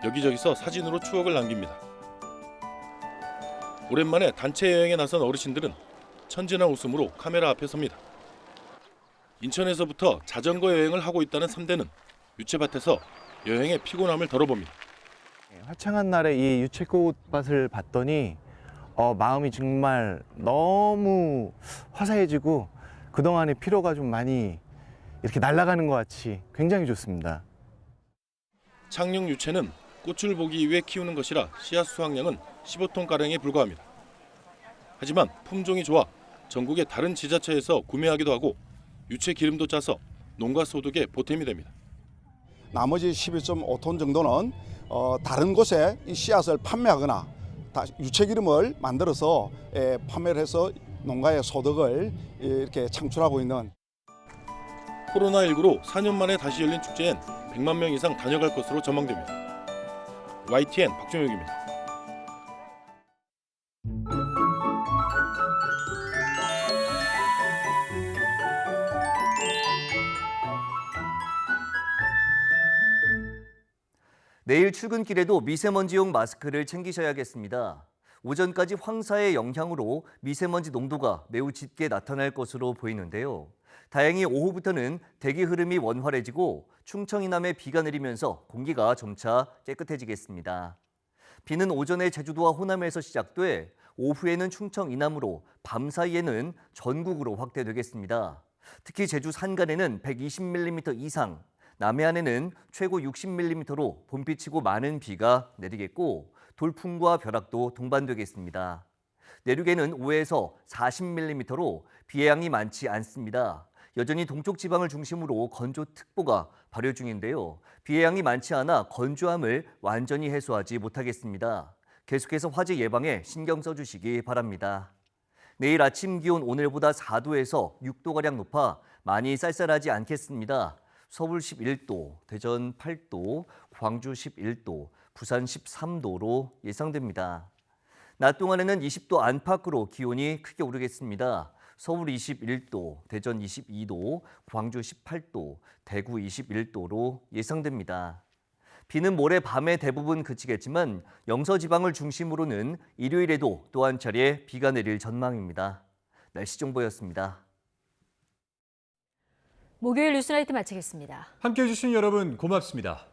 S4: 여기저기서 사진으로 추억을 남깁니다. 오랜만에 단체 여행에 나선 어르신들은 천진한 웃음으로 카메라 앞에 섭니다. 인천에서부터 자전거 여행을 하고 있다는 3대는 유채밭에서 여행의 피곤함을 덜어봅니다.
S7: 화창한 날에 이 유채꽃밭을 봤더니 마음이 정말 너무 화사해지고 그동안의 피로가 좀 많이 이렇게 날아가는 것 같이 굉장히 좋습니다.
S4: 창녕 유채는 꽃을 보기 위해 키우는 것이라 씨앗 수확량은 15톤가량에 불과합니다. 하지만 품종이 좋아 전국의 다른 지자체에서 구매하기도 하고 유채 기름도 짜서 농가 소득에 보탬이 됩니다.
S9: 나머지 12.5톤 정도는 다른 곳에 이 씨앗을 판매하거나 유채 기름을 만들어서 판매를 해서 농가의 소득을 이렇게 창출하고 있는.
S4: 코로나19로 4년 만에 다시 열린 축제엔 100만 명 이상 다녀갈 것으로 전망됩니다. YTN 박종혁입니다.
S19: 내일 출근길에도 미세먼지용 마스크를 챙기셔야겠습니다. 오전까지 황사의 영향으로 미세먼지 농도가 매우 짙게 나타날 것으로 보이는데요. 다행히 오후부터는 대기 흐름이 원활해지고 충청 이남에 비가 내리면서 공기가 점차 깨끗해지겠습니다. 비는 오전에 제주도와 호남에서 시작돼 오후에는 충청 이남으로 밤 사이에는 전국으로 확대되겠습니다. 특히 제주 산간에는 120mm 이상, 남해안에는 최고 60mm로 봄비치고 많은 비가 내리겠고 돌풍과 벼락도 동반되겠습니다. 내륙에는 5에서 40mm로 비의 양이 많지 않습니다. 여전히 동쪽 지방을 중심으로 건조특보가 발효 중인데요. 비의 양이 많지 않아 건조함을 완전히 해소하지 못하겠습니다. 계속해서 화재 예방에 신경 써주시기 바랍니다. 내일 아침 기온 오늘보다 4도에서 6도가량 높아 많이 쌀쌀하지 않겠습니다. 서울 11도, 대전 8도, 광주 11도, 부산 13도로 예상됩니다. 낮 동안에는 20도 안팎으로 기온이 크게 오르겠습니다. 서울 21도, 대전 22도, 광주 18도, 대구 21도로 예상됩니다. 비는 모레 밤에 대부분 그치겠지만 영서 지방을 중심으로는 일요일에도 또 한 차례 비가 내릴 전망입니다. 날씨 정보였습니다.
S21: 목요일 뉴스나이트 마치겠습니다.
S2: 함께해 주신 여러분 고맙습니다.